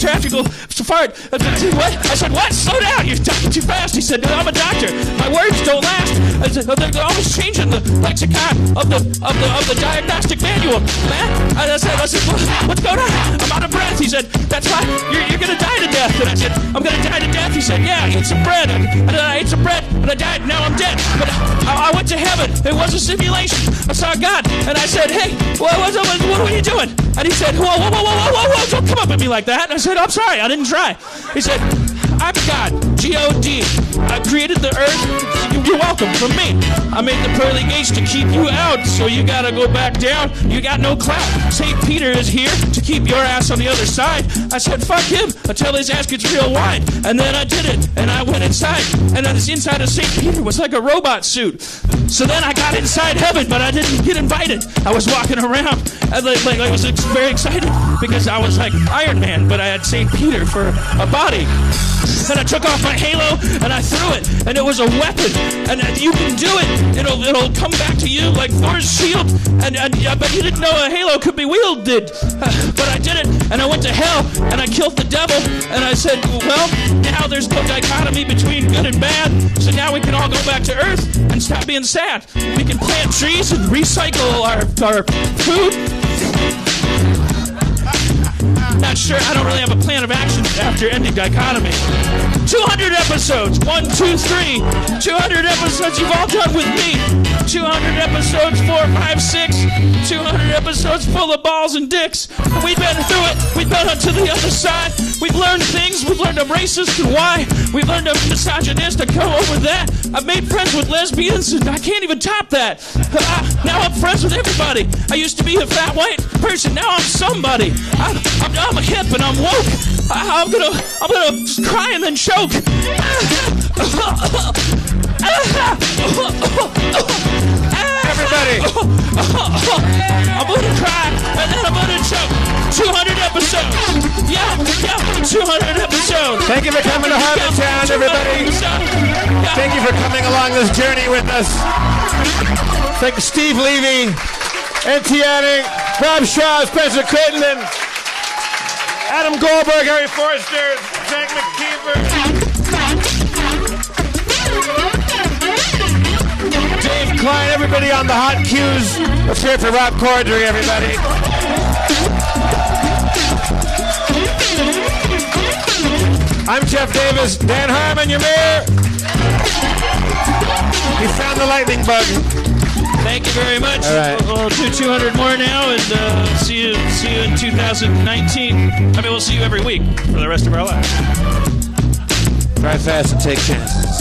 traffical fart. What? I said, what? Slow down. You're talking too fast. He said, no, I'm a doctor. My words don't last. I said, they're always changing the lexicon of the diagnostic manual. Man, I said, what's going on? I'm out of breath. He said, that's why you're going to die to death. And I said, I'm going to die to death. He said, yeah, eat some bread. And then I ate some bread and I died. Now I'm dead. But I went to heaven. It was a simulation. I saw God and I said, hey, what are you doing? And he said, whoa, don't come up at me like that. And I said, I'm sorry, I didn't try. He said, I'm God, G-O-D. I created the earth. You're welcome from me. I made the pearly gates to keep you out, so you gotta go back down. You got no clout. St. Peter is here to keep your ass on the other side. I said, fuck him, until his ass gets real wide. And then I did it, and I went inside. And then the inside of St. Peter was like a robot suit. So then I got inside heaven, but I didn't get invited. I was walking around, and I was very excited, because I was like Iron Man, but I had St. Peter for a body. Then I took off my halo and I threw it, and it was a weapon. And you can do it. It'll come back to you like Thor's shield. And but you didn't know a halo could be wielded. But I did it, and I went to hell, and I killed the devil. And I said, well, now there's no dichotomy between good and bad. So now we can all go back to Earth and stop being sad. We can plant trees and recycle our food. Not sure. I don't really have a plan of action after ending dichotomy. 200 episodes. 1, 2, 3. 200 episodes you've all done with me. 200 episodes, 4, 5, 6. 200 episodes full of balls and dicks. We've been through it. We've been on to the other side. We've learned things. We've learned I'm racist and why. We've learned I'm misogynist. I go over that. I've made friends with lesbians, and I can't even top that. Now I'm friends with everybody. I used to be a fat white person. Now I'm somebody. I'm hip and I'm woke. I'm gonna cry and then choke. Everybody. I'm gonna cry and then I'm gonna choke. 200 episodes. Yeah, 200 episodes. Thank you for coming to Harmontown, everybody. Thank you for coming along this journey with us. Thank you, Steve Levy, N.T. Ading, Bob Shaw, Spencer Crittenden, Adam Goldberg, Harry Forster, Frank McKeever, Dave Klein, everybody on the hot cues. Let's hear it for Rob Corddry, everybody. I'm Jeff Davis. Dan Harmon, your mayor. He found the lightning bug. Thank you very much. All right. We'll do 200 more now, and see you in 2019. I mean, we'll see you every week for the rest of our lives. Drive fast and take chances.